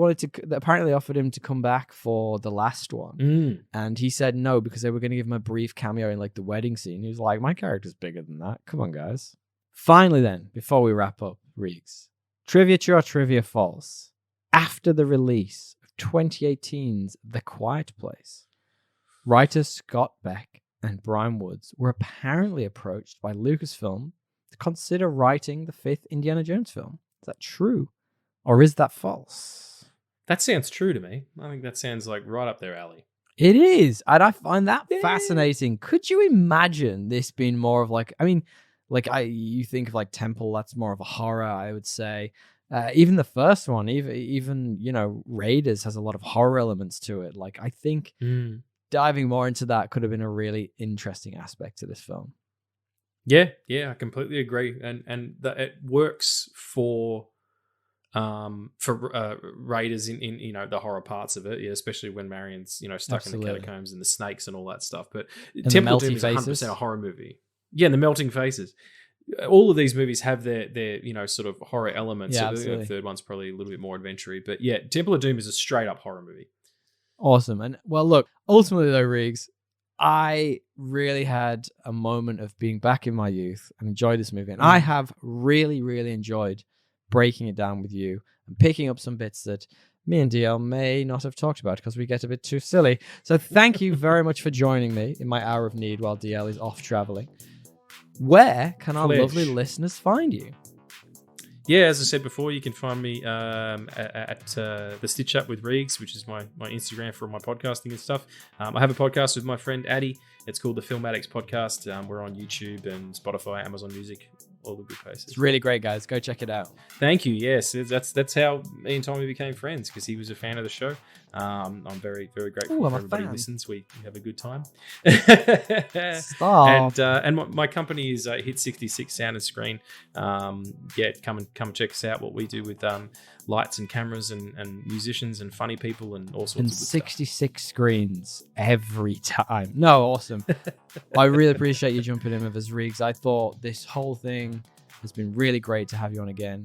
apparently offered him to come back for the last one, and he said no because they were going to give him a brief cameo in like the wedding scene. He was like, "My character's bigger than that. Come on, guys." Finally, then, before we wrap up, Regs, trivia true or trivia false? After the release of 2018's The Quiet Place, writers Scott Beck and Brian Woods were apparently approached by Lucasfilm to consider writing the 5th Indiana Jones film. Is that true? Or is that false? That sounds true to me. I think that sounds like right up their alley. It is. And I find that fascinating. Could you imagine this being more of like, you think of like Temple, that's more of a horror, I would say. Even the first one, even Raiders has a lot of horror elements to it. Like, I think diving more into that could have been a really interesting aspect to this film. Yeah, I completely agree, and that it works for Raiders in the horror parts of it, especially when Marion's stuck in the catacombs and the snakes and all that stuff. But Temple of Doom is 100% a horror movie. Yeah, and the melting faces. All of these movies have their sort of horror elements. Yeah, so the third one's probably a little bit more adventure-y. But yeah, Temple of Doom is a straight up horror movie. Awesome. And well, look, ultimately though, Regs, I really had a moment of being back in my youth and enjoyed this movie. And I have really, really enjoyed breaking it down with you and picking up some bits that me and DL may not have talked about because we get a bit too silly. So thank you very much for joining me in my hour of need while DL is off traveling. Where can our lovely listeners find you? Yeah, as I said before, you can find me at the Stitch Up with Regs, which is my Instagram for my podcasting and stuff. I have a podcast with my friend Addy. It's called the Film Addicts Podcast. We're on YouTube and Spotify, Amazon Music, all the good places. It's really great, guys. Go check it out. Thank you. Yes, that's how me and Tommy became friends, because he was a fan of the show. I'm very, very grateful for everybody who listens. We have a good time. Stop. And my company is Hit 66 Sound and Screen. Come check us out. What we do with lights and cameras and musicians and funny people and all sorts of good 66 stuff. Screens every time. No, awesome. I really appreciate you jumping in with us, Regs. I thought this whole thing has been really great to have you on again.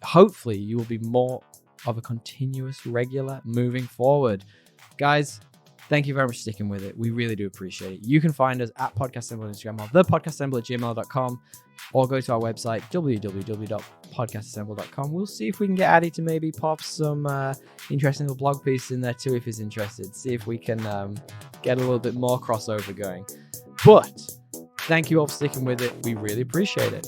Hopefully you will be more of a continuous regular moving forward. Guys, thank you very much for sticking with it. We really do appreciate it. You can find us at Podcast Assemble on Instagram or thepodcastassemble@gmail.com, or go to our website, www.podcastassemble.com. We'll see if we can get Addy to maybe pop some interesting little blog pieces in there too if he's interested. See if we can get a little bit more crossover going. But thank you all for sticking with it. We really appreciate it.